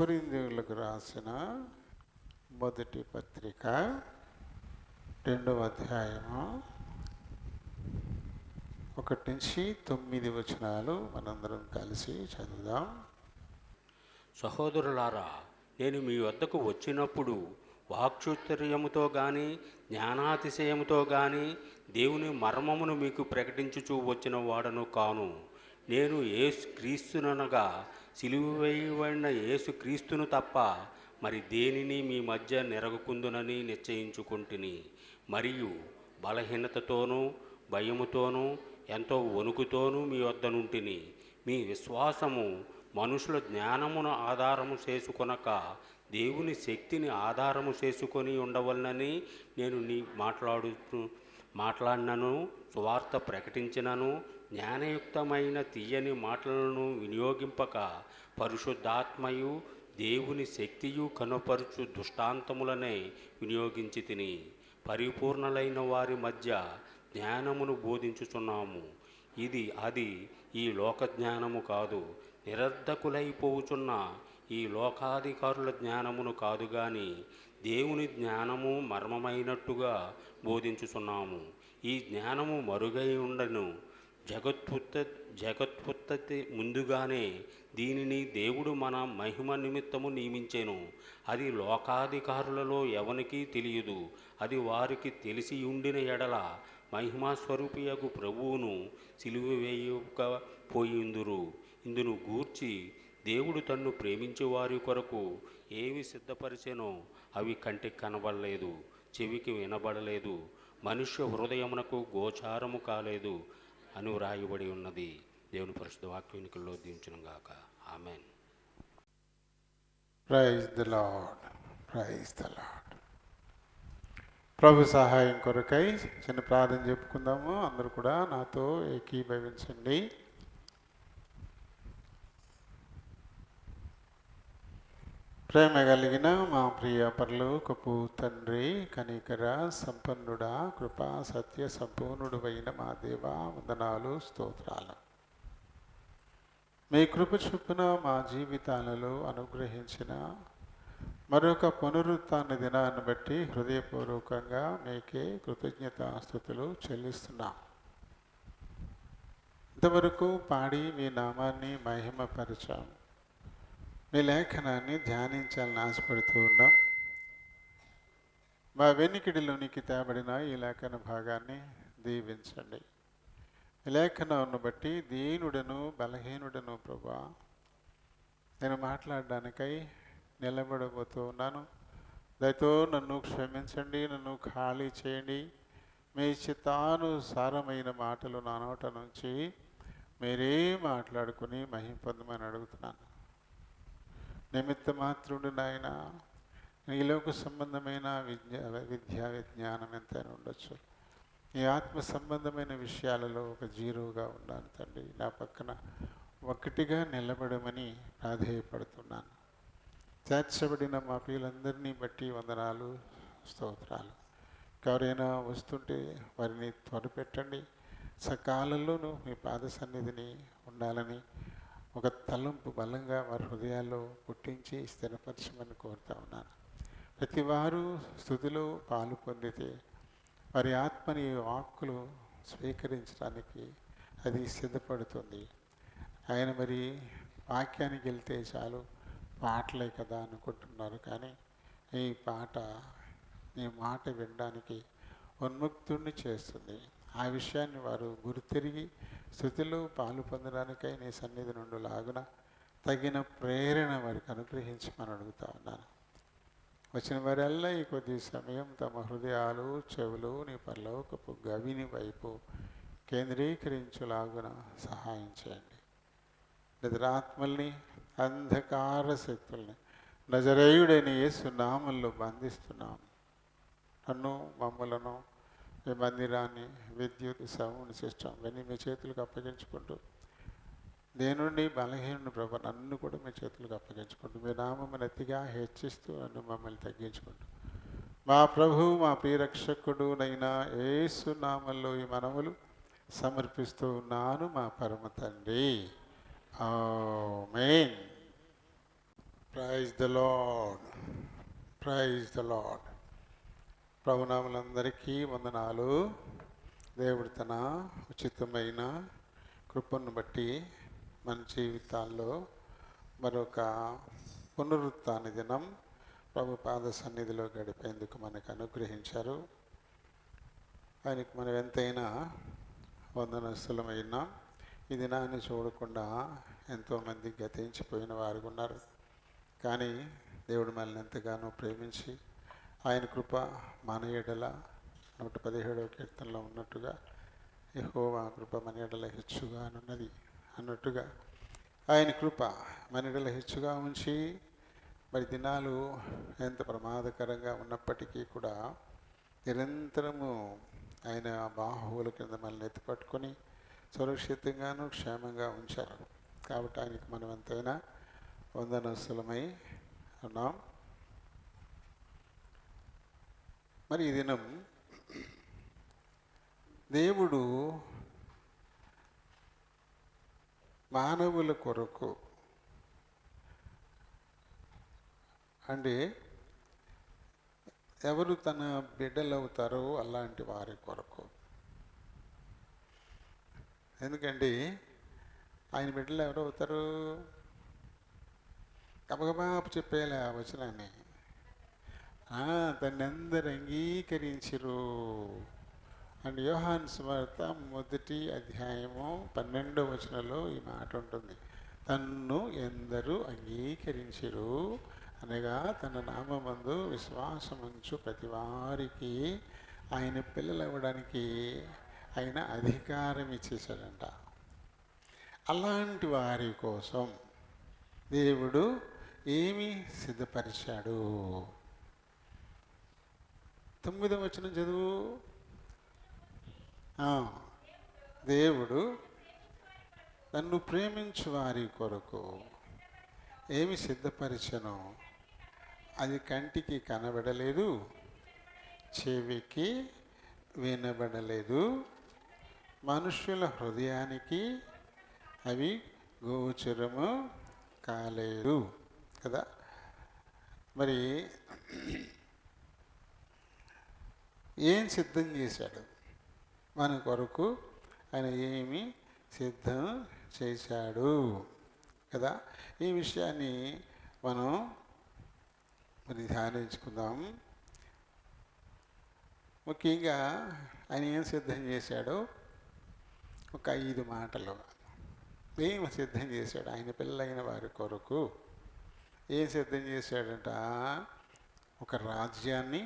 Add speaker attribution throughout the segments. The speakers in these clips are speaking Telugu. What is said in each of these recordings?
Speaker 1: కొరింథీయులకు రాసిన మొదటి పత్రిక 2వ అధ్యాయము 1 నుంచి 9 వచనాలు మనందరం కలిసి చదువుదాం.
Speaker 2: సహోదరులారా, నేను మీ వద్దకు వచ్చినప్పుడు వాక్చాతుర్యముతో గాని జ్ఞానాతిశయముతో గాని దేవుని మర్మమును మీకు ప్రకటించుచూ వచ్చిన వాడను కాను. నేను యేసు క్రీస్తుననగా సిలువ వేయబడిన యేసు క్రీస్తును తప్ప మరి దేనిని మీ మధ్య నెరగకుందునని నిశ్చయించుకుంటుని, మరియు బలహీనతతోనూ భయముతోనూ ఎంతో వణుకుతోనూ మీ వద్ద నుంటిని. మీ విశ్వాసము మనుషుల జ్ఞానమును ఆధారము చేసుకొనక దేవుని శక్తిని ఆధారము చేసుకొని ఉండవలనని నేను మాట్లాడినను, సువార్త ప్రకటించినను, జ్ఞానయుక్తమైన తీయని మాటలను వినియోగింపక పరిశుద్ధాత్మయు దేవుని శక్తియు కనుపరుచు దృష్టాంతములనే వినియోగించి తిని పరిపూర్ణులైన వారి మధ్య జ్ఞానమును బోధించుచున్నాము. అది ఈ లోక జ్ఞానము కాదు, నిరర్ధకులైపోవుచున్న ఈ లోకాధికారుల జ్ఞానమును కాదు గాని దేవుని జ్ఞానము మర్మమైనట్టుగా బోధించుచున్నాము. ఈ జ్ఞానము మరుగై ఉండను. జగత్పుత్పత్తి ముందుగానే దీనిని దేవుడు మన మహిమ నిమిత్తము నియమించెను. అది లోకాధికారులలో ఎవనికి తెలియదు. అది వారికి తెలిసి ఉండిన ఎడల మహిమాస్వరూపియగు ప్రభువును సిలువ వేయకపోయిందురు. ఇందును గూర్చి దేవుడు తన్ను ప్రేమించే వారి కొరకు ఏవి సిద్ధపరిచెనో అవి కంటికి కనబడలేదు, చెవికి వినబడలేదు, మనుష్య హృదయమునకు గోచారము కాలేదు అని వ్రాయబడి ఉన్నది. దేవుని పరిశుద్ధ వాక్యానికల్లో దీవించునుగాక. Amen.
Speaker 1: Praise the Lord, praise the Lord. ప్రభు సహాయం కొరకై చిన్న ప్రార్థన చెప్పుకుందాము. అందరూ కూడా నాతో ఏకీభవించండి. ప్రేమ కలిగిన మా ప్రియ పరలోకపు తండ్రి, కనికర సంపన్నుడా, కృపా సత్య సంపూర్ణుడు అయిన మా దేవా, వందనాలు, స్తోత్రాలు. మీ కృప చొప్పున మా జీవితాలలో అనుగ్రహించిన మరొక పునరుత్థాన దినాన్ని బట్టి హృదయపూర్వకంగా మీకే కృతజ్ఞతాస్తుతులు చెల్లిస్తున్నాం. ఇంతవరకు పాడి మీ నామాన్ని మహిమపరిచాం. మీ లేఖనాన్ని ధ్యానించాలని ఆశపడుతూ ఉన్నాం. మా వెనికిడిలోనికి తేబడిన ఈ లేఖన భాగాన్ని దీవించండి. ఈ లేఖనాన్ని బట్టి దీనుడను బలహీనుడను ప్రభా, నేను మాట్లాడడానికై నిలబడబోతూ ఉన్నాను. దయతో నన్ను క్షమించండి, నన్ను ఖాళీ చేయండి. మీ చిత్తానుసారమైన మాటలు నా నోట నుంచి మీరే మాట్లాడుకుని మహిమ పొందమని అడుగుతున్నాను. నిమిత్త మాత్రుడు నాయన, ఈ లోక సంబంధమైన విద్యా విజ్ఞానం ఎంతైనా ఉండొచ్చు, ఈ ఆత్మ సంబంధమైన విషయాలలో ఒక జీరోగా ఉన్నాను తండ్రి. నా పక్కన ఒకటిగా నిలబడమని ప్రాధేయపడుతున్నాను. చేర్చబడిన మా పిల్లలందరినీ బట్టి వందనాలు, స్తోత్రాలు. ఎవరైనా వస్తుంటే వారిని త్వరపెట్టండి. సకాలంలోనూ మీ పాద సన్నిధిని ఉండాలని ఒక తలంపు బలంగా వారి హృదయాల్లో పుట్టించి స్థిరపరచమని కోరుతా ఉన్నాను. ప్రతి వారు స్తుతిలో పాలు పొందితే వారి ఆత్మని వాక్కులు స్వీకరించడానికి అది సిద్ధపడుతుంది. ఆయన మరి వాక్యానికి వెళ్తే చాలు, పాటలే కదా అనుకుంటున్నారు. కానీ ఈ పాట ఈ మాట వినడానికి ఉన్ముక్తుడిని చేస్తుంది. ఆ విషయాన్ని వారు గుర్తిరిగి స్థుతిలో పాలు పొందడానికై నీ సన్నిధి నుండి లాగున తగిన ప్రేరణ వారికి అనుగ్రహించమని అడుగుతా ఉన్నాను. వచ్చిన వారెల్లా ఈ కొద్ది సమయం తమ హృదయాలు, చెవులు నీ పరలోకపు గవిని వైపు కేంద్రీకరించులాగున సహాయం చేయండి. నిద్రాత్మల్ని, అంధకార శక్తుల్ని నజరేయుడైన యేసు నామములో బంధిస్తున్నాము. నన్ను, మమ్మలను, మీ మందిరాన్ని, విద్యుత్, సౌండ్ సిస్టమ్ ఇవన్నీ మీ చేతులకు అప్పగించుకుంటూ, దేనుండి బలహీనుని ప్రభు నన్ను కూడా మీ చేతులకు అప్పగించుకుంటూ, మీ నామమును అతిగా హెచ్చిస్తూ నన్ను మమ్మల్ని తగ్గించుకుంటూ, మా ప్రభు మా ప్రియరక్షకుడు నైనా యేసు నామములో ఈ మనవులు సమర్పిస్తూ ఉన్నాను మా పరమ తండ్రి. Amen. Praise the Lord, praise the Lord. ప్రభునాములందరికీ వందనాలు. దేవుడు తన ఉచితమైన కృపను బట్టి మన జీవితాల్లో మరొక పునరుత్థాన దినం ప్రభు పాద సన్నిధిలో గడిపేందుకు మనకు అనుగ్రహించారు. ఆయనకు మనం ఎంతైనా వందనస్తులమైనా ఈ దినాన్ని చూడకుండా ఎంతోమంది గతించిపోయిన వారు ఉన్నారు. కానీ దేవుడు మనల్ని ఎంతగానో ప్రేమించి ఆయన కృప మన ఎడల 117వ కీర్తనలో ఉన్నట్టుగా యెహోవా కృప మన ఎడల హెచ్చుగా అనున్నది అన్నట్టుగా ఆయన కృప మన ఎడల హెచ్చుగా ఉంచి మరి దినాలు ఎంత ప్రమాదకరంగా ఉన్నప్పటికీ కూడా నిరంతరము ఆయన బాహువుల కింద మనల్ని ఎత్తిపట్టుకొని సురక్షితంగాను క్షేమంగా ఉంచారు. కాబట్టి ఆయనకి మనం ఎంతైనా వందనస్తులమై ఉన్నాం. మరి ఈ దినం దేవుడు మానవుల కొరకు అంటే ఎవరు తన బిడ్డలవుతారో అలాంటి వారి కొరకు. ఎందుకంటే ఆయన బిడ్డలు ఎవరు అవుతారు? గబగబాపు చెప్పేలా వచనాన్ని తన్ని అందరు అంగీకరించరు అండ్ యోహాను సువార్త 1వ అధ్యాయము 12వ వచనంలో ఈ మాట ఉంటుంది. తన్ను ఎందరు అంగీకరించరు అనగా తన నామమందు విశ్వాసముంచు ప్రతి వారికి ఆయన పిల్లలు అవ్వడానికి ఆయన అధికారం ఇచ్చేశాడంట. అలాంటి వారి కోసం దేవుడు ఏమి సిద్ధపరిచాడు? 9వ వచనం చదువు. దేవుడు నన్ను ప్రేమించు వారి కొరకు ఏమి సిద్ధపరిచను? అది కంటికి కనబడలేదు, చెవికి వినబడలేదు, మనుషుల హృదయానికి అవి గోచరము కాలేదు కదా. మరి ఏం సిద్ధం చేశాడు మన కొరకు? ఆయన ఏమి సిద్ధం చేశాడు కదా. ఈ విషయాన్ని మనం మరి ధ్యానించుకుందాం. ముఖ్యంగా ఆయన ఏం సిద్ధం చేశాడో ఒక 5 మాటలు. ఏం సిద్ధం చేశాడు ఆయన పిల్లలైన వారి కొరకు? ఏం సిద్ధం చేశాడంట? ఒక రాజ్యాన్ని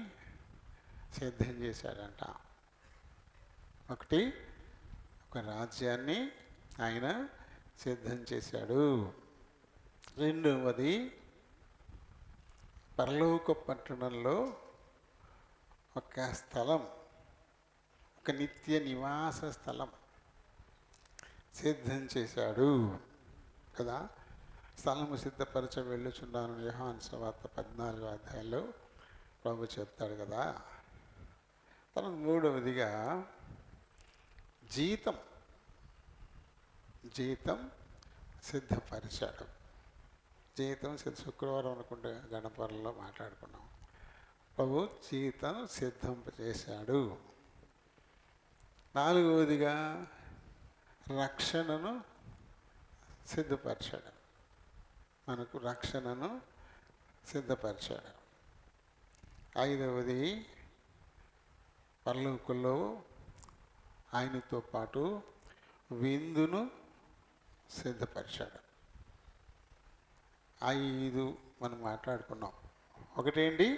Speaker 1: సిద్ధం చేశాడంట. ఒక రాజ్యాన్ని ఆయన సిద్ధం చేశాడు. రెండవది, పరలోక పట్టణంలో ఒక స్థలం, ఒక నిత్య నివాస స్థలం సిద్ధం చేశాడు కదా. స్థలము సిద్ధపరచ వెళ్ళుచున్నాను యోహాను సువార్త 14వ అధ్యాయంలో ప్రభు చెప్తాడు కదా. తర్వాత మూడవదిగా జీతం సిద్ధపరిచాడు. శుక్రవారం అనుకుంటే గణపరలో మాట్లాడుకున్నాం. ప్రభు జీతం సిద్ధంపజేశాడు. 4వదిగా రక్షణను సిద్ధపరిచాడు. మనకు రక్షణను సిద్ధపరిచాడు. 5వది, పరలోకంలో ఆయనతో పాటు విందును సిద్ధపరిచాడు. 5 మనం మాట్లాడుకున్నాం. ఒకటేంటి?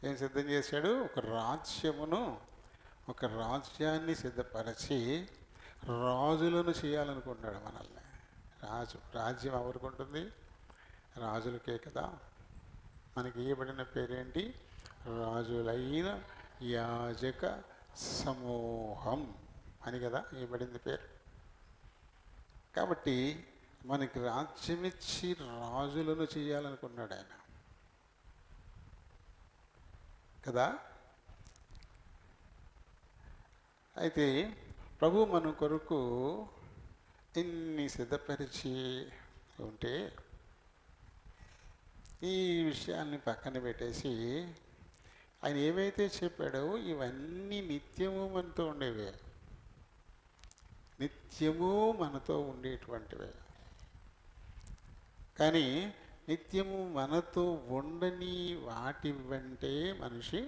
Speaker 1: ఏం సిద్ధం చేశాడు? ఒక రాజ్యాన్ని సిద్ధపరిచి రాజులను చేయాలనుకుంటున్నాడు మనల్ని. రాజ్యం ఎవరికి ఉంటుంది? రాజులకే కదా. మనకి ఇవ్వబడిన పేరేంటి? రాజులైన యాజక సమూహం అని కదా ఇవ్వబడింది పేరు. కాబట్టి మనకి రాజ్యమిచ్చి రాజులను చేయాలనుకున్నాడు ఆయన కదా. అయితే ప్రభు మన కొరకు ఇన్ని సిద్ధపరిచి ఉంటే ఈ విషయాల్ని పక్కన పెట్టేసి ఆయన ఏవైతే చెప్పాడో ఇవన్నీ నిత్యము మనతో ఉండేవే, నిత్యము మనతో ఉండేటువంటివే. కానీ నిత్యము మనతో ఉండని వాటి వెంటే మనిషి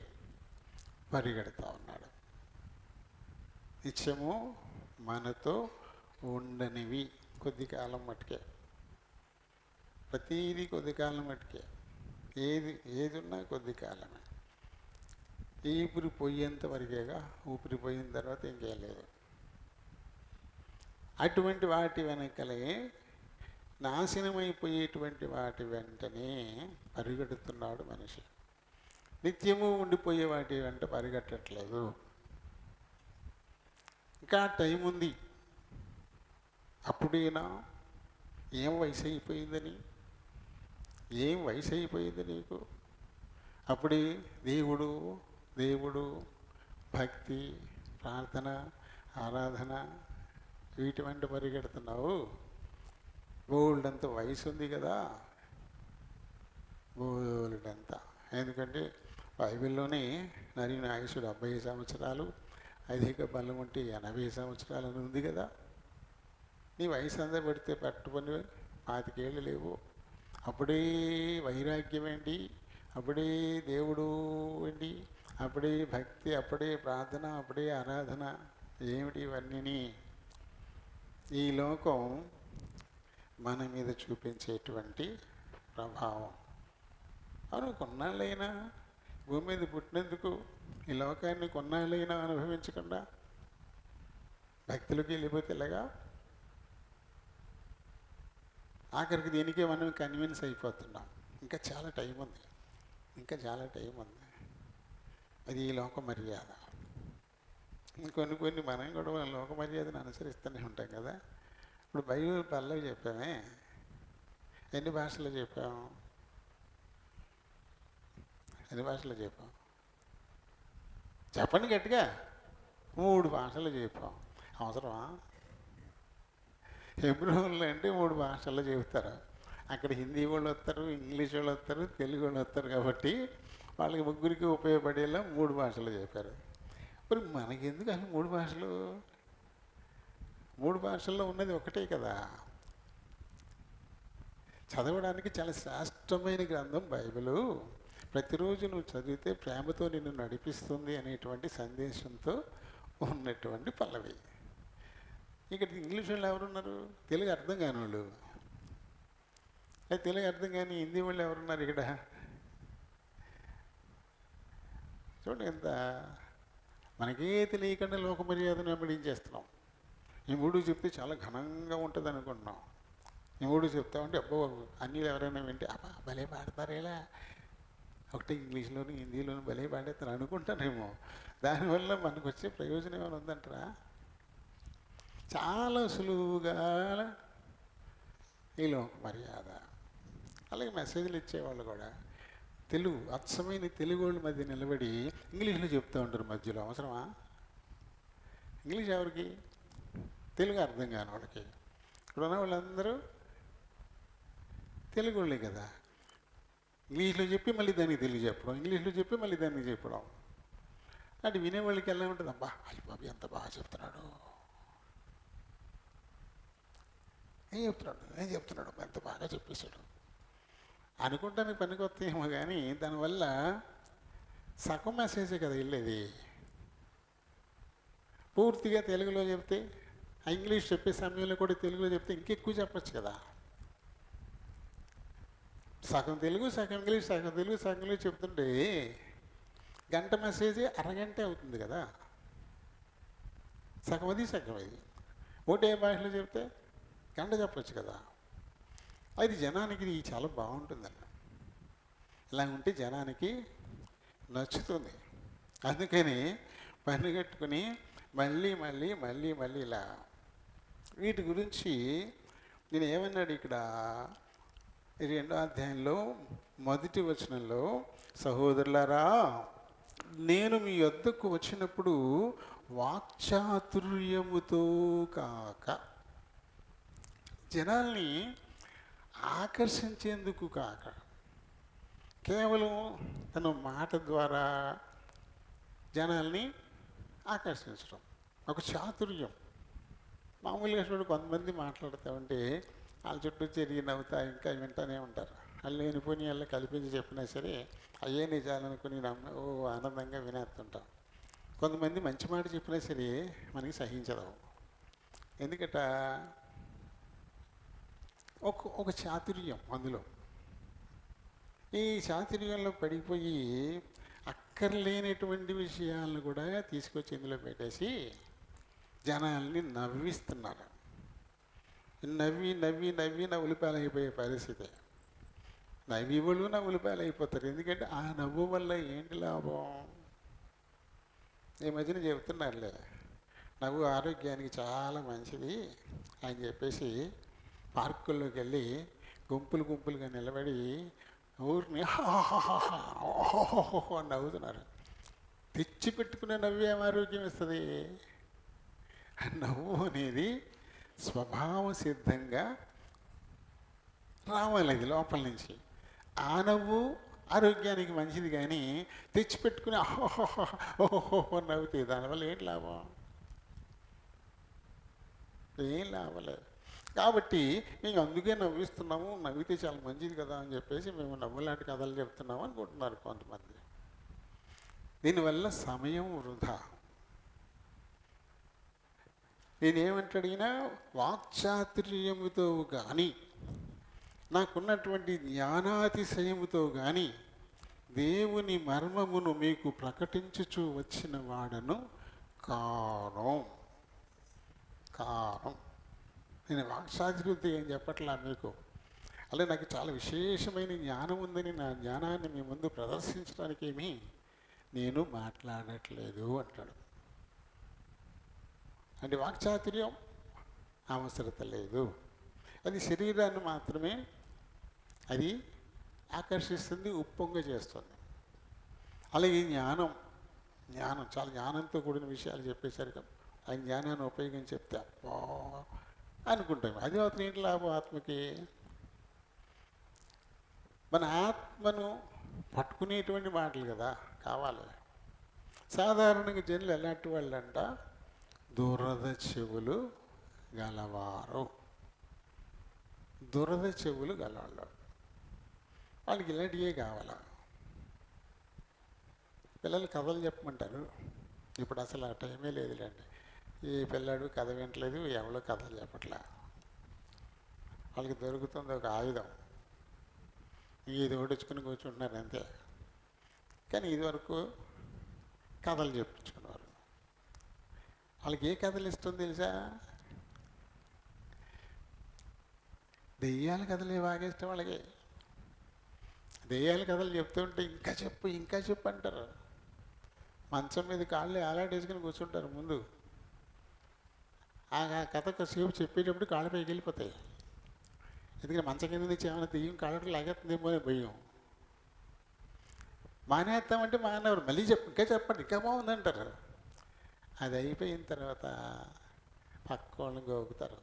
Speaker 1: పరిగెడతా ఉన్నాడు. నిత్యము మనతో ఉండనివి కొద్ది కాలం మటుకే, ప్రతీది కొద్ది కాలం మటుకే, ఏది ఉన్నా కొద్ది కాలమే. ఊపిరి పోయేంత వరకేగా, ఊపిరి పోయిన తర్వాత ఇంకేం లేదు. అటువంటి వాటి వెనకలే, నాశనమైపోయేటువంటి వాటి వెంటనే పరిగెడుతున్నాడు మనిషి. నిత్యము ఉండిపోయే వాటి వెంట పరిగెట్టట్లేదు. ఇంకా టైం ఉంది. అప్పుడేనా ఏం వయసు అయిపోయిందని, ఏం వయసు అయిపోయింది నీకు? అప్పుడే దేవుడు భక్తి, ప్రార్థన, ఆరాధన వీటి వెంట పరిగెడుతున్నావు. బోల్డంత వయసు ఉంది కదా, బోల్డంత. ఎందుకంటే బైబిల్లోనే నరిన ఆయుషు 70 సంవత్సరాలు, అధిక బలం ఉంటే 80 సంవత్సరాలు అని ఉంది కదా. నీ వయసు అంతా పెడితే పట్టుకొని 25 ఏళ్ళు లేవు. అప్పుడే వైరాగ్యం ఏంటి, అప్పుడే దేవుడు ఏంటి, అప్పుడే భక్తి, అప్పుడే ప్రార్థన, అప్పుడే ఆరాధన ఏమిటి ఇవన్నీ? ఈ లోకం మన మీద చూపించేటువంటి ప్రభావం. అవును, కొన్నాళ్ళైనా భూమి మీద పుట్టినందుకు ఈ లోకాన్ని కొన్నాళ్ళైనా అనుభవించకుండా భక్తులకి వెళ్ళిపోతే ఎలాగా? ఆఖరికి దీనికే మనం కన్విన్స్ అయిపోతున్నాం. ఇంకా చాలా టైం ఉంది, ఇంకా చాలా టైం ఉంది. అది ఈ లోక మర్యాద. కొన్ని మనం కూడా లోక మర్యాదను అనుసరిస్తూనే ఉంటాం కదా. ఇప్పుడు బైబిల్ పల్లవి చెప్పామే, ఎన్ని భాషలు చెప్పాము? ఎన్ని భాషలు చెప్పాం? చెప్పండి గట్టిగా. 3 భాషలు చెప్పాం. అవసరమా? హెబ్రోన్లో అంటే 3 భాషల్లో చెబుతారు. అక్కడ హిందీ వాళ్ళు వస్తారు, ఇంగ్లీష్ వాళ్ళు వస్తారు, తెలుగు వాళ్ళు వస్తారు. కాబట్టి వాళ్ళకి ముగ్గురికి ఉపయోగపడేలా 3 భాషలు చెప్పారు. మరి మనకెందుకు అసలు 3 భాషలు? 3 భాషల్లో ఉన్నది ఒకటే కదా. చదవడానికి చాలా శ్రేష్టమైన గ్రంథం బైబిలు. ప్రతిరోజు నువ్వు చదివితే ప్రేమతో నిన్ను నడిపిస్తుంది అనేటువంటి సందేశంతో ఉన్నటువంటి పల్లవి. ఇక్కడ ఇంగ్లీష్ వాళ్ళు ఎవరున్నారు? తెలుగు అర్థం కాని వాళ్ళు. తెలుగు అర్థం కాని హిందీ వాళ్ళు ఎవరున్నారు ఇక్కడ? చూడండి, ఎంత మనకే తెలియకుండా లోక మర్యాదను వెంబడించేస్తున్నాం. ఈ 3 చెప్తే చాలా ఘనంగా ఉంటుంది అనుకుంటున్నాం. ఈ 3 చెప్తామంటే అబ్బో అన్నీ ఎవరైనా వింటే అబ్బా భలే పాడతారేలా, ఒకటే ఇంగ్లీష్లోను హిందీలోను భలే పాడేస్తారు అనుకుంటానేమో. దానివల్ల మనకు వచ్చే ప్రయోజనం ఏమైనా ఉందంటారా? చాలా సులువుగా ఈ లోక మర్యాద. అలాగే మెసేజ్లు ఇచ్చేవాళ్ళు కూడా తెలుగు, అచ్చమైన తెలుగు వాళ్ళ మధ్య నిలబడి ఇంగ్లీష్లో చెప్తూ ఉంటారు మధ్యలో. అవసరమా? ఇంగ్లీష్ ఎవరికి? తెలుగు అర్థం కాని వాళ్ళకి. ఇప్పుడున్న వాళ్ళందరూ తెలుగు వాళ్ళే కదా. ఇంగ్లీష్లో చెప్పి మళ్ళీ దానికి తెలుగు చెప్పడం, ఇంగ్లీష్లో చెప్పి మళ్ళీ దానికి చెప్పడం. అంటే వినేవాళ్ళకి ఎలా ఉంటుంది? అబ్బా అయ్యి బాబు ఎంత బాగా చెప్తున్నాడు, ఏం చెప్తున్నాడు ఎంత బాగా చెప్పేశాడు అనుకుంటానికి పనికొస్తాయేమో. కానీ దానివల్ల సగం మెసేజే కదా వెళ్ళేది. పూర్తిగా తెలుగులో చెప్తే, ఆ ఇంగ్లీష్ చెప్పే సమయంలో కూడా తెలుగులో చెప్తే ఇంకెక్కువ చెప్పచ్చు కదా. సగం తెలుగు సగం ఇంగ్లీష్, సగం తెలుగు సగం ఇంగ్లీష్ చెప్తుంటే గంట మెసేజ్ అరగంటే అవుతుంది కదా. సగం అది సగం ఇది. ఒకటే భాషలో చెప్తే గంట చెప్పచ్చు కదా. అది జనానికి చాలా బాగుంటుందన్న. ఇలా ఉంటే జనానికి నచ్చుతుంది. అందుకని పని కట్టుకుని మళ్ళీ మళ్ళీ మళ్ళీ మళ్ళీ ఇలా వీటి గురించి నేను ఏమన్నాడు ఇక్కడ 2వ అధ్యాయంలో 1వ వచనంలో, సహోదరులారా నేను మీ వద్దకు వచ్చినప్పుడు వాక్చాతుర్యముతో కాక. జనాల్ని ఆకర్షించేందుకు కాక కేవలం తన మాట ద్వారా జనాల్ని ఆకర్షించడం ఒక చాతుర్యం. మామూలుగా చూడు, కొంతమంది మాట్లాడుతూ ఉంటే వాళ్ళ చుట్టూ చెరిగి నవ్వుతా ఇంకా వింటూనే ఉంటారు. వాళ్ళు లేనిపోని వాళ్ళు కల్పించి చెప్పినా సరే అయ్యే నిజాలనుకుని ఓ ఆనందంగా వినేస్తుంటాం. కొంతమంది మంచి మాట చెప్పినా సరే మనకి సహించదు. ఎందుకట? ఒక చాతుర్యం అందులో. ఈ చాతుర్యంలో పడిపోయి అక్కర్లేనటువంటి విషయాలను కూడా తీసుకొచ్చి ఇందులో పెట్టేసి జనాల్ని నవ్విస్తున్నారు. నవ్వి నవ్వి నవ్వి నవ్వులపాలైపోయే పరిస్థితి. నవ్వి వాళ్ళు నవ్వులపాలైపోతారు. ఎందుకంటే ఆ నవ్వు వల్ల ఏంటి లాభం? ఈ మధ్యన చెబుతున్నారులే, నవ్వు ఆరోగ్యానికి చాలా మంచిది అని చెప్పేసి పార్కుల్లోకి వెళ్ళి గుంపులుగా నిలబడి ఊరిని నవ్వుతున్నారు. తెచ్చి పెట్టుకునే నవ్వు ఏం ఆరోగ్యం ఇస్తుంది? నవ్వు అనేది స్వభావ సిద్ధంగా రావాలి అది లోపల నుంచి. ఆ నవ్వు ఆరోగ్యానికి మంచిది. కానీ తెచ్చిపెట్టుకుని ఓహో నవ్వుతే దానివల్ల ఏంటి లాభం? ఏం లాభం లేదు. కాబట్టి మేము అందుకే నవ్విస్తున్నాము, నవ్వితే చాలా మంచిది కదా అని చెప్పేసి మేము నవ్వులాంటి కథలు చెప్తున్నాము అనుకుంటున్నారు కొంతమంది. దీనివల్ల సమయం వృధా. నేనేమంటాడినా, వాక్చాతుర్యముతో కానీ నాకున్నటువంటి జ్ఞానాతిశయముతో కానీ దేవుని మర్మమును మీకు ప్రకటించుచూ వచ్చిన వాడను కాను. నేను వాక్చాతుర్యంతో ఏం చెప్పట్లా మీకు. అలాగే నాకు చాలా విశేషమైన జ్ఞానం ఉందని నా జ్ఞానాన్ని మీ ముందు ప్రదర్శించడానికి ఏమీ నేను మాట్లాడట్లేదు అంటాడు. అంటే వాక్చాతుర్యం అవసరత లేదు. అది శరీరాన్ని మాత్రమే అది ఆకర్షిస్తుంది, ఉప్పొంగ చేస్తుంది. అలాగే జ్ఞానం చాలా జ్ఞానంతో కూడిన విషయాలు చెప్పేసరికి ఆ జ్ఞానాన్ని ఉపయోగించి చెప్తే అబ్బా అనుకుంటాం. అది మాత్రం ఏంటి లాభం ఆత్మకి? మన ఆత్మను పట్టుకునేటువంటి మాటలు కదా కావాలి. సాధారణంగా జనులు ఎలాంటి వాళ్ళంట? దురద చెవులు గలవారు. దురద చెవులు గలవాళ్ళు. వాళ్ళకి ఇలాంటివే కావాలా? పిల్లలు కథలు చెప్పమంటారు. ఇప్పుడు అసలు ఆ టైమే లేదులేండి. ఈ పిల్లాడు కథ వింటలేదు, ఎవరో కథలు చెప్పట్లా. వాళ్ళకి దొరుకుతుంది ఒక ఆయుధం, ఇది ఓడించుకుని కూర్చుంటున్నారు అంతే. కానీ ఇదివరకు కథలు చెప్పించుకున్నారు. వాళ్ళకి ఏ కథలు ఇష్టం తెలుసా? దెయ్యాల కథలే బాగా ఇష్టం వాళ్ళకి. దెయ్యాల కథలు చెప్తుంటే ఇంకా చెప్పు అంటారు. మంచం మీద కాళ్ళు ఆలాడేసుకుని కూర్చుంటారు ముందు. ఆ కథ కాసేపు చెప్పేటప్పుడు కాళ్ళ పైకి వెళ్ళిపోతాయి. ఎందుకంటే మంచం కింద నుంచి ఏమైనా దెయ్యం కాళ్ళకి లాగేస్తుందేమో అని భయం. మానేస్తామంటే మానేవారు. మళ్ళీ ఇంకా చెప్పండి, ఇంకా బాగుందంటారు. అది అయిపోయిన తర్వాత పక్క వాళ్ళని గోగుతారు.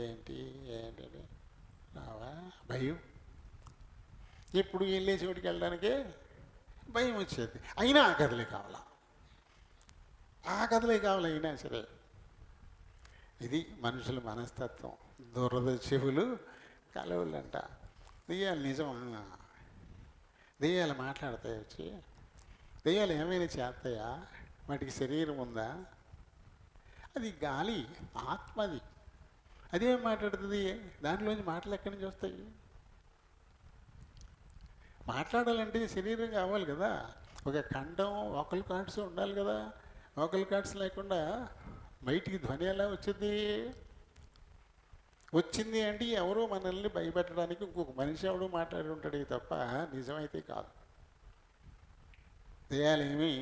Speaker 1: ఏంటి అని రావా భయం. ఇప్పుడు వెళ్ళే చోటికి వెళ్ళడానికే భయం వచ్చేది. అయినా ఆ కథలే కావాలా, అయినా సరే. ఇది మనుషుల మనస్తత్వం. దురద చెవులు కలవులంట. దెయ్యాలు నిజమా? దెయ్యాలు మాట్లాడతాయి వచ్చి? దెయ్యాలు ఏమైనా చేస్తాయా? వాటికి శరీరం ఉందా? అది గాలి, ఆత్మది. అదేం మాట్లాడుతుంది? దాంట్లోంచి మాటలు ఎక్కడి నుంచి వస్తాయి? మాట్లాడాలంటే శరీరం కావాలి కదా. ఒక కంఠం, వోకల్ కార్డ్స్ ఉండాలి కదా. వోకల్ కార్డ్స్ లేకుండా బయటికి ధ్వని ఎలా వచ్చింది అంటే ఎవరో మనల్ని భయపెట్టడానికి ఇంకొక మనిషి ఎవడో మాట్లాడి ఉంటాడు తప్ప నిజమైతే కాదు. దెయ్యాలేమీ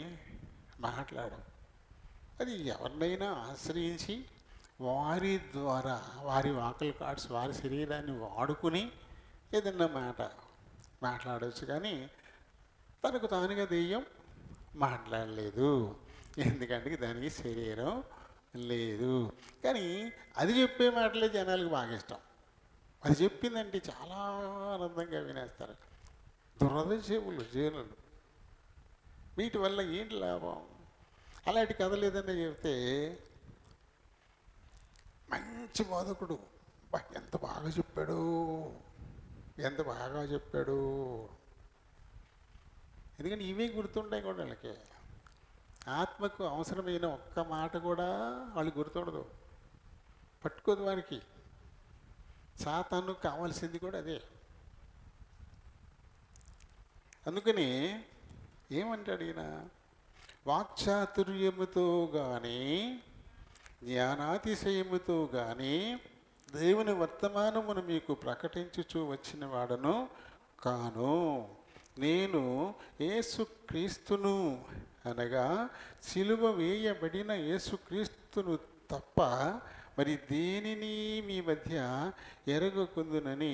Speaker 1: మాట్లాడవు. అది ఎవరినైనా ఆశ్రయించి వారి ద్వారా, వారి వాకల్ కార్డ్స్, వారి శరీరాన్ని వాడుకుని ఏదన్నా మాట్లాడవచ్చు. కానీ తనకు తానుగా దెయ్యం మాట్లాడలేదు. ఎందుకంటే దానికి శరీరం లేదు. కానీ అది చెప్పే మాటలే జనాలకు బాగా ఇష్టం. అది చెప్పిందంటే చాలా ఆనందంగా వినేస్తారు. దురద చెవులు జేనులు, వీటి వల్ల ఏంటి లాభం? అలాంటి కథలు ఏదైనా చెప్తే మంచి బోధకుడు, ఎంత బాగా చెప్పాడు, ఎంత బాగా చెప్పాడు. ఎందుకంటే ఇవే గుర్తుంటాయి కూడా వాళ్ళకి. ఆత్మకు అవసరమైన ఒక్క మాట కూడా వాళ్ళు గుర్తుండదు, పట్టుకోదు వారికి. సాతాను కావాల్సింది కూడా అదే. అందుకని ఏమంటాడు ఈయన, వాక్చాతుర్యముతో కానీ జ్ఞానాతిశయముతో కానీ దేవుని వర్తమానమును మీకు ప్రకటించుచూ వచ్చిన వాడను కాను. నేను యేసుక్రీస్తును అనగా సిలువ వేయబడిన యేసుక్రీస్తును తప్ప మరి దేనిని మీ మధ్య ఎరగకుందునని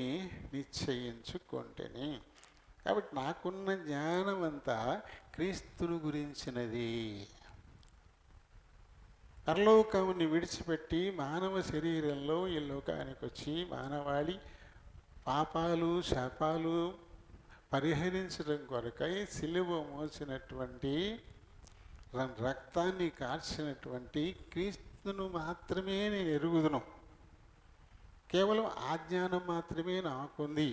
Speaker 1: నిశ్చయించుకొంటిని. కాబట్టి నాకున్న జ్ఞానం అంతా క్రీస్తును గురించినది. పరలోకముని విడిచిపెట్టి మానవ శరీరంలో ఈ లోకానికి వచ్చి మానవాళి పాపాలు శాపాలు పరిహరించడం కొరకై సిలువ మోసినటువంటి రక్తాన్ని కార్చినటువంటి క్రీస్తును మాత్రమే నేను ఎరుగుదును. కేవలం ఆ జ్ఞానం మాత్రమే నాకుంది,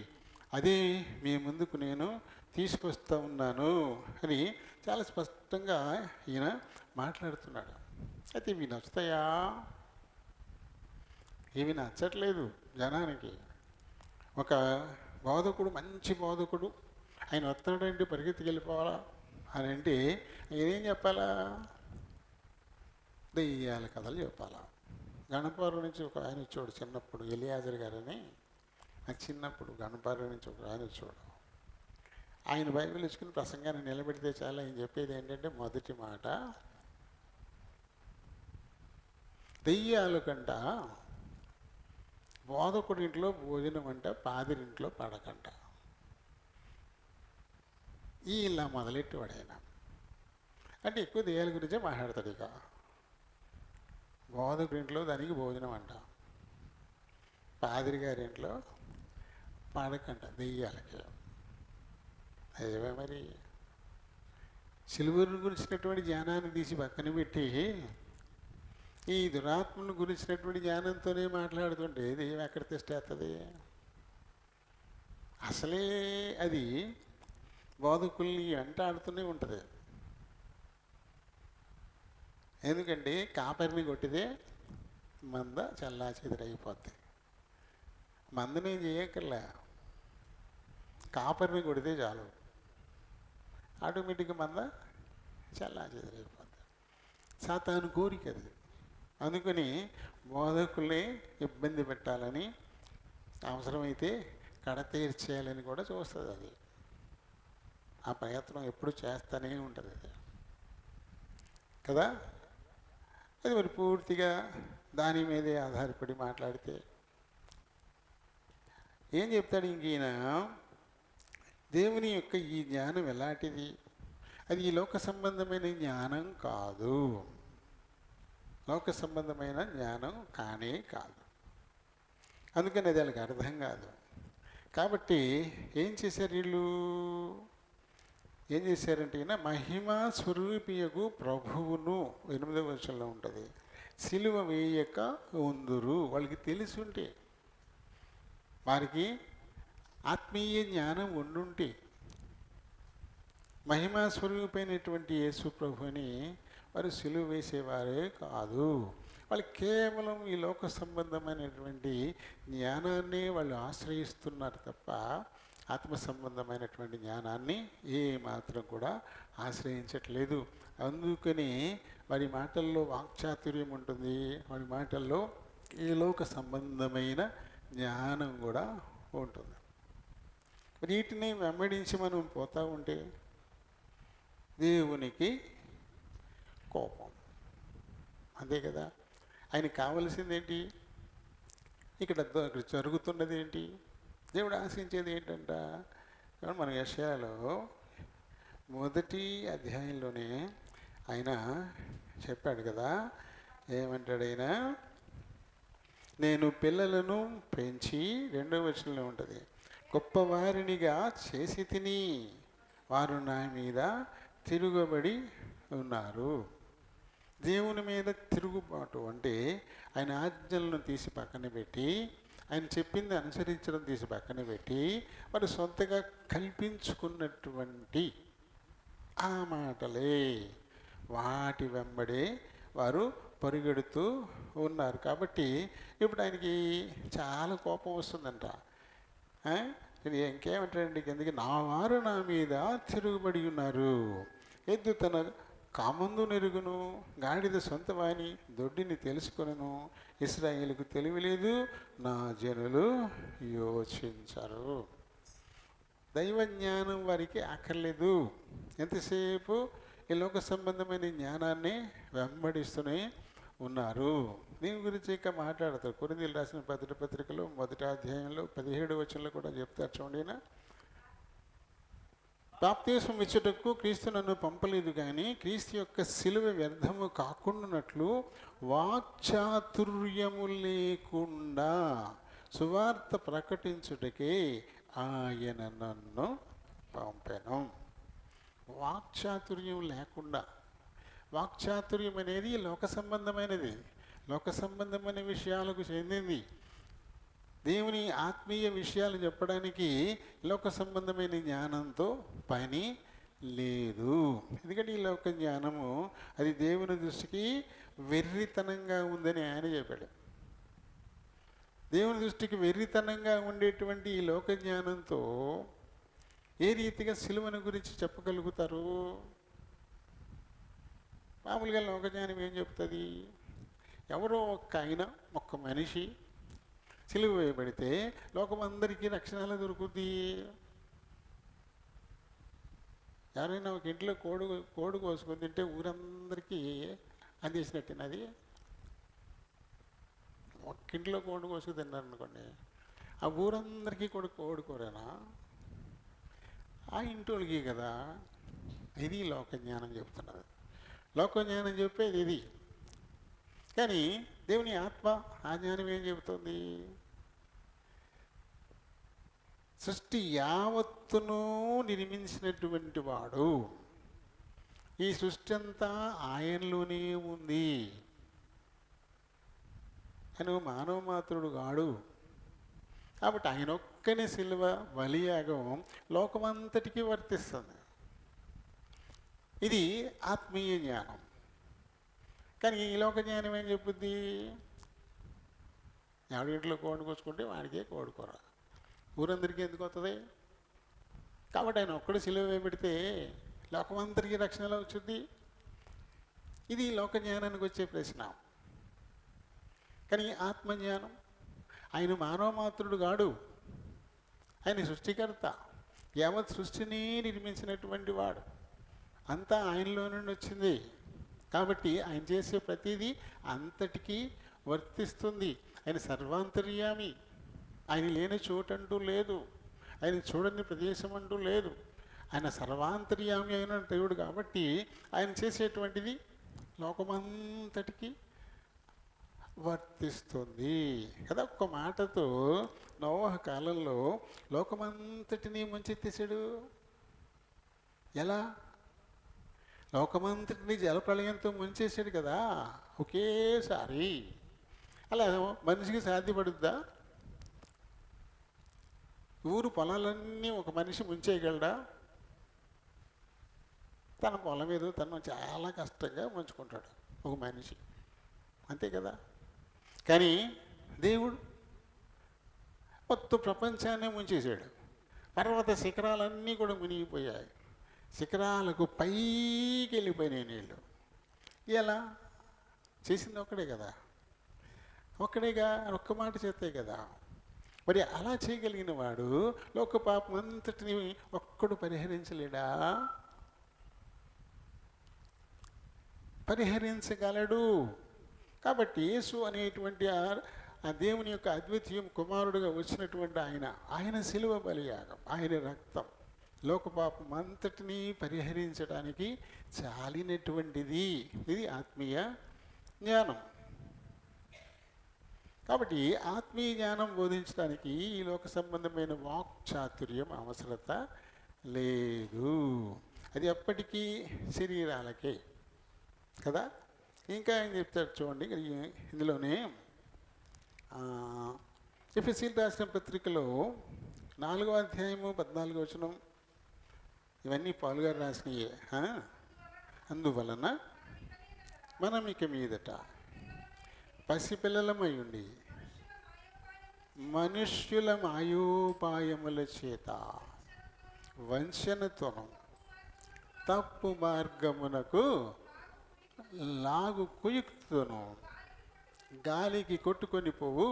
Speaker 1: అదే మీ ముందుకు నేను తీసుకొస్తా ఉన్నాను అని చాలా స్పష్టంగా ఈయన మాట్లాడుతున్నాడు. అయితే ఇవి నచ్చుతాయా? ఇవి నచ్చట్లేదు జనానికి. ఒక బోధకుడు, మంచి బోధకుడు, ఆయన వస్తున్నాడంటే పరిగెత్తికి వెళ్ళిపోవాలా అని అంటే ఏం చెప్పాలా? దెయ్యాల కథలు చెప్పాలా. గణపవరం నుంచి ఒక ఆయన వచ్చాడు చిన్నప్పుడు, ఎలియాజర్ గారని. నాకు చిన్నప్పుడు గణపవరం నుంచి ఒక ఆయన వచ్చాడు. ఆయన బైబిల్ ఇచ్చుకుని ప్రసంగాన్ని నిలబెడితే చాలా. ఆయన చెప్పేది ఏంటంటే, మొదటి మాట, దెయ్యాలు కంట బోధకుడింట్లో భోజనం అంట, పాదిరింట్లో పడకంట. ఇలా మొదలెట్టేవాడు ఆయన. అంటే ఎక్కువ దెయ్యాల గురించే మాట్లాడతాడు. ఇక బోధకుడింట్లో దానికి భోజనం అంట, పాదిరి గారింట్లో పడకంట దెయ్యాలకి. నిజమే మరి. సిలువను గురించినటువంటి జ్ఞానాన్ని తీసి పక్కన పెట్టి ఈ దురాత్మను గురించినటువంటి జ్ఞానంతోనే మాట్లాడుతుంటే దెయ్యం ఎక్కడ తెస్తేస్తుంది? అసలే అది బోధకుల్ని వెంటాడుతూనే ఉంటుంది. ఎందుకంటే కాపరిని కొట్టితే మంద చల్లా చెదిరైపోద్ది. మందనేం చేయక్కర్లే, కాపరిని కొడితే చాలు, ఆటోమేటిక్గా మంద చల్లా చెదిరైపోద్ది. సాతాను కోరిక అది. అందుకని బోధకుల్ని ఇబ్బంది పెట్టాలని, అవసరమైతే కడతీర్చేయాలని కూడా చూస్తుంది అది. ఆ ప్రయత్నం ఎప్పుడు చేస్తూనే ఉంటుంది అది కదా. అది మరి పూర్తిగా దాని మీదే ఆధారపడి మాట్లాడితే ఏం చెప్తాడు ఇంకీయన? దేవుని యొక్క ఈ జ్ఞానం ఎలాంటిది? అది ఈ లోక సంబంధమైన జ్ఞానం కాదు, లోక సంబంధమైన జ్ఞానం కానే కాదు. అందుకని అది వాళ్ళకి అర్థం కాదు. కాబట్టి ఏం చేశారు వీళ్ళు? ఏం చేశారంటే ఈయన మహిమా స్వరూపియకు ప్రభువును 8వ వచనంలో ఉంటుంది, సిలువ వేయక ఉందురు. వాళ్ళకి తెలిసి ఉంటే, వారికి ఆత్మీయ జ్ఞానం ఉండుంటే, మహిమా స్వరూపైనటువంటి యేసు ప్రభుని వారు సిలువ వేసేవారే కాదు. వాళ్ళు కేవలం ఈ లోక సంబంధమైనటువంటి జ్ఞానాన్ని వాళ్ళు ఆశ్రయిస్తున్నారు తప్ప ఆత్మ సంబంధమైనటువంటి జ్ఞానాన్ని ఏ మాత్రం కూడా ఆశ్రయించట్లేదు. అందుకని వారి మాటల్లో వాక్చాతుర్యం ఉంటుంది, వారి మాటల్లో ఈ లోక సంబంధమైన జ్ఞానం కూడా ఉంటుంది. వీటిని వెంబడించి మనం పోతూ ఉంటే దేవునికి కోపం. అంతే కదా. ఆయనకి కావలసింది ఏంటి? ఇక్కడ జరుగుతున్నది ఏంటి? దేవుడు ఆశించేది ఏంటంట? మన యెషయాలో 1వ అధ్యాయంలోనే ఆయన చెప్పాడు కదా. ఏమంటాడు ఆయన? నేను పిల్లలను పెంచి, రెండవ వచనంలో ఉంటుంది, గొప్పవారినిగా చేసి తిని, వారు నా మీద తిరుగుబడి ఉన్నారు. దేవుని మీద తిరుగుబాటు అంటే ఆయన ఆజ్ఞలను తీసి పక్కన పెట్టి, ఆయన చెప్పింది అనుసరించడం తీసి పక్కన పెట్టి, వారు సొంతగా కల్పించుకున్నటువంటి ఆ మాటలే, వాటి వెంబడే వారు పరిగెడుతూ ఉన్నారు. కాబట్టి ఇప్పుడు ఆయనకి చాలా కోపం వస్తుందంట. ఇంకేమంటారండి కిందకి, నా వారు నా మీద తిరుగుబడి ఉన్నారు. ఎద్దు తన కామందు నెరుగును, గాడిద సొంత వాని దొడ్డిని తెలుసుకొనును, ఇశ్రాయేలుకు తెలివి లేదు, నా జనులు యోచించరు. దైవ జ్ఞానం వారికి అక్కర్లేదు. ఎంతసేపు ఈ లోక సంబంధమైన జ్ఞానాన్ని వెంబడిస్తూనే ఉన్నారు. దీని గురించి ఇంకా మాట్లాడతారు. కొరింథీయులకు రాసిన పత్రికలో 1వ అధ్యాయంలో 17వ వచనంలో కూడా చెప్తారు. చూడండి, బాప్తిస్మం ఇచ్చుటకు క్రీస్తు నన్ను పంపలేదు, కానీ క్రీస్తు యొక్క సిలువ వ్యర్థము కాకుండానట్లు వాక్చాతుర్యము లేకుండా సువార్త ప్రకటించుటకే ఆయన నన్ను పంపెను. వాక్చాతుర్యం లేకుండా, వాక్చాతుర్యం అనేది లోక సంబంధమైనది, లోక సంబంధమైన విషయాలకు చెందింది. దేవుని ఆత్మీయ విషయాలు చెప్పడానికి లోక సంబంధమైన జ్ఞానంతో పని లేదు. ఎందుకంటే ఈ లోక జ్ఞానము అది దేవుని దృష్టికి వెర్రితనంగా ఉందని ఆయన చెప్పాడు. దేవుని దృష్టికి వెర్రితనంగా ఉండేటువంటి ఈ లోక జ్ఞానంతో ఏ రీతిగా సిలువను గురించి చెప్పగలుగుతారు? మామూలుగా లోక జ్ఞానం ఏం చెప్తుంది? ఎవరో ఒక్క మనిషి సిలువ వేయబడితే లోకమందరికీ రక్షణ దొరుకుద్ది. ఎవరైనా ఒక ఇంట్లో కోడి కోసుకొని తింటే ఊరందరికీ అందేసినట్టేనది. ఒక్కింట్లో కోడి కోసుకు తిన్నారు అనుకోండి, ఆ ఊరందరికీ కోడి కూరేనా? ఆ ఇంటోళ్ళకి కదా. ఇది లోక జ్ఞానం చెప్తున్నది. లోక జ్ఞానం చెప్పేది ఇది. కానీ దేవుని ఆత్మ ఆ జ్ఞానం ఏం చెబుతుంది? సృష్టి యావత్తును నిర్మించినటువంటి వాడు, ఈ సృష్టి అంతా ఆయనలోనే ఉంది. ఆయన మానవ మాత్రుడు కాడు. కాబట్టి ఆయన ఒక్కని సిలువ బలియాగం లోకమంతటికీ వర్తిస్తుంది. ఇది ఆత్మీయ జ్ఞానం. కానీ ఈ లోక జ్ఞానం ఏం చెప్పుద్ది? ఎవరింట్లో కోడి కోసుకుంటే వాడికే కోడుకోర, ఊరందరికీ ఎందుకు వస్తుంది? కాబట్టి ఆయన ఒక్కడు సిలువ వేయబడితే లోకమందరికీ రక్షణలో వచ్చింది. ఇది లోక జ్ఞానానికి వచ్చే ప్రశ్న. కానీ ఆత్మజ్ఞానం, ఆయన మానవ మాత్రుడు కాడు, ఆయన సృష్టికర్త, యావత్ సృష్టిని నిర్మించినటువంటి వాడు, అంతా ఆయనలో నుండి వచ్చింది. కాబట్టి ఆయన చేసే ప్రతిదీ అంతటికీ వర్తిస్తుంది. ఆయన సర్వాంతర్యామి, ఆయన లేని చోటంటూ లేదు, ఆయన చూడని ప్రదేశం అంటూ లేదు. ఆయన సర్వాంతర్యామి అయిన దేవుడు కాబట్టి ఆయన చేసేటువంటిది లోకమంతటికీ వర్తిస్తుంది కదా. ఒక్క మాటతో నోవహ కాలంలో లోకమంతటినీ ముంచెత్తేసాడు. ఎలా? లోకమంతటిని జలప్రళయంతో ముంచేసాడు కదా ఒకేసారి. అలా మనిషికి సాధ్యపడుద్దా? ఊరు పొలాలన్నీ ఒక మనిషి ముంచేయగలడా? తన పొలం ఏదో తను చాలా కష్టంగా ముంచుకుంటాడు ఒక మనిషి, అంతే కదా. కానీ దేవుడు మొత్తం ప్రపంచాన్నే ముంచేశాడు. పర్వత శిఖరాలన్నీ కూడా మునిగిపోయాయి. శిఖరాలకు పైకి వెళ్ళిపోయినాయి నీళ్ళు. ఎలా? చేసింది ఒక్కడే కదా, ఒక్కడేగా, ఒక్క మాట చేస్తే కదా. మరి అలా చేయగలిగిన వాడు లోక పాపం అంతటిని ఒక్కడు పరిహరించలేడా? పరిహరించగలడు. కాబట్టి యేసు అనేటువంటి ఆ దేవుని యొక్క అద్వితీయం కుమారుడుగా వచ్చినటువంటి ఆయన శిలువ బలియాగం, ఆయన రక్తం లోకపాపం అంతటినీ పరిహరించడానికి చాలినటువంటిది. ఇది ఆత్మీయ జ్ఞానం. కాబట్టి ఆత్మీయ జ్ఞానం బోధించడానికి ఈ లోక సంబంధమైన వాక్ చాతుర్యం అవసరత లేదు. అది ఎప్పటికీ శరీరాలకే కదా. ఇంకా ఏం చెప్తారు చూడండి ఇందులోనే ఎఫెసీయులకు రాసిన పత్రికలో 4వ అధ్యాయము 14వ వచనం, ఇవన్నీ పౌలు గారు రాసినవి. అందువలన మనం ఇక మీదట పసిపిల్లలమై ఉండి మనుష్యుల మాయోపాయముల చేత వంచనతోను తప్పు మార్గమునకు లాగు కుయుక్తును గాలికి కొట్టుకొని పోవు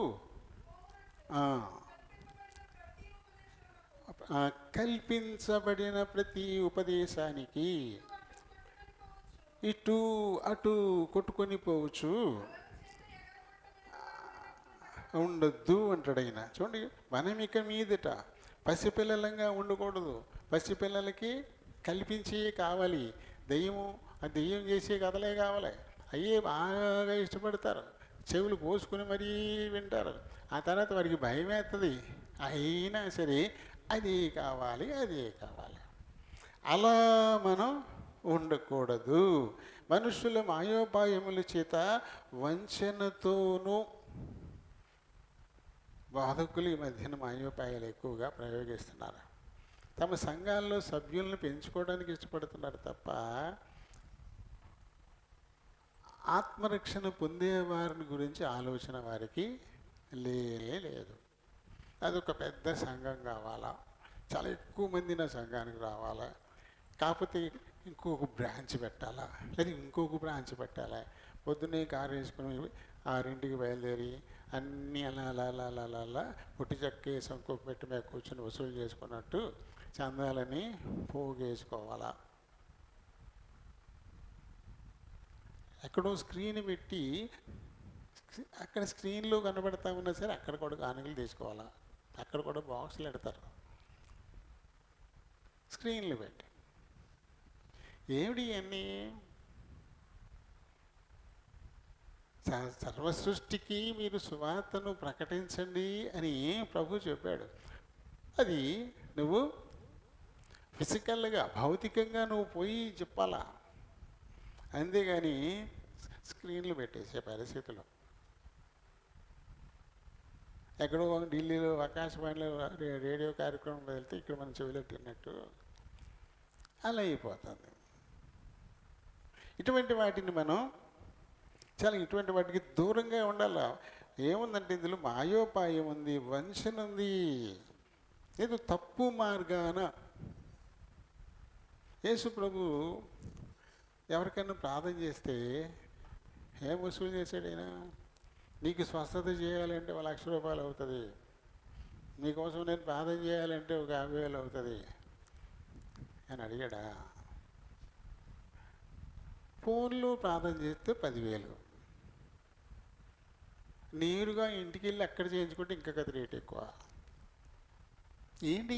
Speaker 1: కల్పించబడిన ప్రతి ఉపదేశానికి ఇటు అటు కొట్టుకొని పోవచ్చు ఉండొద్దు అంటాడు ఆయన. చూడండి, మనం ఇక మీదట పసిపిల్లలంగా ఉండకూడదు. పసిపిల్లలకి కల్పించే కావాలి, ఆ దెయ్యం చేసే కథలే కావాలి. అయ్యే బాగా ఇష్టపడతారు, చెవులు పోసుకుని మరీ వింటారు. ఆ తర్వాత వారికి భయం వేస్తుంది. అయినా సరే అదే కావాలి, అదే కావాలి. అలా మనం ఉండకూడదు. మనుషుల మాయోపాయముల చేత వంచనతోనూ, బోధకులు ఈ మధ్యన మాయోపాయాలు ఎక్కువగా ప్రయోగిస్తున్నారు. తమ సంఘాల్లో సభ్యులను పెంచుకోవడానికి ఇష్టపడుతున్నారు తప్ప ఆత్మరక్షణ పొందే వారిని గురించి ఆలోచన వారికి లేదు. అదొక పెద్ద సంఘం కావాలా, చాలా ఎక్కువ మంది నా సంఘానికి రావాలా, కాకపోతే ఇంకొక బ్రాంచ్ పెట్టాలా, లేదా ఇంకొక బ్రాంచ్ పెట్టాలా. పొద్దున్నే కారు వేసుకుని 6ంటికి బయలుదేరి అన్నీ అలా పుట్టి చెక్కేసి ఇంకొక పెట్టి మీద కూర్చొని వసూలు చేసుకున్నట్టు చందాలని పోగేసుకోవాలా. ఎక్కడో స్క్రీన్ పెట్టి అక్కడ స్క్రీన్లో కనబడతా ఉన్నా సరే అక్కడ కూడా కానుకలు తీసుకోవాలా. అక్కడ కూడా బాక్సులు పెడతారు స్క్రీన్లు పెట్టి. ఏమిటి అన్నీ? సర్వసృష్టికి మీరు సువార్తను ప్రకటించండి అని ప్రభు చెప్పాడు. అది నువ్వు ఫిజికల్గా భౌతికంగా నువ్వు పోయి చెప్పాలా, అంతేగాని స్క్రీన్లు పెట్టేసే పరిస్థితులు. ఎక్కడో ఢిల్లీలో ఆకాశవాణిలో రేడియో కార్యక్రమం వెళ్తే ఇక్కడ మనం చెవిలెట్టినట్టు అలా అయిపోతుంది. ఇటువంటి వాటిని మనం ఇటువంటి వాటికి దూరంగా ఉండాలి. ఏముందంటే ఇందులో మాయోపాయం ఉంది, వంచన ఉంది, ఏదో తప్పు మార్గాన. యేసు ప్రభు ఎవరికైనా ప్రార్థన చేస్తే ఏం వసూలు చేశాడు ఆయన? నీకు స్వస్థత చేయాలంటే 1,00,000 రూపాయలు అవుతుంది, నీకోసం నేను ప్రార్థన చేయాలంటే ఒక 50,000 అవుతుంది అని అడిగాడా? ఫోన్లో ప్రార్థన చేస్తే 10,000, నేరుగా ఇంటికి వెళ్ళి అక్కడ చేయించుకుంటే ఇంకా కదా రేట్ ఎక్కువ. ఏంటి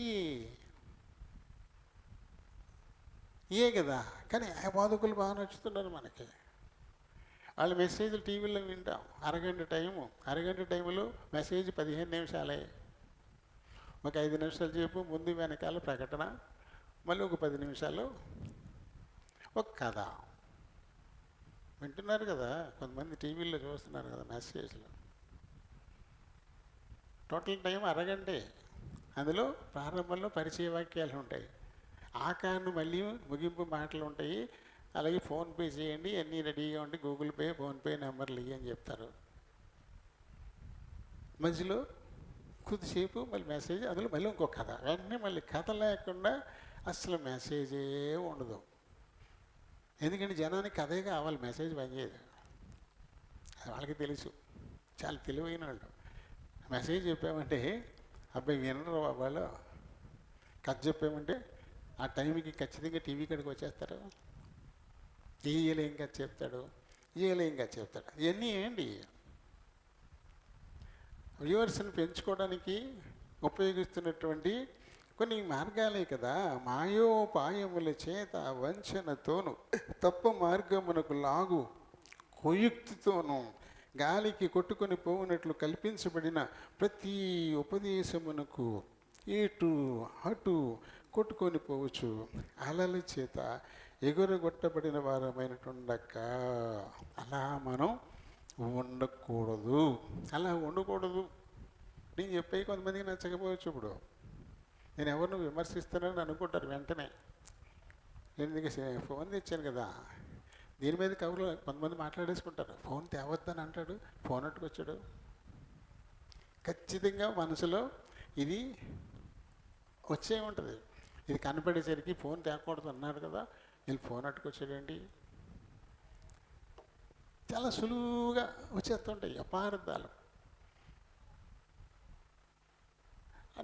Speaker 1: ఏ కదా. కానీ ఆ బోధకులు బాగా నచ్చుతున్నారు మనకి. వాళ్ళ మెసేజ్లు టీవీలో వింటాం, అరగంట టైంలో మెసేజ్ 15 నిమిషాలే. ఒక 5 నిమిషాలు సేపు ముందు వెనకాల ప్రకటన, మళ్ళీ ఒక 10 నిమిషాలు ఒక కథ వింటున్నారు కదా. కొంతమంది టీవీల్లో చూస్తున్నారు కదా మెసేజ్లు. టోటల్ టైం అరగంటే. అందులో ప్రారంభంలో పరిచయ వాక్యాలు ఉంటాయి, ఆఖరిని మళ్ళీ ముగింపు మాటలు ఉంటాయి. అలాగే ఫోన్పే చేయండి, అన్నీ రెడీగా ఉండి గూగుల్ పే, ఫోన్పే నెంబర్లు ఇవి అని చెప్తారు. మధ్యలో కొద్దిసేపు మళ్ళీ మెసేజ్, అందులో మళ్ళీ ఇంకో కథ. వెంటనే మళ్ళీ కథ లేకుండా అసలు మెసేజే ఉండదు. ఎందుకంటే జనానికి కథే కావాలి, మెసేజ్ పనిచేయదు. వాళ్ళకి తెలుసు, చాలా తెలివైన వాళ్ళు. మెసేజ్ చెప్పామంటే అబ్బాయి వినరు వాళ్ళు. కథ చెప్పామంటే ఆ టైంకి ఖచ్చితంగా టీవీ కాడికి వచ్చేస్తారు. ఏం కథ చెప్తాడు, ఇవన్నీ ఏంటి? వ్యూవర్స్ని పెంచుకోవడానికి ఉపయోగిస్తున్నటువంటి కొన్ని మార్గాలే కదా. మాయోపాయముల చేత వంచనతోను తప్పు మార్గమునకు లాగు కుయుక్తితోనూ గాలికి కొట్టుకొని పోవునట్లు కల్పించబడిన ప్రతి ఉపదేశమునకు ఇటు అటు కొట్టుకొని పోవచ్చు, అలల చేత ఎగురగొట్టబడిన వారమైనటుండక. అలా మనం ఉండకూడదు, అలా ఉండకూడదు. నేను చెప్పే కొంతమందికి నచ్చకపోవచ్చు. ఇప్పుడు నేను ఎవరిని విమర్శిస్తానని అనుకుంటారు వెంటనే. నేను నీకు ఫోన్ తెచ్చాను కదా, దీని మీద కబుర్లు కొంతమంది మాట్లాడేసుకుంటారు. ఫోన్ తేవద్దని అంటాడు, ఫోన్ అట్టుకొచ్చాడు. ఖచ్చితంగా మనసులో ఇది వచ్చే ఉంటుంది. ఇది కనపడేసరికి ఫోన్ తేకూడదు అన్నాడు కదా, వీళ్ళు ఫోన్ అట్టుకొచ్చాడండి. చాలా సులువుగా వచ్చేస్తుంటాయి అపార్థాలు.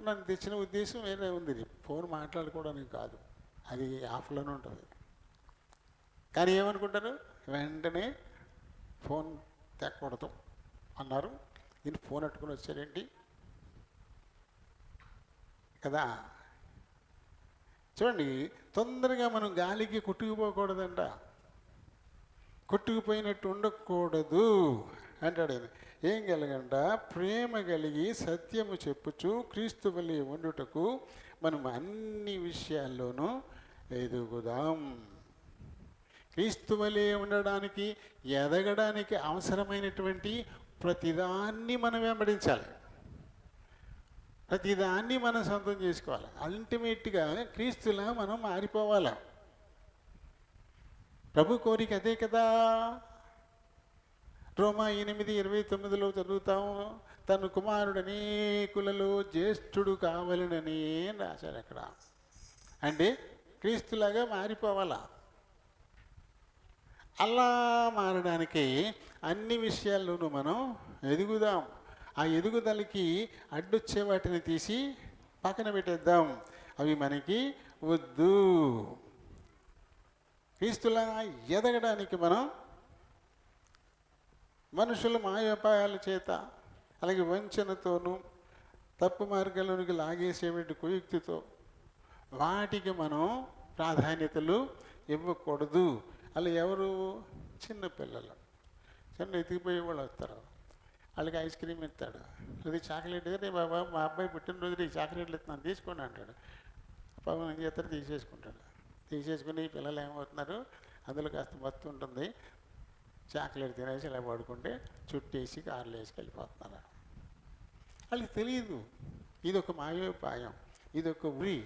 Speaker 1: నన్ను తెచ్చిన ఉద్దేశం వేరే ఉంది, ఫోన్ మాట్లాడుకోవడానికి కాదు, అది ఆఫ్లోనే ఉంటుంది. కానీ ఏమనుకుంటారు, వెంటనే ఫోన్ తేకూడదు అన్నారు, ఈయన ఫోన్ అట్టుకుని వచ్చారేంటి కదా. చూడండి, తొందరగా మనం గాలికి కొట్టుకుపోకూడదంట, కొట్టుకుపోయినట్టు ఉండకూడదు అంటాడు ఆయన. ఏం కలిగంట, ప్రేమ కలిగి సత్యము చెప్పుచు క్రీస్తు వలె ఉండుటకు మనం అన్ని విషయాల్లోనూ ఎదుగుదాం. క్రీస్తు వలె ఉండడానికి, ఎదగడానికి అవసరమైనటువంటి ప్రతిదాన్ని మనం వెంబడించాలి, ప్రతిదాన్ని మనం సొంతం చేసుకోవాలి. అల్టిమేట్గా క్రీస్తులా మనం మారిపోవాలి. ప్రభు కోరిక అదే కదా. రోమా 8:29 చదువుతాము, తన కుమారుడు అనేకులలో జ్యేష్ఠుడు కావాలనని రాశారు అక్కడ. అంటే క్రీస్తులాగా మారిపోవాలా. అలా మారడానికి అన్ని విషయాల్లోనూ మనం ఎదుగుదాం. ఆ ఎదుగుదలకి అడ్డొచ్చే వాటిని తీసి పక్కన పెట్టేద్దాం, అవి మనకి వద్దు. క్రీస్తులా ఎదగడానికి మనం మనుషుల మాయోపాయాల చేత, అలాగే వంచనతోనూ తప్పు మార్గాల్లోనికి లాగేసేటువంటి కుయుక్తితో వాటికి మనం ప్రాధాన్యతలు ఇవ్వకూడదు. అలా ఎవరు, చిన్నపిల్లలు, చిన్న ఎత్తికిపోయే వాళ్ళు వస్తారు, వాళ్ళకి ఐస్ క్రీమ్ ఇస్తాడు, అది చాక్లెట్, రే బాబా మా అబ్బాయి పుట్టినరోజు ఈ చాక్లెట్లు ఇస్తున్నాను తీసుకోండి అంటాడు. పాపం ఏం చేస్తాడు, తీసేసుకుంటాడు. తీసేసుకుని పిల్లలు ఏమవుతున్నారు, అందులో కాస్త మత్తు ఉంటుంది, చాక్లెట్ తినేసి ఇలా పడుకుంటే చుట్టేసి కార్లు వేసుకెళ్ళిపోతున్నారు. వాళ్ళకి తెలియదు ఇది ఒక మాయోపాయం, ఇది ఒక ఉరి,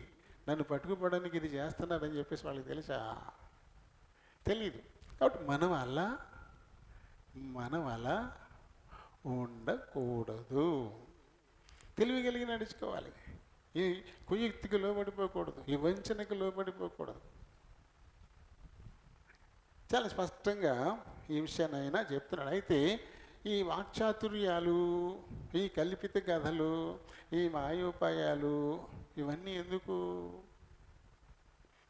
Speaker 1: నన్ను పట్టుకుపోవడానికి ఇది చేస్తున్నారని చెప్పేసి వాళ్ళకి తెలుసా? తెలీదు. కాబట్టి మనం అలా ఉండకూడదు. తెలివి కలిగి నడుచుకోవాలి. ఈ కుయుక్తికి లోబడిపోకూడదు, ఈ వంచనకు లోబడిపోకూడదు. చాలా స్పష్టంగా ఈ విషయాన్ని ఆయన చెప్తున్నాడు. అయితే ఈ వాక్చాతుర్యాలు, ఈ కల్పిత కథలు, ఈ మాయోపాయాలు ఇవన్నీ ఎందుకు?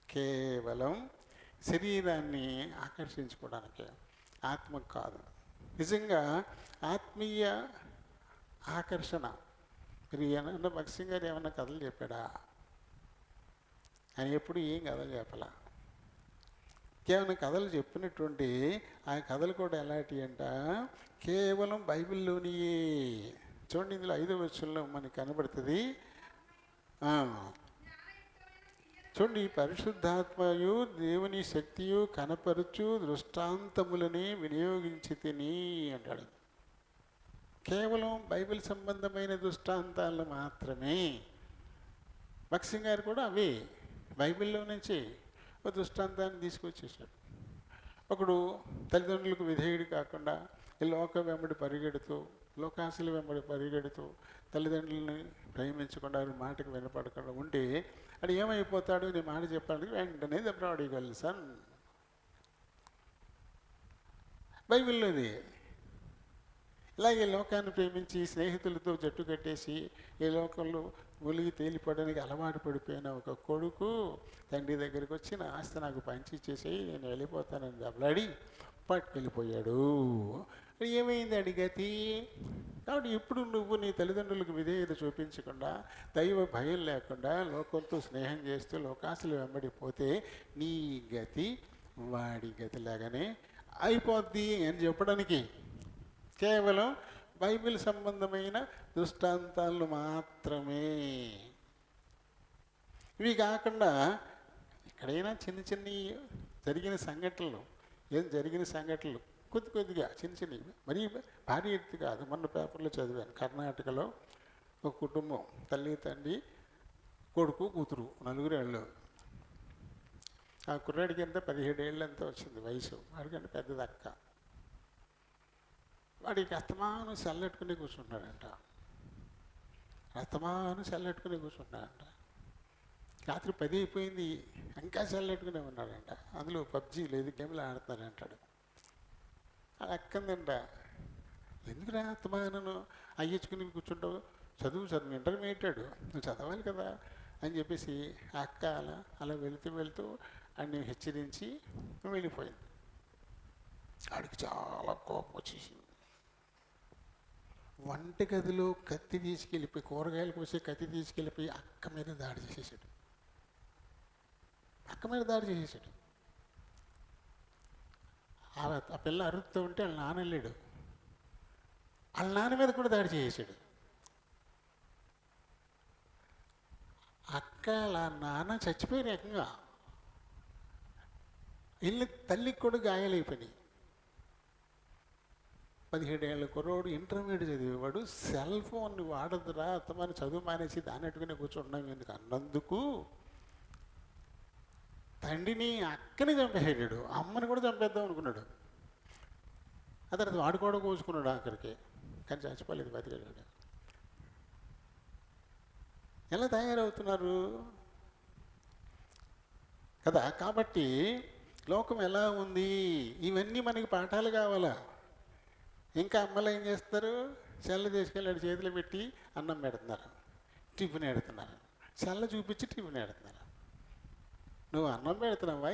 Speaker 1: కేవలం శరీరాన్ని ఆకర్షించుకోవడానికి, ఆత్మకు కాదు. నిజంగా ఆత్మీయ ఆకర్షణ. మీరు ఏమన్నా భక్సింగ్ గారు ఏమన్నా కథలు చెప్పాడా? ఆయన ఎప్పుడు ఏం కథలు చెప్పాల. కేవలం కథలు చెప్పినటువంటి ఆ కథలు కూడా ఎలాంటివి అంట, కేవలం బైబిల్లోనియే. చూడండి, ఇందులో 5వ వచనంలో మనకి కనబడుతుంది. చూడండి, పరిశుద్ధాత్మయు దేవుని శక్తియు కనపరచు దృష్టాంతములని వినియోగించి తిని అంటాడు. కేవలం బైబిల్ సంబంధమైన దృష్టాంతాలు మాత్రమే. భక్సింగ్ గారు కూడా అవే బైబిల్లో నుంచి ఒక దృష్టాంతాన్ని తీసుకొచ్చేసాడు. ఒకడు తల్లిదండ్రులకు విధేయుడు కాకుండా ఈ లోకం వెంబడి పరిగెడుతూ, లోకాసుల వెంబడి పరిగెడుతూ, తల్లిదండ్రులని ప్రేమించకుండా మాటకు వినపడకుండా ఉంటే అది ఏమైపోతాడు? నీ మాట చెప్పడానికి వెంటనే ద ప్రాడిగల్ సన్. బైబిల్లోది. ఇలాగే లోకాన్ని ప్రేమించి స్నేహితులతో జట్టు కట్టేసి ఈ లోకంలో ములిగి తేలిపడడానికి అలవాటు పడిపోయిన ఒక కొడుకు తండ్రి దగ్గరికి వచ్చి, నా ఆస్తి నాకు పంచి ఇచ్చేసేయి, నేను వెళ్ళిపోతానని దెబ్బలాడి పట్టుకెళ్ళిపోయాడు. ఏమైంది అడిగతి? కాబట్టి ఇప్పుడు నువ్వు నీ తల్లిదండ్రులకు విధేయత చూపించకుండా, దైవ భయం లేకుండా లోకంతో స్నేహం చేస్తూ లోకాసులు వెంబడిపోతే నీ గతి వాడి గతి లాగానే అయిపోద్ది అని చెప్పడానికి కేవలం బైబిల్ సంబంధమైన దృష్టాంతాలు మాత్రమే. ఇవి కాకుండా ఎక్కడైనా చిన్న చిన్న జరిగిన సంఘటనలు, జరిగిన సంఘటనలు కొద్దిగా చిన్నవి, మరీ భారీ ఎత్తు కాదు. మొన్న పేపర్లో చదివాను, కర్ణాటకలో ఒక కుటుంబం, తల్లి తండ్రి కొడుకు కూతురు, 4 ఏళ్ళు. ఆ కుర్రాడికి అంతా 17 ఏళ్ళు అంతా వచ్చింది వయసు, వాడికంటే పెద్దది అక్క. వాడికి అస్తమానం సెల్లెట్టుకుని కూర్చుంటాడంట, రాత్రి 10 అయిపోయింది, ఇంకా సెల్లెట్టుకునే ఉన్నాడంట. అందులో పబ్జీ లేదు, గేమ్లు ఆడుతున్నాడంటాడు. అది అక్కందంట, ఎందుకురా అస్తమానం అయ్యించుకుని కూర్చుంటావు, చదువు ఇంటర్మీడియట్, నువ్వు చదవాలి కదా అని చెప్పేసి ఆ అక్క అలా వెళుతూ అన్ని హెచ్చరించి వెళ్ళిపోయింది. ఆడికి చాలా కోపం వచ్చేసింది. వంటగదిలో కత్తి తీసుకెళ్ళిపోయి, కూరగాయలు కోసే కత్తి తీసుకెళ్ళిపోయి అక్క మీద దాడి చేసేసాడు. ఆ పిల్ల అరుస్తూ ఉంటే వాళ్ళ నాన్న వెళ్ళాడు, వాళ్ళ నాన్న మీద కూడా దాడి చేసేసాడు. అక్క వాళ్ళ నాన్న చచ్చిపోయిన ఏకంగా, ఇల్లు తల్లికి కూడా గాయాలైపోయినాయి. 17 ఏళ్ళ కుర్రోడు, ఇంటర్మీడియట్ చదివేవాడు, సెల్ ఫోన్ని వాడదురా అత్తమని చదువు మానేసి దాన్ని అట్టుకునే కూర్చున్నాం ఎందుకు అన్నందుకు తండ్రిని అక్కని చంపేసాడు, అమ్మని కూడా చంపేద్దాం అనుకున్నాడు. ఆ తర్వాత వాడు కూడా కోసుకున్నాడు ఆఖరికి, కానీ చచ్చిపోలేదు, బతికాడు. ఎలా తయారవుతున్నారు కదా. కాబట్టి లోకం ఎలా ఉంది, ఇవన్నీ మనకి పాఠాలు కావాలా. ఇంకా అమ్మలు ఏం చేస్తారు, సెల్ల తీసుకెళ్ళి చేతిలో పెట్టి అన్నం పెడుతున్నారు, టిఫిన్ పెడుతున్నారు, సెల్ల చూపించి టిఫిన్ పెడుతున్నారు. నువ్వు అన్నం పెడుతున్నావా,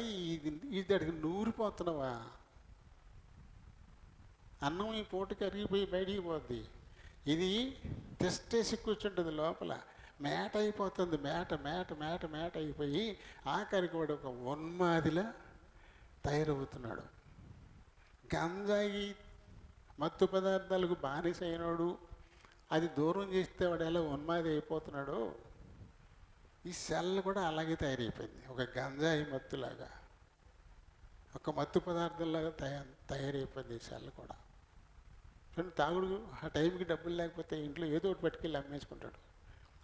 Speaker 1: ఇది అడిగి నూరిపోతున్నావా? అన్నం ఈ పూట కరిగిపోయి బయటికి పోద్ది, ఇది తెస్టేసి కూర్చుంటుంది లోపల, మేట అయిపోతుంది, మేట అయిపోయి ఆఖరికి వాడు ఒక ఉన్మాదిలా తయారవుతున్నాడు. గంజాయి మత్తు పదార్థాలకు బానిస అయినాడు, అది దూరం చేస్తే వాడు ఎలా ఉన్మాది అయిపోతున్నాడో, ఈ సెల్ కూడా అలాగే తయారైపోయింది, ఒక గంజాయి మత్తులాగా, ఒక మత్తు పదార్థంలాగా తయారైపోయింది ఈ సెల్ కూడా. తాగుడు ఆ టైంకి డబ్బులు లేకపోతే ఇంట్లో ఏదో ఒకటి పట్టుకెళ్ళి అమ్మేసుకుంటాడు,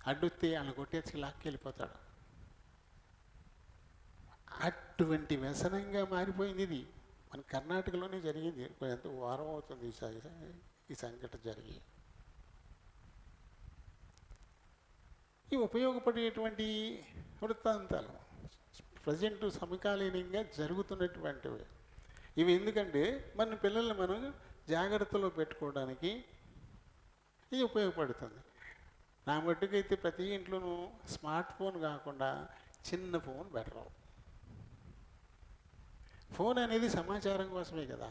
Speaker 1: అడ్డొత్తి వాళ్ళని కొట్టేసి లాక్కెళ్ళిపోతాడు. అటువంటి వ్యసనంగా మారిపోయింది ఇది. మన కర్ణాటకలోనే జరిగింది, ఎంత వారం అవుతుంది ఈ సంఘటన జరిగి. ఈ ఉపయోగపడేటువంటి వృత్తాంతాలు ప్రజెంట్ సమకాలీనంగా జరుగుతున్నటువంటివి ఇవి. ఎందుకంటే మన పిల్లల్ని మనం జాగ్రత్తలో పెట్టుకోవడానికి ఇది ఉపయోగపడుతుంది. నా మట్టుకైతే ప్రతి ఇంట్లోనూ స్మార్ట్ ఫోన్ కాకుండా చిన్న ఫోన్ బెటర్. ఫోన్ అనేది సమాచారం కోసమే కదా.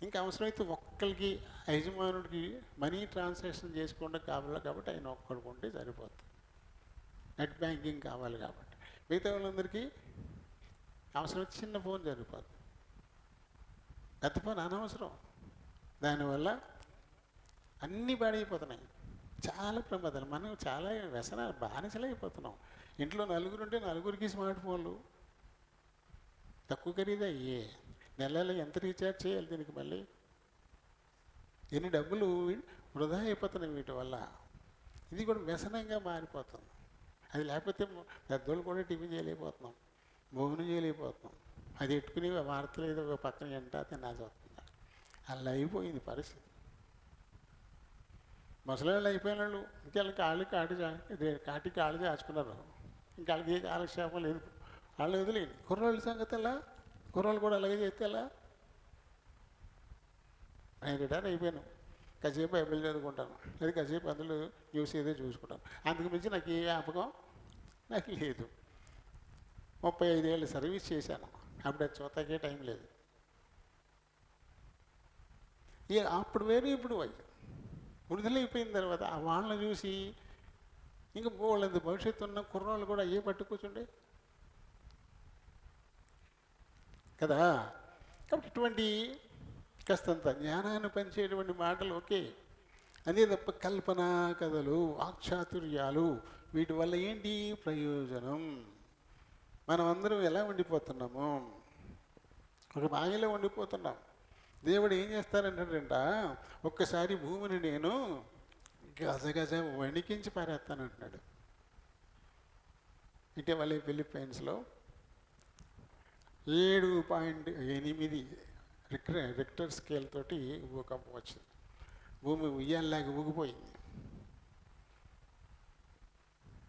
Speaker 1: ఇంకా అవసరమైతే ఒక్కరికి యజమానుడికి మనీ ట్రాన్సాక్షన్ చేసుకోవడం కావాలి కాబట్టి ఆయన ఒక్కడుకుంటే సరిపోతుంది. నెట్ బ్యాంకింగ్ కావాలి కాబట్టి మిగతా వాళ్ళందరికీ అవసరమైతే చిన్న ఫోన్ సరిపోతుంది, పెద్ద ఫోన్ అనవసరం. దానివల్ల అన్నీ పాడైపోతున్నాయి, చాలా ప్రమాదాలు. మనం చాలా వ్యసనాలు బానిసలైపోతున్నాం. ఇంట్లో 4 ఉంటే 4కి స్మార్ట్ ఫోన్లు, తక్కువ ఖరీదు అయ్యే, నెలలో ఎంత రీఛార్జ్ చేయాలి దీనికి, మళ్ళీ ఎన్ని డబ్బులు వృధా అయిపోతున్నాయి వీటి వల్ల. ఇది కూడా వ్యసనంగా మారిపోతుంది. అది లేకపోతే పెద్దోళ్ళు కూడా టీవీ చేయలేకపోతున్నాం, భోజనం చేయలేకపోతున్నాం. అది ఎట్టుకుని వార్తలు ఏదో పక్కన ఎంటా తినాల్సి వస్తుంది. అలా అయిపోయింది పరిస్థితి. ముసలాళ్ళు అయిపోయిన వాళ్ళు ఇంకెళ్ళకి కాళ్ళు చాచుకున్నారు, ఇంకా వాళ్ళకి ఏ కాలక్షేపం లేదు, వాళ్ళు వదిలేండి. కుర్రోళ్ళ సంగతి ఎలా, కుర్రోళ్ళు కూడా అలాగే చేస్తే ఎలా? నేను రిటైర్ అయిపోయాను, కాసేపు బైబిల్ చదువుకుంటాను, లేదా కాసేపు అందులో న్యూస్ ఏదో చూసుకుంటాను. అందుకు మించి నాకు ఏ జ్ఞాపకం నాకు లేదు. 35 ఏళ్ళు సర్వీస్ చేశాను, అప్పుడు అది చూతాకే టైం లేదు. అప్పుడు వేరే ఇప్పుడు విడుదలైపోయిన తర్వాత ఆ వాళ్ళని చూసి ఇంకా వాళ్ళంత భవిష్యత్తు ఉన్న కుర్రోళ్ళు కూడా అయ్యే పట్టు కూర్చుండే కదా. కాబట్టి ఇటువంటి కాస్తంత జ్ఞానాన్ని పంచేటువంటి మాటలు ఓకే. అదే తప్ప కల్పనా కథలు, వాక్చాతుర్యాలు, వీటి వల్ల ఏంటి ప్రయోజనం? మనం అందరం ఎలా ఉండిపోతున్నాము? ఒక మాయలో ఉండిపోతున్నాం. దేవుడు ఏం చేస్తారంటాడంట, ఒక్కసారి భూమిని నేను గజగజ వణికించి పారేస్తానంటున్నాడు. ఇటీవలే ఫిలిప్పైన్స్లో 7.8 రిక్టర్ స్కేల్ తోటి భూకంపం వచ్చింది. భూమి ఉయ్యాల్లాగా ఊగిపోయింది.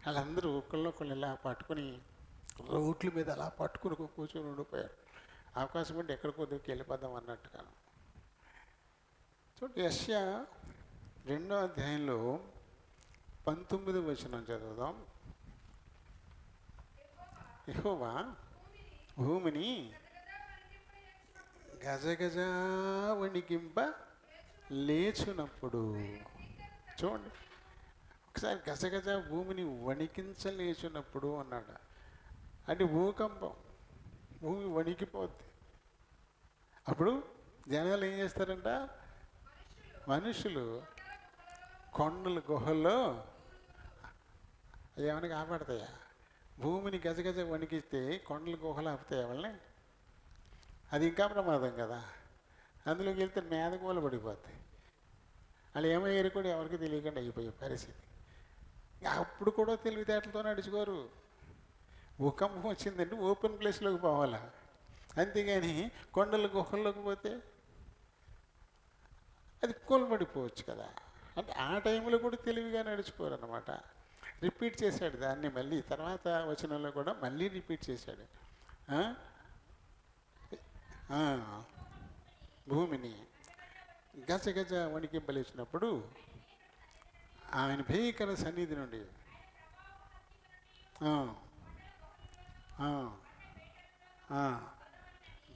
Speaker 1: వాళ్ళందరూ ఒకళ్ళొకళ్ళు ఇలా పట్టుకుని రోడ్ల మీద అలా పట్టుకుని కూర్చొని ఉండిపోయారు. అవకాశం ఉంటే ఎక్కడికో దూకి వెళ్ళిపోదాం అన్నట్టుగా. చూడండి, యెషయా 2వ అధ్యాయంలో 19వ వచనం చదువుదాం. యెహోవా భూమిని గజగజ వణికింప లేచునప్పుడు, చూడండి ఒకసారి గజగజ భూమిని వణికించలేచున్నప్పుడు అన్నాడు. అంటే భూకంపం, భూమి వణికిపోద్ది. అప్పుడు జనాలు ఏం చేస్తారంట, మనుషులు కొండల గుహల్లో ఏమైనా కాపాడతాయా? భూమిని గజగజ వణికిస్తే కొండల గుహలు ఆపుతాయి వాళ్ళని? అది ఇంకా ప్రమాదం కదా. అందులోకి వెళ్తే మీద కూల పడిపోతాయి. వాళ్ళు ఏమయ్యారు కూడా ఎవరికి తెలియకుండా అయిపోయే పరిస్థితి. అప్పుడు కూడా తెలివితేటలతో నడుచుకోరు. భూకంపం వచ్చిందంటే ఓపెన్ ప్లేస్లోకి పోవాలా, అంతేగాని కొండల గుహల్లోకి పోతే అది కూలబడిపోవచ్చు కదా. అంటే ఆ టైంలో కూడా తెలివిగా నడుచుకోరు అన్నమాట. రిపీట్ చేశాడు దాన్ని, మళ్ళీ తర్వాత వచనంలో కూడా మళ్ళీ రిపీట్ చేశాడు. భూమిని గజగజ వణికింపలేసినప్పుడు ఆయన భీకర సన్నిధి నుండి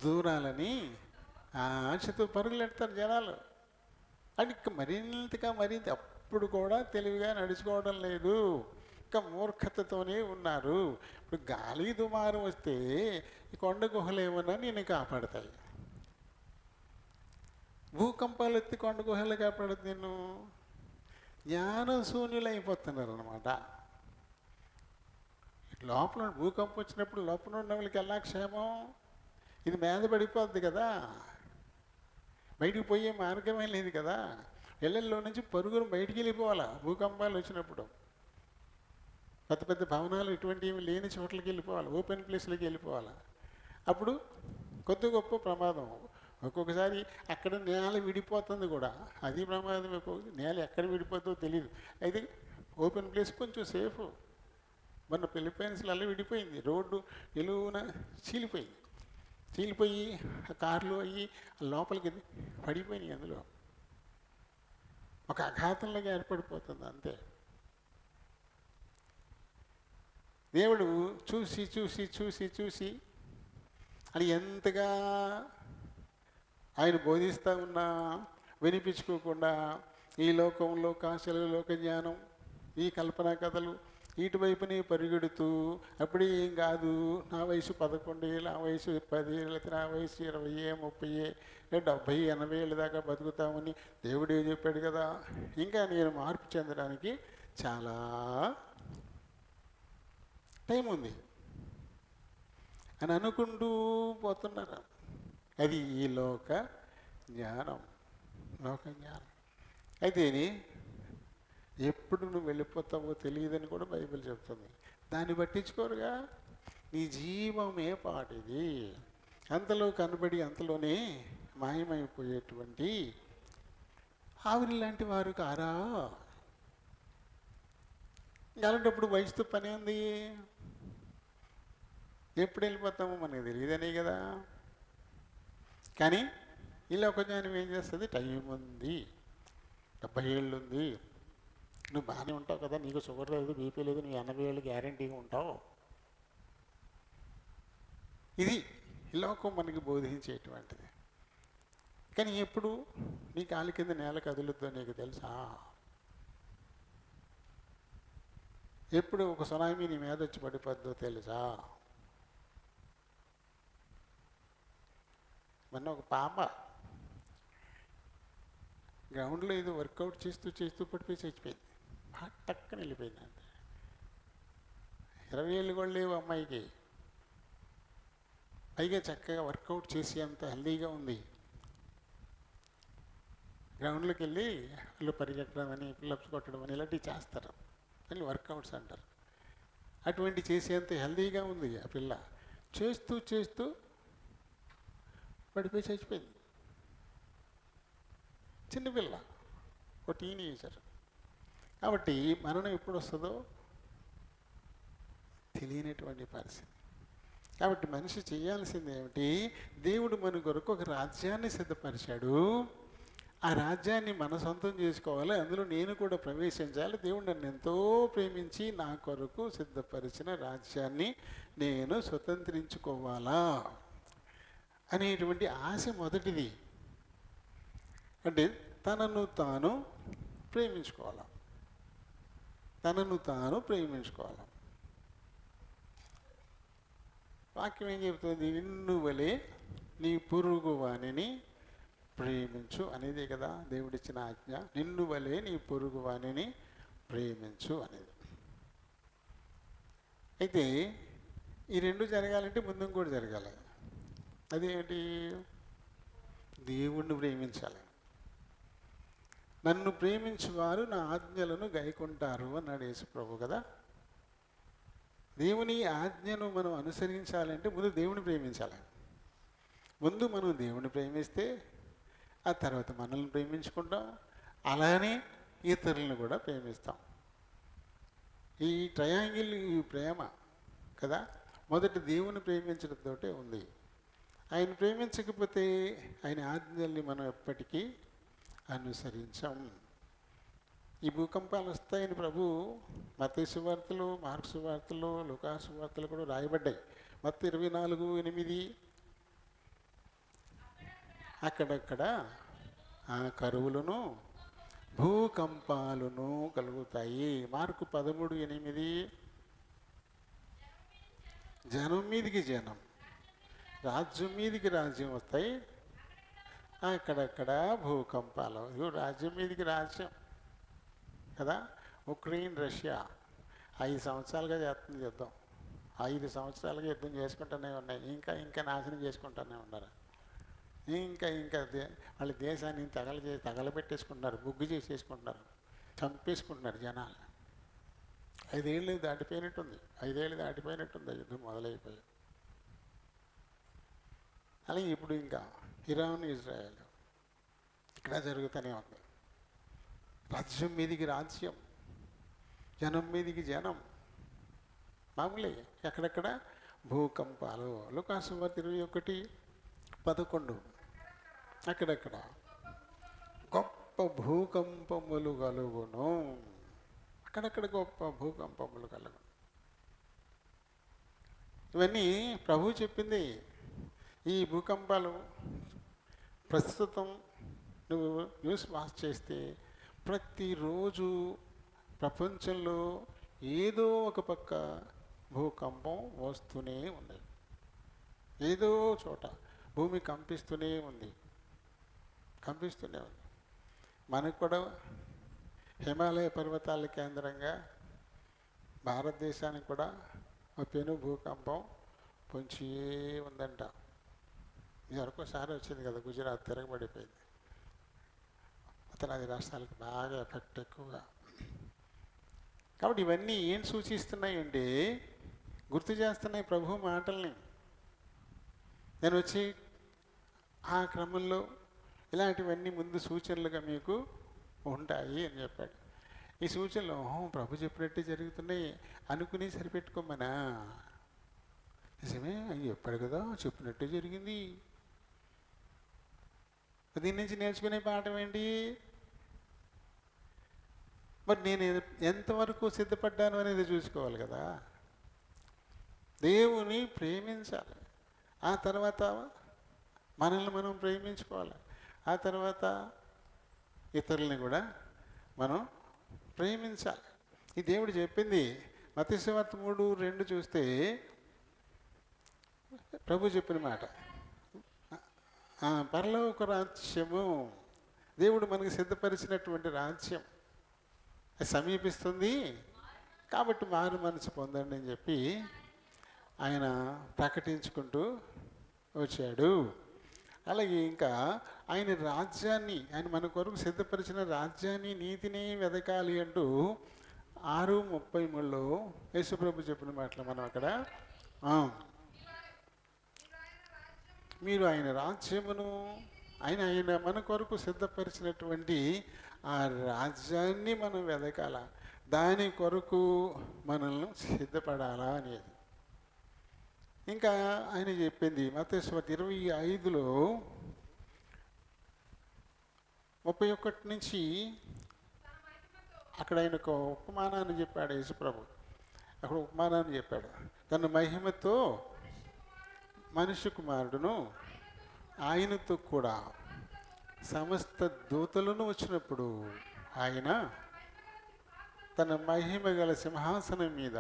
Speaker 1: దూరాలని ఆశతో పరుగులెడతారు జనాలు. అది మరింత అప్పుడు కూడా తెలివిగా నడుచుకోవడం లేదు, ఇంకా మూర్ఖతతోనే ఉన్నారు. ఇప్పుడు గాలి దుమారం వస్తే ఈ కొండ గుహలు ఏమన్నా నేను కాపాడతాయి. భూకంపాలు ఎత్తి కొండ గుహలు కాపాడదు నేను. జ్ఞానం శూన్యులు అయిపోతున్నారు అన్నమాట. లోపల భూకంపం వచ్చినప్పుడు లోపల ఉన్న వాళ్ళకి ఎలా క్షేమం? ఇది మీద పడిపోద్ది కదా, బయటికి పోయే మార్గమే లేదు కదా. ఇళ్లలో నుంచి పరుగురు బయటికి వెళ్ళిపోవాలా భూకంపాలు వచ్చినప్పుడు. పెద్ద పెద్ద భవనాలు ఇటువంటివి లేని చోట్లకి వెళ్ళిపోవాలి, ఓపెన్ ప్లేస్లోకి వెళ్ళిపోవాలి. అప్పుడు కొద్ది గొప్ప ప్రమాదం. ఒక్కొక్కసారి అక్కడ నేల విడిపోతుంది కూడా, అది ప్రమాదం. నేల ఎక్కడ విడిపోతుందో తెలియదు. అయితే ఓపెన్ ప్లేస్ కొంచెం సేఫ్. మొన్న ఫిలిప్పైన్స్లో అలా విడిపోయింది, రోడ్డు నిలువున చీలిపోయి కార్లు అయ్యి లోపలికి పడిపోయినాయి. అందులో ఒక అఘాతంలాగా ఏర్పడిపోతుంది అంతే. దేవుడు చూసి చూసి చూసి చూసి అని ఎంతగా ఆయన బోధిస్తూ ఉన్నా వినిపించుకోకుండా ఈ లోకంలో కాశలు, లోక జ్ఞానం, ఈ కల్పనా కథలు ఇటువైపునే పరిగెడుతూ అప్పుడే ఏం కాదు, నా వయసు 11 ఏళ్ళు, నా వయసు 10 ఏళ్ళు, నా వయసు 20, 30, 70, 80 ఏళ్ళ దాకా బతుకుతామని దేవుడే చెప్పాడు కదా, ఇంకా నేను మార్పు చెందడానికి చాలా టైం ఉంది అని అనుకుంటూ పోతున్నారు. అది ఈ లోక జ్ఞానం. అయితే ఎప్పుడు నువ్వు వెళ్ళిపోతావో తెలియదని కూడా బైబిల్ చెప్తుంది. దాన్ని పట్టించుకోరుగా. నీ జీవమే పాటిది, అంతలో కనబడి అంతలోనే మాయమైపోయేటువంటి ఆవిరి లాంటి వారు కారా. అలాంటప్పుడు వయసుతో పని ఉంది. ఎప్పుడు వెళ్ళిపోతామో మనకి తెలియదనే కదా. కానీ ఈ లోక జ్ఞానం ఏం చేస్తుంది? టైం ఉంది, 70 ఏళ్ళు ఉంది, నువ్వు బాగానే ఉంటావు కదా, నీకు షుగర్ లేదు, బీపీ లేదు, నువ్వు 80 ఏళ్ళు గ్యారంటీగా ఉంటావు. ఇది ఈ లోకం మనకి బోధించేటువంటిది. కానీ ఎప్పుడు నీ కాలి కింద నేల కదులుద్దో నీకు తెలుసా? ఎప్పుడు ఒక సునామీ నీ మీద వచ్చి పడిపోద్దో తెలుసా? మొన్న ఒక పాప గ్రౌండ్లో ఏదో వర్కౌట్ చేస్తూ చేస్తూ పడిపోయి చచ్చిపోయింది. టక్కన వెళ్ళిపోయింది అంతే. 20 ఏళ్ళు కూడా లేవు అమ్మాయికి, పైగా చక్కగా వర్కౌట్ చేసి అంత హెల్దీగా ఉంది. గ్రౌండ్లోకి వెళ్ళి వాళ్ళు పరిగెట్టడం అని, పుల్లప్స్ కొట్టడం అని ఇలాంటివి చేస్తారు, అని వర్కౌట్స్ అంటారు. అటువంటి చేసేంత హెల్దీగా ఉంది ఆ పిల్ల. చేస్తూ చేస్తూ పడిపోయి చచ్చిపోయింది. చిన్నపిల్ల, ఒక టీనేజర్. కాబట్టి మరణం ఎప్పుడు వస్తుందో తెలియనటువంటి పరిస్థితి. కాబట్టి మనిషి చేయాల్సింది ఏమిటి? దేవుడు మన కొరకు ఒక రాజ్యాన్ని సిద్ధపరిచాడు. ఆ రాజ్యాన్ని మన సొంతం చేసుకోవాలి, అందులో నేను కూడా ప్రవేశించాలి. దేవుడు నన్ను ఎంతో ప్రేమించి నా కొరకు సిద్ధపరిచిన రాజ్యాన్ని నేను స్వతంత్రించుకోవాలా అనేటువంటి ఆశ మొదటిది. అంటే తనను తాను ప్రేమించుకోవాలి, తనను తాను ప్రేమించుకోవాలి. వాక్యం ఏం చెబుతుంది? నిన్ను వలె నీ పొరుగు వానిని ప్రేమించు అనేది కదా దేవుడిచ్చిన ఆజ్ఞ. నిన్ను వలె నీ పొరుగు వానిని ప్రేమించు అనేది. అయితే ఈ రెండు జరగాలంటే ముందు కూడా జరగాలి. అదేంటి? దేవుణ్ణి ప్రేమించాలి. నన్ను ప్రేమించువారు నా ఆజ్ఞలను గైకొంటారు అన్నాడు యేసు ప్రభు కదా. దేవుని ఆజ్ఞను మనం అనుసరించాలంటే ముందు దేవుని ప్రేమించాలి. ముందు మనం దేవుని ప్రేమిస్తే ఆ తర్వాత మనల్ని ప్రేమించుకుంటాం, అలానే ఇతరులను కూడా ప్రేమిస్తాం. ఈ ట్రయాంగిల్, ఈ ప్రేమ కదా మొదటి దేవుని ప్రేమించడంతో ఉంది. ఆయన ప్రేమించకపోతే ఆయన ఆజ్ఞల్ని మనం ఎప్పటికీ అనుసరించాం. ఈ భూకంపాలు వస్తాయని ప్రభు మత్తయి సువార్తలు, మార్కు సువార్తలు, లూకా సువార్తలు కూడా రాయబడ్డాయి. మత్తయి 24:8 అక్కడక్కడ కరువులను భూకంపాలను కలుగుతాయి. మార్కు 13:8 జనం మీదికి జనం, రాజ్యం మీదికి రాజ్యం వస్తాయి, అక్కడక్కడ భూకంపాలు. రాజ్యం మీదికి రాజ్యం కదా. ఉక్రెయిన్ రష్యా 5 సంవత్సరాలుగా చేస్తుంది యుద్ధం. 5 సంవత్సరాలుగా యుద్ధం చేసుకుంటూనే ఉన్నాయి. ఇంకా ఇంకా నాశనం చేసుకుంటూనే ఉన్నారు. ఇంకా ఇంకా వాళ్ళ దేశాన్ని తగలబెట్టేసుకుంటున్నారు, బుగ్గు చేసేసుకుంటున్నారు, చంపేసుకుంటున్నారు జనాలు. 5 ఏళ్ళు దాటిపోయినట్టుంది, 5 ఏళ్ళు దాటిపోయినట్టుంది యుద్ధం మొదలైపోయి. అలాగే ఇప్పుడు ఇంకా ఇరాన్, ఇజ్రాయెల్ ఇక్కడ జరుగుతూనే ఉంది. రాజ్యం మీదికి రాజ్యం, జనం మీదికి జనం. మామూలే ఎక్కడెక్కడ భూకంపాలు. లూకా సువార్త 21:11 అక్కడక్కడ గొప్ప భూకంపములు కలుగును. అక్కడక్కడ గొప్ప భూకంపములు కలుగును. ఇవన్నీ ప్రభు చెప్పింది. ఈ భూకంపాలు ప్రస్తుతం నువ్వు న్యూస్ వాచ్ చేస్తే ప్రతిరోజు ప్రపంచంలో ఏదో ఒక పక్క భూకంపం వస్తూనే ఉంది. ఏదో చోట భూమి కంపిస్తూనే ఉంది. మనకు కూడా హిమాలయ పర్వతాల కేంద్రంగా భారతదేశానికి కూడా ఒక పెను భూకంపం పొంచి ఉందంట. ఒకసారి వచ్చింది కదా, గుజరాత్ తిరగబడిపోయింది. ఉత్తరాది రాష్ట్రాలకు బాగా ఎఫెక్ట్ ఎక్కువగా. కాబట్టి ఇవన్నీ ఏం సూచిస్తున్నాయంటే గుర్తు చేస్తున్నాయి ప్రభు మాటల్ని. నేను వచ్చి ఆ క్రమంలో ఇలాంటివన్నీ ముందు సూచనలుగా మీకు ఉంటాయి అని చెప్పాడు. ఈ సూచనలు ప్రభు చెప్పినట్టే జరుగుతున్నాయి అనుకుని సరిపెట్టుకోమనా? నిజమే, అవి చెప్పాడు కదా, చెప్పినట్టే జరిగింది. దీని నుంచి నేర్చుకునే పాఠం ఏంటి? మరి నేను ఎంతవరకు సిద్ధపడ్డాను అనేది చూసుకోవాలి కదా. దేవుని ప్రేమించాలి, ఆ తర్వాత మనల్ని మనం ప్రేమించుకోవాలి, ఆ తర్వాత ఇతరులని కూడా మనం ప్రేమించాలి. ఈ దేవుడు చెప్పింది. మత్తయి సువార్త 3:2 చూస్తే ప్రభు చెప్పిన మాట, పరలోక రాజ్యము దేవుడు మనకు సిద్ధపరిచినటువంటి రాజ్యం అది సమీపిస్తుంది, కాబట్టి మారు మనసు పొందండి అని చెప్పి ఆయన ప్రకటించుకుంటూ వచ్చాడు. అలాగే ఇంకా ఆయన రాజ్యాన్ని, ఆయన మన కొరకు సిద్ధపరిచిన రాజ్యాన్ని, నీతిని వెదకాలి అంటూ 6:33లో యేసుప్రభు చెప్పిన మాటలు మనం అక్కడ మీరు ఆయన రాజ్యమును, ఆయన మన కొరకు సిద్ధపరిచినటువంటి ఆ రాజ్యాన్ని మనం వెదకాల, దాని కొరకు మనల్ని సిద్ధపడాలా అనేది. ఇంకా ఆయన చెప్పింది మత్తయి సువార్త 25లో 31 నుంచి అక్కడ ఆయన ఒక ఉపమానాన్ని చెప్పాడు యేసుప్రభు. అక్కడ ఉపమానాన్ని చెప్పాడు. తన మహిమతో మనుష్య కుమారుడును ఆయనతో కూడా సమస్త దూతలను వచ్చినప్పుడు ఆయన తన మహిమ గల సింహాసనం మీద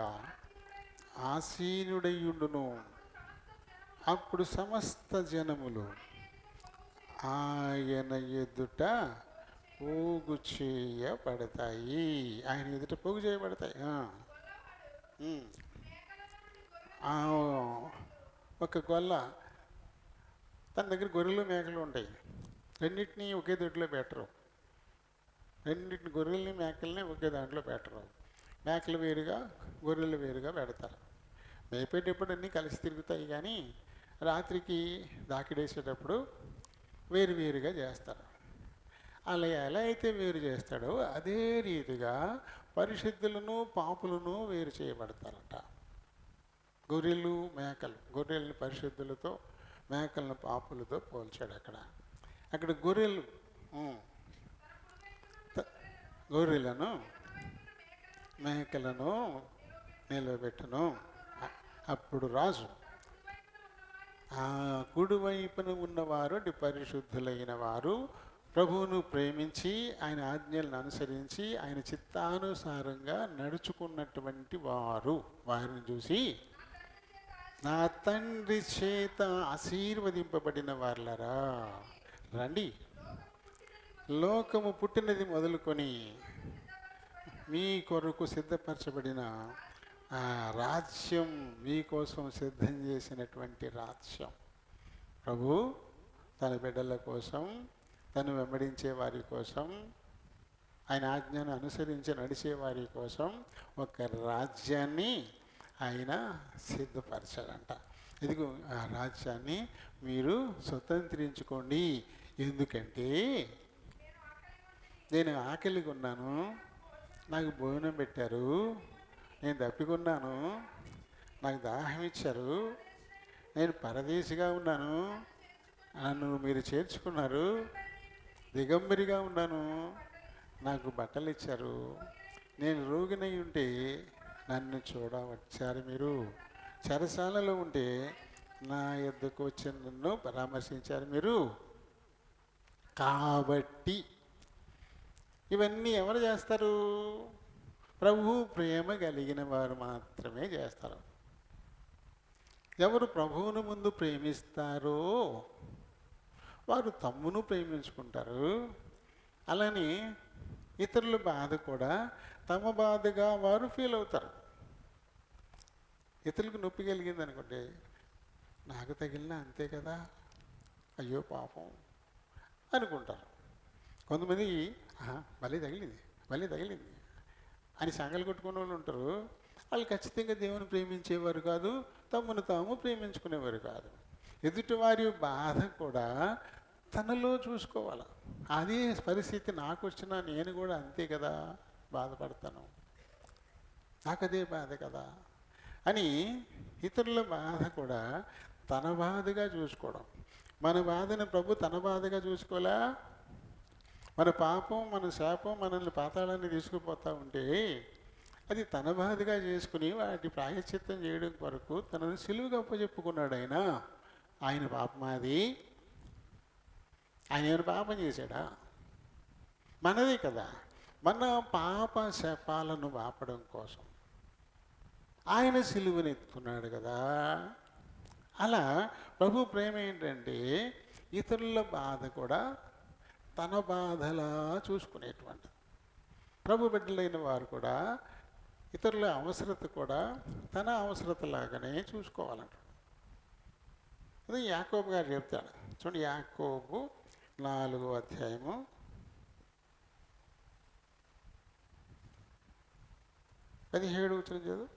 Speaker 1: ఆసీనుడయ్యుండును. అప్పుడు సమస్త జనములు ఆయన ఎదుట పోగు చేయబడతాయి. ఆయన ఎదుట పోగు చేయబడతాయి. ఒక గొల్ల, తన దగ్గర గొర్రెలు మేకలు ఉంటాయి. రెండింటినీ ఒకే దొడ్లో పెట్టరు. రెండింటిని, గొర్రెల్ని మేకల్ని ఒకే దాంట్లో పెట్టరు. మేకలు వేరుగా, గొర్రెలు వేరుగా పెడతారు. మేపేటప్పుడు అన్నీ కలిసి తిరుగుతాయి, కానీ రాత్రికి దాకిడేసేటప్పుడు వేరు వేరుగా చేస్తారు. అలా ఎలా అయితే వేరు చేస్తాడో అదే రీతిగా పరిశుద్ధులను పాపులను వేరు చేయబడతారట. గొర్రెలు మేకలు, గొర్రెలను పరిశుద్ధులతో, మేకలను పాపులతో పోల్చాడు. అక్కడ గొర్రెలను మేకలను నిలబెట్టను. అప్పుడు రాజు ఆ కుడివైపున ఉన్నవారు, పరిశుద్ధులైన వారు, ప్రభువును ప్రేమించి ఆయన ఆజ్ఞలను అనుసరించి ఆయన చిత్తానుసారంగా నడుచుకున్నటువంటి వారిని చూసి, నా తండ్రి చేత ఆశీర్వదింపబడిన వారులారా రండి, లోకము పుట్టినది మొదలుకొని మీ కొరకు సిద్ధపరచబడిన ఆ రాజ్యం, మీకోసం సిద్ధం చేసినటువంటి రాజ్యం. ప్రభు తన బిడ్డల కోసం, తను వెంబడించే వారి కోసం, ఆయన ఆజ్ఞను అనుసరించి నడిచే వారి కోసం ఒక రాజ్యాన్ని ఆయన సిద్ధపరచాడంట. ఇదిగో ఆ రాజ్యాన్ని మీరు స్వతంత్రించుకోండి. ఎందుకంటే నేను ఆకలిగా ఉన్నాను, నాకు భోజనం పెట్టారు, నేను దప్పికొన్నాను, నాకు దాహం ఇచ్చారు, నేను పరదేశిగా ఉన్నాను, నన్ను మీరు చేర్చుకున్నారు, దిగంబరిగా ఉన్నాను, నాకు బట్టలు ఇచ్చారు, నేను రోగినై ఉంటే నన్ను చూడవచ్చారు, మీరు చెరసాలలో ఉంటే నా యొద్దకు వచ్చి నన్ను పరామర్శించారు మీరు. కాబట్టి ఇవన్నీ ఎవరు చేస్తారు? ప్రభు ప్రేమ కలిగిన వారు మాత్రమే చేస్తారు. ఎవరు ప్రభువును ముందు ప్రేమిస్తారో వారు తమ్మును ప్రేమించుకుంటారు. అలానే ఇతరుల బాధ కూడా తమ బాధగా వారు ఫీల్ అవుతారు. ఇతరులకు నొప్పి కలిగింది అనుకోండి, నాకు తగిలినా అంతే కదా, అయ్యో పాపం అనుకుంటారు. కొంతమంది మళ్ళీ తగిలింది అని సంగలు కొట్టుకునే వాళ్ళు ఉంటారు. వాళ్ళు ఖచ్చితంగా దేవుని ప్రేమించేవారు కాదు, తమను తాము ప్రేమించుకునేవారు కాదు. ఎదుటివారి బాధ కూడా తనలో చూసుకోవాలి. అదే పరిస్థితి నాకు వచ్చినా నేను కూడా అంతే కదా బాధపడతాను, నాకు అదే బాధ కదా అని ఇతరుల బాధ కూడా తన బాధగా చూసుకోవడం. మన బాధను ప్రభు తన బాధగా చూసుకోలే. మన పాపం, మన శాపం మనల్ని పాతాళాన్ని తీసుకుపోతూ ఉంటే అది తన బాధగా చేసుకుని వాటి ప్రాయశ్చిత్తం చేయడం కొరకు తనను సిలువగా అప్పచెప్పుకున్నాడు. ఆయన పాపం అది. ఆయన ఏమైనా పాపం చేశాడా? మనదే కదా. మన పాప శాపాలను వాపడం కోసం ఆయన సిలువను ఎత్తుకున్నాడు కదా. అలా ప్రభు ప్రేమ ఏంటంటే ఇతరుల బాధ కూడా తన బాధలా చూసుకునేటువంటి ప్రభు బిడ్డలైన వారు కూడా ఇతరుల అవసరత కూడా తన అవసరతలాగానే చూసుకోవాలంట. అదే యాకోబు గారు చెప్తాడు. చూడండి, యాకోబు 4వ అధ్యాయము 17 వచనం చదువు.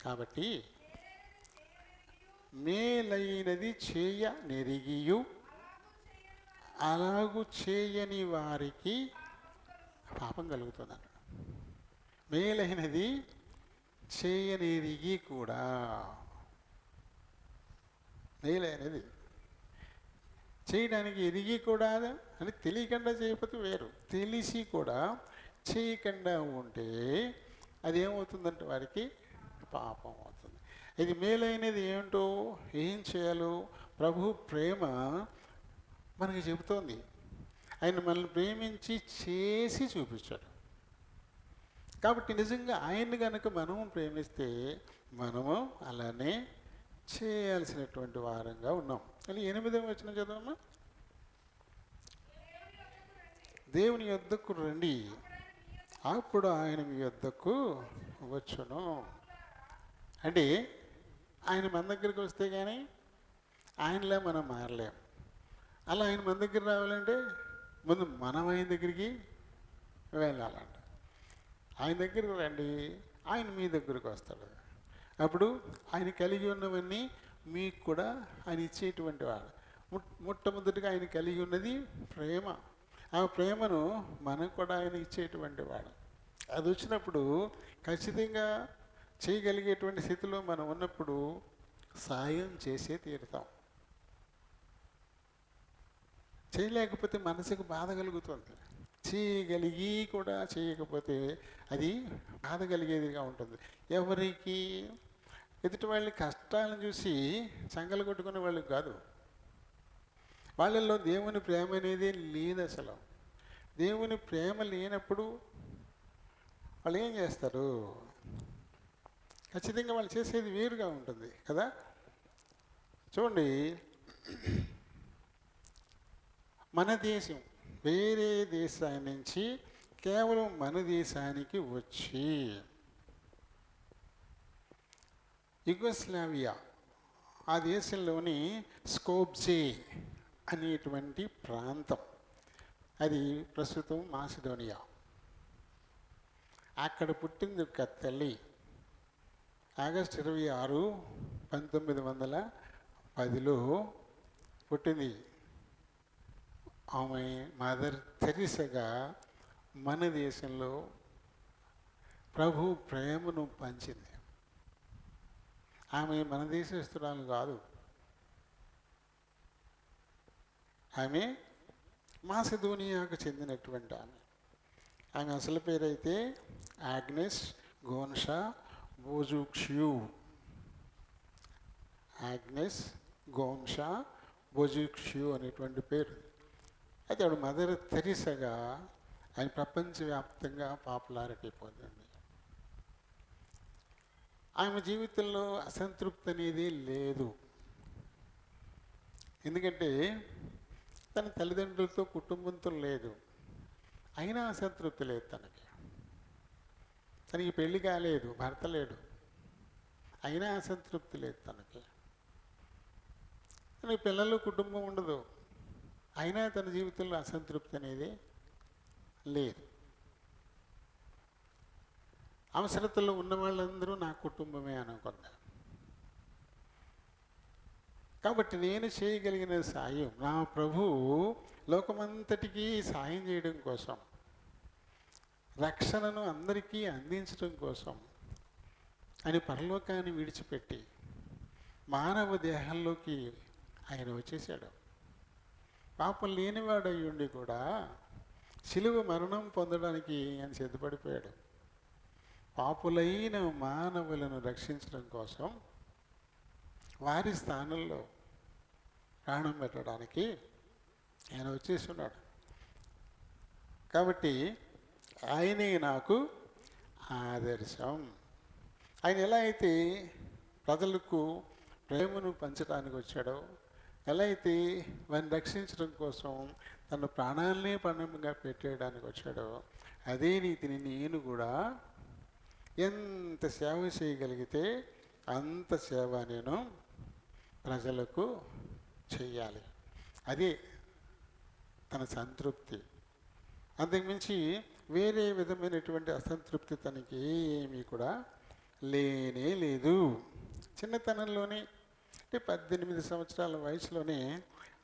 Speaker 1: కాబట్టి మేలైనది చేయ నెరిగియు అలాగు చేయని వారికి పాపం కలుగుతుందంట. మేలైనది చేయనెరిగి కూడా, మేలైనది చేయడానికి ఎరిగి కూడా అని తెలియకుండా చేయకపోతే వేరు, తెలిసి కూడా చేయకుండా ఉంటే అదేమవుతుందంటే వారికి పాపం అవుతుంది. ఇది మేలైనది ఏమిటో, ఏం చేయాలో ప్రభు ప్రేమ మనకి చెబుతోంది. ఆయన మనల్ని ప్రేమించి చేసి చూపించాడు. కాబట్టి నిజంగా ఆయన్ని కనుక మనము ప్రేమిస్తే మనము అలానే చేయాల్సినటువంటి వారంగా ఉన్నాం. అని 8వ వచనం చదవమ్మా. దేవుని యొద్దకు రండి, అప్పుడు ఆయన మీ యొద్దకు వచ్చును. అంటే ఆయన మన దగ్గరికి వస్తే కానీ ఆయనలా మనం మారలేం. అలా ఆయన మన దగ్గర రావాలంటే ముందు మనం ఆయన దగ్గరికి వెళ్ళాలంట. ఆయన దగ్గరికి రండి, ఆయన మీ దగ్గరికి వస్తాడు. అప్పుడు ఆయన కలిగి ఉన్నవన్నీ మీకు కూడా ఆయన ఇచ్చేటువంటి వాడు. మొట్టమొదటిగా ఆయన కలిగి ఉన్నది ప్రేమ. ఆ ప్రేమను మనకు కూడా ఆయన ఇచ్చేటువంటి వాడు. అది వచ్చినప్పుడు ఖచ్చితంగా చేయగలిగేటువంటి స్థితిలో మనం ఉన్నప్పుడు సాయం చేసే తీరుతాం. చేయలేకపోతే మనసుకు బాధ కలుగుతుంది. చేయగలిగి కూడా చేయకపోతే అది బాధ కలిగేదిగా ఉంటుంది. ఎవరికి? ఎదుటి వాళ్ళ కష్టాలను చూసి సంగలు కొట్టుకునే వాళ్ళకి కాదు. వాళ్ళల్లో దేవుని ప్రేమ అనేది లేదు అసలు. దేవుని ప్రేమ లేనప్పుడు వాళ్ళు ఏం చేస్తారు? ఖచ్చితంగా వాళ్ళు చేసేది వేరుగా ఉంటుంది కదా. చూడండి, మన దేశం వేరే దేశాన్ని నుంచి కేవలం మన దేశానికి వచ్చి యుగోస్లావియా ఆ దేశంలోని స్కోప్జే అనేటువంటి ప్రాంతం, అది ప్రస్తుతం మాసిడోనియా. అక్కడ పుట్టింది ఒక తల్లి. ఆగస్టు 26, 1910లో పుట్టింది. ఆమె మదర్ తెరిసగా మన దేశంలో ప్రభు ప్రేమను పంచింది. ఆమె మన దేశస్తురాలు కాదు, ఆమె మాసిడోనియాకు చెందినటువంటి ఆమె అసలు పేరైతే ఆగ్నెస్ గోన్షా బోజుక్షియు. ఆగ్నెస్ గోన్షా బోజుక్షియు అనేటువంటి పేరు. అయితే ఆవిడ మదర్ తెరిసగా ఆయన ప్రపంచవ్యాప్తంగా పాపులారిటీ పొందింది. ఆమె జీవితంలో అసంతృప్తి అనేది లేదు. ఎందుకంటే తన తల్లిదండ్రులతో కుటుంబంతో లేదు, అయినా అసంతృప్తి లేదు. తనకి పెళ్లి కాలేదు, భర్త లేడు, అయినా అసంతృప్తి లేదు. తనకి పిల్లలు కుటుంబం ఉండదు, అయినా తన జీవితంలో అసంతృప్తి అనేది లేదు. అవసరతలో ఉన్న వాళ్ళందరూ నా కుటుంబమే అనుకున్నారు. కాబట్టి నేను చేయగలిగిన సాయం, నా ప్రభువు లోకమంతటికీ సాయం చేయడం కోసం, రక్షణను అందరికీ అందించడం కోసం ఆయన పరలోకాన్ని విడిచిపెట్టి మానవ దేహంలోకి ఆయన వచ్చేసాడు. పాపం లేనివాడు అయ్యుండి కూడా శిలువ మరణం పొందడానికి ఆయన సిద్ధపడిపోయాడు. పాపులైన మానవులను రక్షించడం కోసం వారి స్థానంలో ప్రాణం పెట్టడానికి ఆయన వచ్చేస్తున్నాడు. కాబట్టి ఆయనే నాకు ఆదర్శం. ఆయన ఎలా అయితే ప్రజలకు ప్రేమను పంచడానికి వచ్చాడో, ఎలా అయితే వారిని రక్షించడం కోసం తన ప్రాణాలనే పణంగా పెట్టేయడానికి వచ్చాడో, అదే రీతిని నేను కూడా ఎంత సేవ చేయగలిగితే అంత సేవ నేను ప్రజలకు చెయ్యాలి. అదే తన సంతృప్తి. అంతకుమించి వేరే విధమైనటువంటి అసంతృప్తి తనకి ఏమీ కూడా లేనే లేదు. చిన్నతనంలోనే అంటే 18 సంవత్సరాల వయసులోనే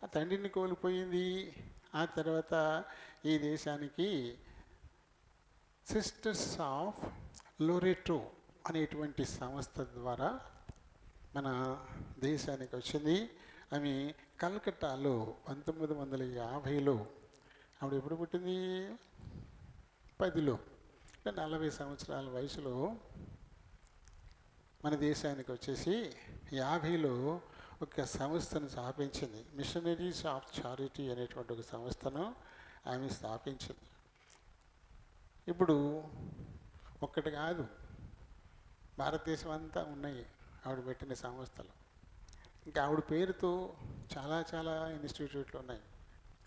Speaker 1: ఆ తండ్రిని కోల్పోయింది. ఆ తర్వాత ఈ దేశానికి సిస్టర్స్ ఆఫ్ లోరెటో అనేటువంటి సంస్థ ద్వారా మన దేశానికి వచ్చింది. ఆమె కలకట్టాలో 1950లో, ఆవిడ ఎప్పుడు పుట్టింది? 10లో, అంటే 40 సంవత్సరాల వయసులో మన దేశానికి వచ్చేసి 50లో ఒక సంస్థను స్థాపించింది. మిషనరీస్ ఆఫ్ చారిటీ అనేటువంటి ఒక సంస్థను ఆమె స్థాపించింది. ఇప్పుడు ఒక్కటి కాదు, భారతదేశం అంతా ఉన్నాయి ఆవిడ పెట్టిన సంస్థలు. ఇంకా ఆవిడ పేరుతో చాలా చాలా ఇన్స్టిట్యూట్లు ఉన్నాయి,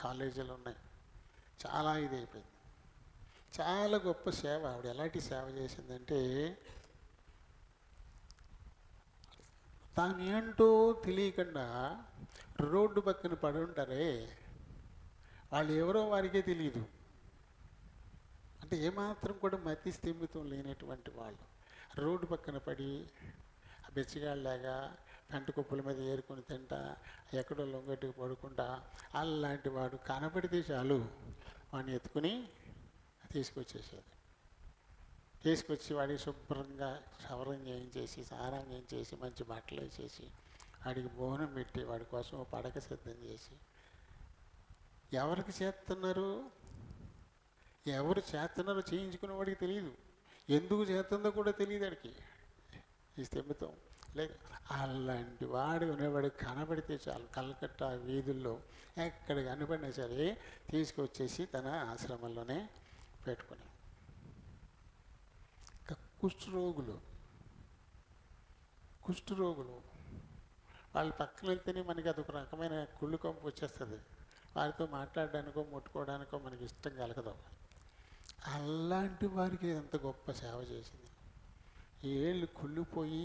Speaker 1: కాలేజీలు ఉన్నాయి. చాలా ఇది అయిపోయింది. చాలా గొప్ప సేవ. ఆవిడ ఎలాంటి సేవ చేసిందంటే, తాను ఏంటో తెలియకుండా రోడ్డు పక్కన పడి ఉంటారే, వాళ్ళు ఎవరో వారికే తెలియదు. అంటే ఏమాత్రం కూడా మతి స్థిమితం లేనటువంటి వాళ్ళు రోడ్డు పక్కన పడి బెచ్చగాళ్ళలాగా పెంట కుప్పల మీద ఏరుకొని తింటా, ఎక్కడో లొంగట్టుకు పడుకుంటా, అలాంటి వాడు కనపడితే చాలు వాడిని ఎత్తుకుని తీసుకొచ్చేసేది. తీసుకొచ్చి వాడికి శుభ్రంగా క్షవరం చేయించేసి, స్నానం చేయించేసి, మంచి బట్టలు వేసేసి, వాడికి భోజనం పెట్టి, వాడి కోసం పడక సిద్ధం చేసి. ఎవరికి చేస్తున్నారు, ఎవరు చేస్తున్నారో చేయించుకునే వాడికి తెలియదు, ఎందుకు చేస్తుందో కూడా తెలియదు వాడికి. ఈ స్థిమితం లేదు. అలాంటి వాడు అనేవాడికి కనబడితే చాలు, కలకత్తా వీధుల్లో ఎక్కడ కనబడినా సరే తీసుకొచ్చేసి తన ఆశ్రమంలోనే పెట్టుకుని. కుష్ఠరోగులు వాళ్ళ పక్కన వెళ్తేనే మనకి అదొక రకమైన కుళ్ళు కంపు వచ్చేస్తుంది. వారితో మాట్లాడడానికో ముట్టుకోవడానికో మనకి ఇష్టం కలగదు. అలాంటి వారికి ఎంత గొప్ప సేవ చేసింది. ఏళ్ళు కుళ్ళిపోయి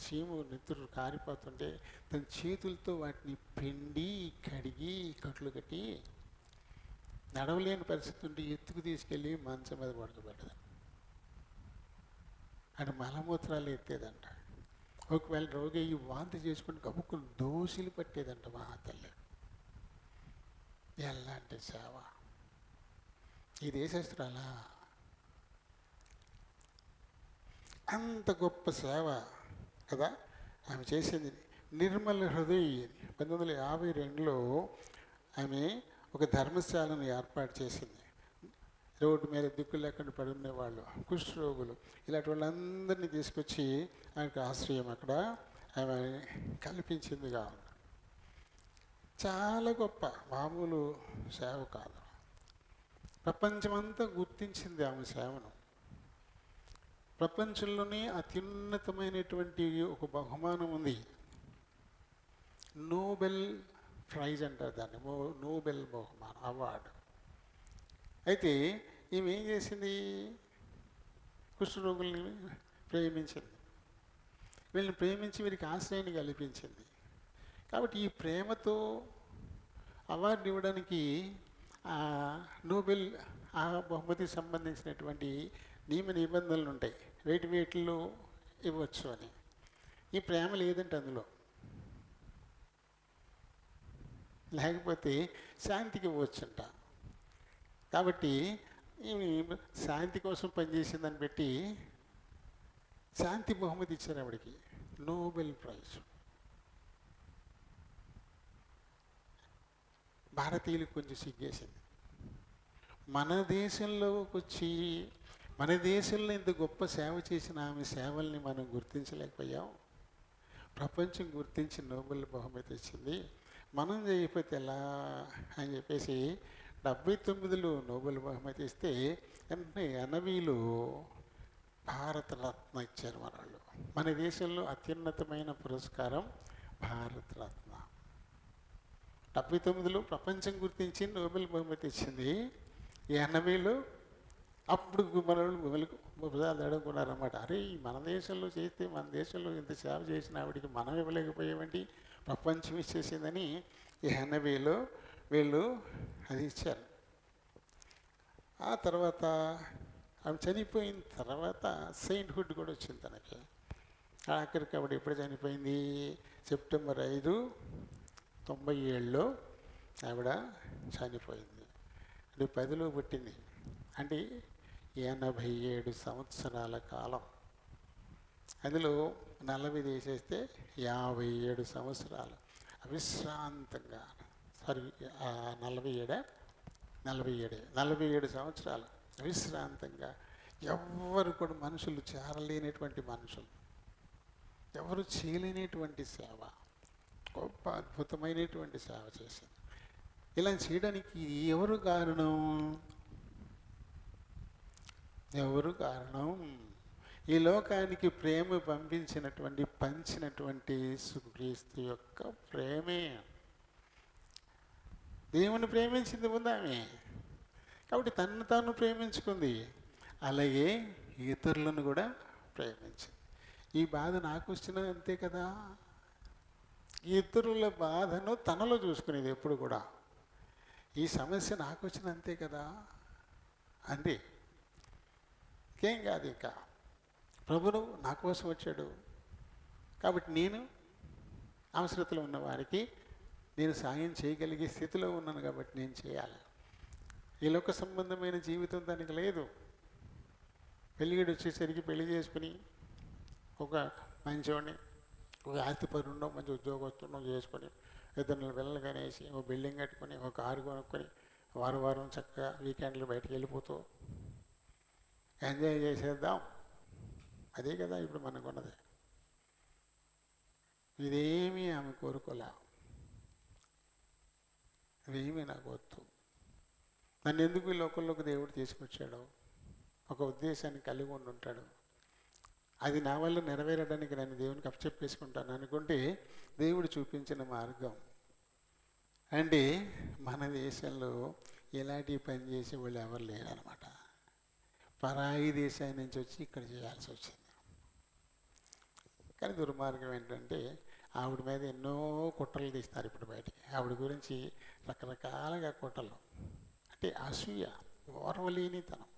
Speaker 1: చీము నెత్తురు కారిపోతుంటే తన చేతులతో వాటిని పిండి కడిగి కట్లు కట్టి, నడవలేని పరిస్థితి ఉంటే ఎత్తుకు తీసుకెళ్ళి మంచం మీద పడుకోబెట్టదు. అది మలమూత్రాలు ఎత్తేదంట. ఒకవేళ రోగి ఈ వాంతి చేసుకుని కప్పుకుని దోషులు పట్టేదంట మా తల్లి. ఎలాంటి సేవ! ఈ దేశస్తురాలా అంత గొప్ప సేవ కదా ఆమె చేసింది. నిర్మల హృదయ 1952లో ఆమె ఒక ధర్మశాలను ఏర్పాటు చేసింది. రోడ్డు మీద దిక్కు లేకుండా పడి ఉండేవాళ్ళు, కుష్ఠరోగులు, ఇలాంటి వాళ్ళందరినీ తీసుకొచ్చి ఆమెకు ఆశ్రయం అక్కడ ఆమె కల్పించిందిగా. చాలా గొప్ప, మామూలు సేవ కాదు. ప్రపంచమంతా గుర్తించింది ఆమె సేవను. ప్రపంచంలోనే అత్యున్నతమైనటువంటి ఒక బహుమానం ఉంది, నోబెల్ ప్రైజ్ అంటారు దాన్ని, నోబెల్ బహుమానం, అవార్డు. అయితే ఈమె ఏం చేసింది? కుష్ఠరోగుల్ని ప్రేమించింది, వీళ్ళని ప్రేమించి వీరికి ఆశ్రయాన్ని కల్పించింది. కాబట్టి ఈ ప్రేమతో అవార్డు ఇవ్వడానికి నోబెల్ ఆ బహుమతికి సంబంధించినటువంటి నియమ నిబంధనలు ఉంటాయి, వేటిలో ఇవ్వచ్చు అని. ఈ ప్రేమ లేదంటే అందులో, లేకపోతే శాంతికి ఇవ్వచ్చంట. కాబట్టి శాంతి కోసం పనిచేసిందని పెట్టి శాంతి బహుమతి ఇచ్చారు ఆవిడకి, నోబెల్ ప్రైజ్. భారతీయులకు కొంచెం సిగ్గేసింది. మన దేశంలోకి వచ్చి మన దేశంలో ఇంత గొప్ప సేవ చేసిన ఆమె సేవల్ని మనం గుర్తించలేకపోయాం. ప్రపంచం గుర్తించి నోబెల్ బహుమతి ఇచ్చింది, మనం చేయకపోతే ఎలా అని చెప్పేసి 79లో నోబెల్ బహుమతి ఇస్తే 80లో భారతరత్న ఇచ్చారు మన వాళ్ళు. మన దేశంలో అత్యున్నతమైన పురస్కారం భారతరత్న. 79లో ప్రపంచం గుర్తించి నోబెల్ బహుమతి ఇచ్చింది. 80లో అప్పుడు మన వాళ్ళు ప్రజలు అడుగుకున్నారన్నమాట. అరే మన దేశంలో చేస్తే మన దేశంలో ఇంత సేవ చేసిన ఆవిడికి మనం ఇవ్వలేకపోయామండి, ప్రపంచం ఇచ్చేసిందని 80లో వీళ్ళు అది ఇచ్చారు. ఆ తర్వాత ఆమె చనిపోయిన తర్వాత సెయింట్హుడ్ కూడా వచ్చింది తనకి. ఆఖరికి ఆవిడ ఎప్పుడు చనిపోయింది? సెప్టెంబర్ 5, 97లో ఆవిడ చనిపోయింది. అంటే 10లో పుట్టింది, అంటే 87 సంవత్సరాల కాలం. అందులో 40 తీసేస్తే 57 సంవత్సరాలు అవిశ్రాంతంగా, సారీ 47 సంవత్సరాలు అవిశ్రాంతంగా ఎవ్వరు కూడా మనుషులు చేరలేనటువంటి మనుషులు, ఎవరు చేయలేనటువంటి సేవ, గొప్ప అద్భుతమైనటువంటి సేవ చేశారు. ఇలా చేయడానికి ఎవరు కారణం? ఎవరు కారణం? ఈ లోకానికి ప్రేమ పంచినటువంటి యేసుక్రీస్తు యొక్క ప్రేమే. దేవుని ప్రేమించింది ముందు ఆమె, కాబట్టి తనను తాను ప్రేమించుకుంది, అలాగే ఇతరులను కూడా ప్రేమించింది. ఈ బాధ నాకు వచ్చిన అంతే కదా, ఇతరుల బాధను తనలో చూసుకునేది ఎప్పుడు కూడా. ఈ సమస్య నాకు వచ్చిన అంతే కదా అంది. ఇంకేం కాదు, ఇంకా ప్రభువు నా కోసం వచ్చాడు కాబట్టి నేను అవసరతలో ఉన్న వారికి నేను సాయం చేయగలిగే స్థితిలో ఉన్నాను కాబట్టి నేను చేయాలి. ఈ లోక సంబంధమైన జీవితం దానికి లేదు. పెళ్ళిగడు వచ్చేసరికి పెళ్లి చేసుకుని ఒక మంచివాడిని, ఒక ఆస్తిపరుండో మంచి ఉద్యోగస్తున్నో చేసుకొని, ఇద్దరు పిల్లలు కనేసి ఒక బిల్డింగ్ కట్టుకొని, ఒక కారు కొనుక్కొని, వారం చక్కగా వీకెండ్లు బయటకు వెళ్ళిపోతూ ఎంజాయ్ చేసేద్దాం, అదే కదా ఇప్పుడు మనకున్నది. ఇదేమీ ఆమె కోరుకోలే. ఇవేమీ నాకు వద్దు, నన్ను ఎందుకు ఈ లోకంలోకి దేవుడు తీసుకొచ్చాడో ఒక ఉద్దేశాన్ని కలిగి ఉండి ఉంటాడు, అది నా వల్ల నెరవేరడానికి నేను దేవునికి అప్పచెప్పేసుకుంటాను అనుకుంటే దేవుడు చూపించిన మార్గం. అంటే మన దేశంలో ఇలాంటి పని చేసే వాళ్ళు ఎవరు లేరనమాట. పరాయి దేశాన్ని నుంచి వచ్చి ఇక్కడ చేయాల్సి వచ్చింది. కానీ దుర్మార్గం ఏంటంటే ఆవిడ మీద ఎన్నో కుట్రలు తీస్తారు ఇప్పుడు బయటికి. ఆవిడ గురించి రకరకాలుగా కుట్రలు, అంటే అసూయ, ఓర్వలేనితనం.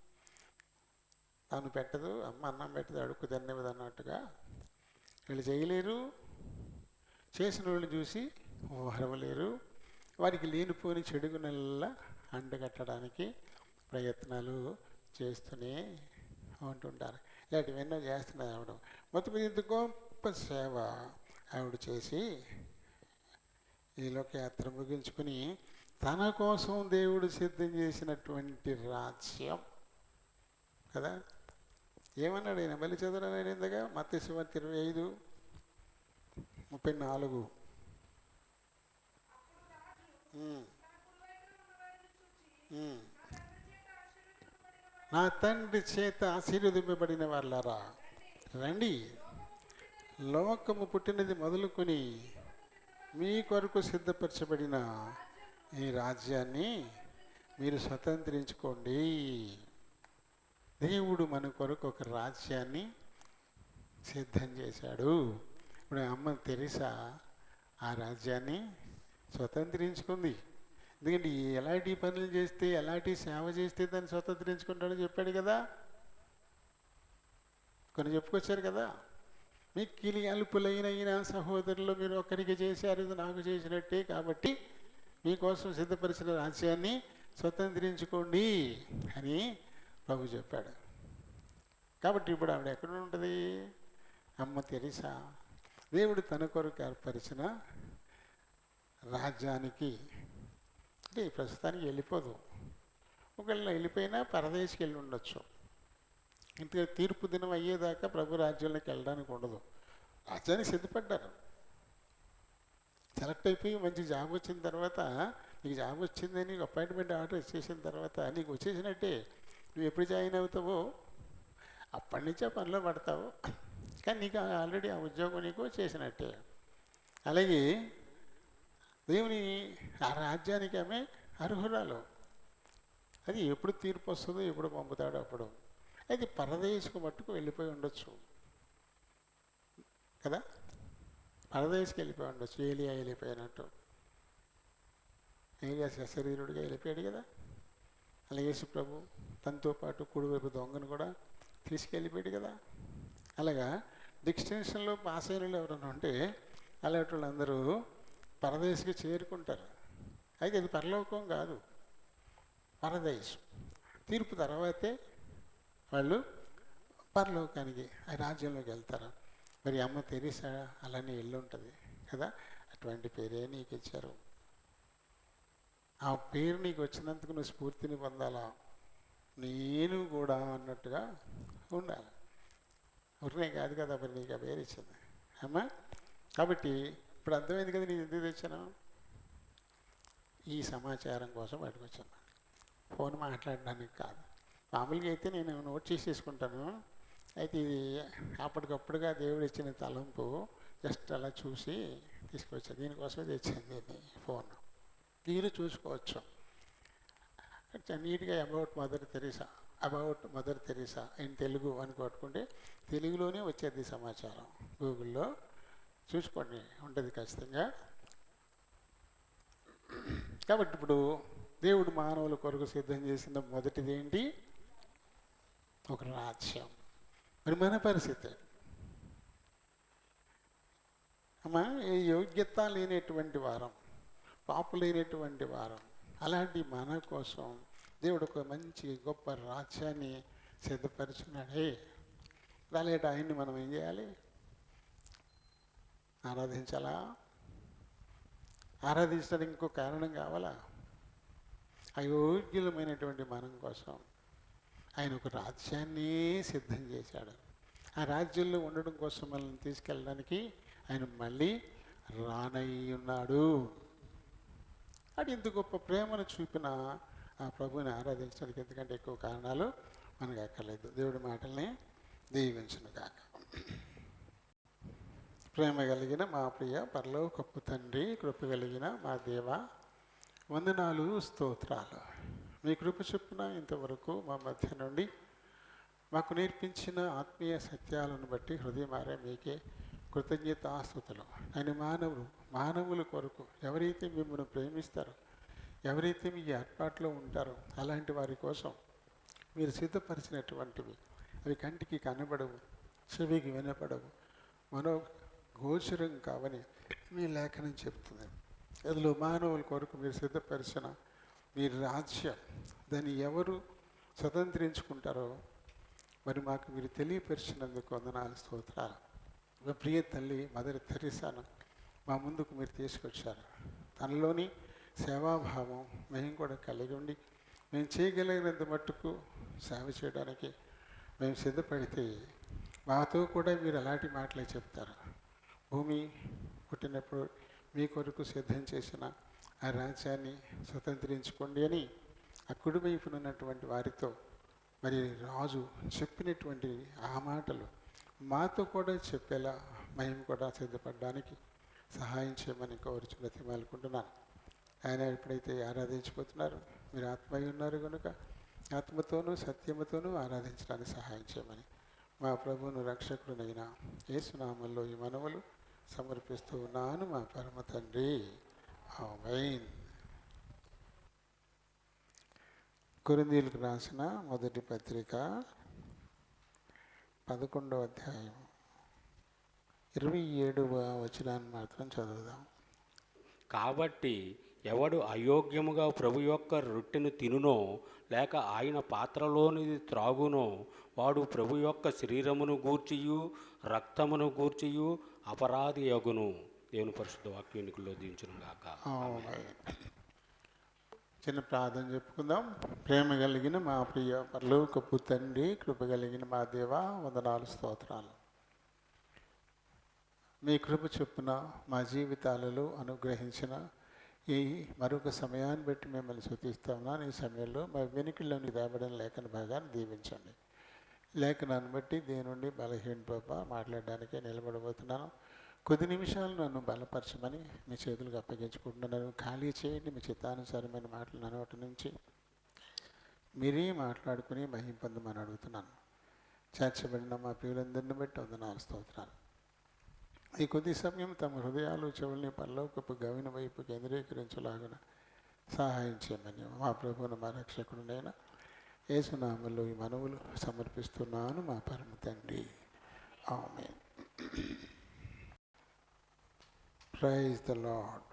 Speaker 1: తాను పెట్టదు, అమ్మ అన్నం పెట్టదు, అడుక్కు తిన్నది అన్నట్టుగా వీళ్ళు చేయలేరు, చేసిన వాళ్ళు చూసి ఓర్వలేరు, వారికి లేనిపోని చెడుగునల్లా అంటగట్టడానికి ప్రయత్నాలు చేస్తూనే ఉంటుంటారు. ఇలాంటివెన్నో చేస్తున్నారు ఆవిడ. మొత్తం ఇంత గొప్ప సేవ ఆవిడ చేసి ఈ లోకయాత్ర ముగించుకుని తన కోసం దేవుడు సిద్ధం చేసినటువంటి రాజ్యం కదా. ఏమన్నాడు ఆయన? మళ్ళీ చదవలేనిందిగా మత్తయి సువార్త 25:34. నా తండ్రి చేత ఆశీర్వదింపబడిన వాళ్ళారా రండి, లోకము పుట్టినది మొదలుకొని మీ కొరకు సిద్ధపరచబడిన ఈ రాజ్యాన్ని మీరు స్వతంత్రించుకోండి. దేవుడు మన కొరకు ఒక రాజ్యాన్ని సిద్ధం చేశాడు. ఇప్పుడు అమ్మ తెరిసా ఆ రాజ్యాన్ని స్వతంత్రించుకుంది. ఎందుకంటే ఎలాంటి పనులు చేస్తే, ఎలాంటి సేవ చేస్తే దాన్ని స్వతంత్రించుకుంటాడో చెప్పాడు కదా. కొన్ని చెప్పుకొచ్చారు కదా, మిక్కిలి అల్పులైన సహోదరులు మీరు ఒక్కరికి చేశారు, నాకు చేసినట్టే, కాబట్టి మీకోసం సిద్ధపరిచిన రాజ్యాన్ని స్వతంత్రించుకోండి అని ప్రభు చెప్పాడు. కాబట్టి ఇప్పుడు ఆవిడ ఎక్కడ ఉంటుంది? అమ్మ తెరిసా దేవుడు తన కొరకు ఏర్పరిచిన రాజ్యానికి, అంటే ప్రస్తుతానికి వెళ్ళిపోదు, ఒకవేళ వెళ్ళిపోయినా పరదేశికి వెళ్ళి ఉండొచ్చు. ఇంతగా తీర్పు దినం అయ్యేదాకా ప్రభు రాజ్యంలోకి వెళ్ళడానికి ఉండదు. రాజ్యానికి సిద్ధపడ్డారు, సెలెక్ట్ అయిపోయి మంచి జాబ్ వచ్చిన తర్వాత, నీకు జాబ్ వచ్చిందని నీకు అపాయింట్మెంట్ ఆర్డర్ ఇచ్చేసిన తర్వాత నీకు వచ్చేసినట్టే. నువ్వు ఎప్పుడు జాయిన్ అవుతావో అప్పటి నుంచే పనిలో పడతావు, కానీ నీకు ఆల్రెడీ ఆ ఉద్యోగం నీకు చేసినట్టే. అలాగే దేవుని ఆ రాజ్యానికి ఆమె అర్హురాలు. అది ఎప్పుడు తీర్పు వస్తుందో, ఎప్పుడు పంపుతాడో అప్పుడు. అయితే పరదేశకు మట్టుకు వెళ్ళిపోయి ఉండొచ్చు కదా, పరదేశకి వెళ్ళిపోయి ఉండొచ్చు. ఏలియా వెళ్ళిపోయినట్టు. ఏలియా శరీరుడిగా వెళ్ళిపోయాడు కదా. అలాగే యేసు ప్రభు తనతో పాటు కుడివైపు దొంగను కూడా తీసుకెళ్ళిపోయాడు కదా. అలాగా డిస్టింక్షన్లో పాస్ అయిన వాళ్ళు ఎవరైనా ఉంటే అలాంటి వాళ్ళందరూ పరదేశికి చేరుకుంటారు. అయితే అది పరలోకం కాదు, పరదేశం. తీర్పు తర్వాతే వాళ్ళు పరలోకానికి ఆ రాజ్యంలోకి వెళ్తారు. మరి అమ్మ తెరీసా అలానే వెళ్ళి ఉంటుంది కదా. అటువంటి పేరే నీకు ఇచ్చారు. ఆ పేరు నీకు వచ్చినందుకు నువ్వు స్ఫూర్తిని పొందాలా. నేను కూడా అన్నట్టుగా ఉండాలి. ఊరినే కాదు కదా మరి నీకు ఆ పేరు ఇచ్చింది అమ్మా. కాబట్టి ఇప్పుడు అర్థమైంది కదా నేను ఎందుకు తెచ్చాను. ఈ సమాచారం కోసం బయటకు వచ్చాను. ఫోన్ మాట్లాడడానికి కాదు. మామూలుగా అయితే నేను నోట్ చేసేసుకుంటాను. అయితే ఇది అప్పటికప్పుడుగా దేవుడు ఇచ్చిన తలంపు, జస్ట్ అలా చూసి తీసుకొచ్చాను. దీనికోసమే తెచ్చింది ఇది ఫోన్. మీరు చూసుకోవచ్చు నీట్గా about mother Teresa in Telugu అని కొట్టుకుంటే తెలుగులోనే వచ్చేది సమాచారం. గూగుల్లో చూసుకోండి, ఉంటుంది ఖచ్చితంగా. కాబట్టి ఇప్పుడు దేవుడు మానవుల కొరకు సిద్ధం చేసిన మొదటిది ఏంటి? ఒక రాజ్యం. మరి మన పరిస్థితి అమ్మా, ఏ యోగ్యత లేనటువంటి వారం, పాపు లేనటువంటి వారం. అలాంటి మన కోసం దేవుడు ఒక మంచి గొప్ప రాజ్యాన్ని సిద్ధపరుచున్నాడే. అలాంటి ఆయన్ని మనం ఏం చేయాలి? ఆరాధించాలా? ఆరాధించడానికి ఇంకో కారణం కావాలా? అయోగ్యులమైనటువంటి మనం కోసం ఆయన ఒక రాజ్యాన్ని సిద్ధం చేశాడు. ఆ రాజ్యంలో ఉండడం కోసం మనల్ని తీసుకెళ్ళడానికి ఆయన మళ్ళీ రానయ్యున్నాడు. అది ఇంత గొప్ప ప్రేమను చూపిన ఆ ప్రభువుని ఆరాధించడానికి ఎందుకంటే ఎక్కువ కారణాలు మనకు అక్కర్లేదు. దేవుడి మాటల్ని దీవించును గాక. ప్రేమ కలిగిన మా ప్రియ పరలోకపు తండ్రి, కృప కలిగిన మా దేవ, వందనాలు, స్తోత్రాలు. మీ కృప చొప్పున ఇంతవరకు మా మధ్య నుండి మాకు నేర్పించిన ఆత్మీయ సత్యాలను బట్టి హృదయమారా మీకే కృతజ్ఞతాస్తుతులు. ఆయన మానవుల కొరకు ఎవరైతే మిమ్మల్ని ప్రేమిస్తారో, ఎవరైతే మీ ఏర్పాట్లో ఉంటారో అలాంటి వారి కోసం మీరు సిద్ధపరిచినటువంటివి అవి కంటికి కనబడవు, చెవికి వినపడవు, మనో గోచరం కావని మీ లేఖనం చెప్తుంది. అందులో మానవుల కొరకు మీరు సిద్ధపరిచిన మీ రాజ్యం, దాన్ని ఎవరు స్వతంత్రించుకుంటారో మరి మాకు మీరు తెలియపరిచినందుకు వందనాలు, స్తోత్రాలు. మా ప్రియ తల్లి మదర్ తెరీసాను మా ముందుకు మీరు తీసుకొచ్చారు. తనలోని సేవాభావం మేము కూడా కలిగి ఉండి మేము చేయగలిగినంత మట్టుకు సేవ చేయడానికి మేము సిద్ధపడితే మాతో కూడా మీరు అలాంటి మాటలే చెప్తారు. భూమి పుట్టినప్పుడు మీ కొరకు సిద్ధం చేసిన ఆ రాజ్యాన్ని స్వతంత్రించుకోండి అని ఆ కుడివైపున ఉన్నటువంటి వారితో మరి రాజు చెప్పినటువంటి ఆ మాటలు మాతో కూడా చెప్పేలా మేము కూడా సిద్ధపడడానికి సహాయం చేయమని కోరుచు బ్రతిమాలుకుంటున్నాను. ఆయన ఎప్పుడైతే ఆరాధించిపోతున్నారు, మీరు ఆత్మయ్య ఉన్నారు కనుక ఆత్మతోనూ సత్యముతోనూ ఆరాధించడానికి సహాయం చేయమని మా ప్రభువును రక్షకుడునైన యేసునామములో ఈ మనవులు సమర్పిస్తూ ఉన్నాను మా పరమ తండ్రి. ఆమేన్. కొరింథీయులకు రాసిన మొదటి పత్రిక 11వ అధ్యాయం 27వ వచనాన్ని మాత్రం చదువుదాం.
Speaker 2: కాబట్టి ఎవడు అయోగ్యముగా ప్రభు యొక్క రొట్టెను తినునో లేక ఆయన పాత్రలోనిది త్రాగునో వాడు ప్రభు యొక్క శరీరమును గూర్చియు రక్తమును గూర్చియు అపరాధి యగును. దేవుని పరిశుద్ధ వాక్యం ఎన్నికల్లో దించును గాక.
Speaker 1: చిన్న ప్రార్థన చెప్పుకుందాం. ప్రేమ కలిగిన మా ప్రియ పరలోకపు తండ్రి, కృప కలిగిన మా దేవ, వందనాలు, స్తోత్రాలు. మీ కృప చొప్పున మా జీవితాలలో అనుగ్రహించిన ఈ మరొక సమయాన్ని బట్టి మిమ్మల్ని స్తుతిస్తా ఉన్నాను. ఈ సమయంలో మా వెనుకల్లోని రాబడిన లేఖన భాగాన్ని దీవించండి. లేఖనాన్ని బట్టి దీని నుండి బలహీన పాప మాట్లాడడానికే నిలబడబోతున్నాను. కొద్ది నిమిషాలు నన్ను బలపరచమని మీ చేతులకు అప్పగించుకుంటున్నాను. ఖాళీ చేయండి మీ చిత్తానుసారమైన మాటలు నా నోటి నుంచి. మీరే మాట్లాడుకుని మహిమ పొందమని అడుగుతున్నాను. చేర్చబడిన మా ప్రియులందరిని బట్టి వందనాలు, స్తోత్రాలు. ఈ కొద్ది సమయం తమ హృదయాలు చెవుల్ని పరలోకపు గవిన వైపు కేంద్రీకరించలాగున సహాయం చేయమని మా ప్రభువును మా రక్షకుడునైనా యేసునామములో ఈ మనవులు సమర్పిస్తున్నాను మా పరమ తండ్రి. ఆమేన్. Praise the Lord.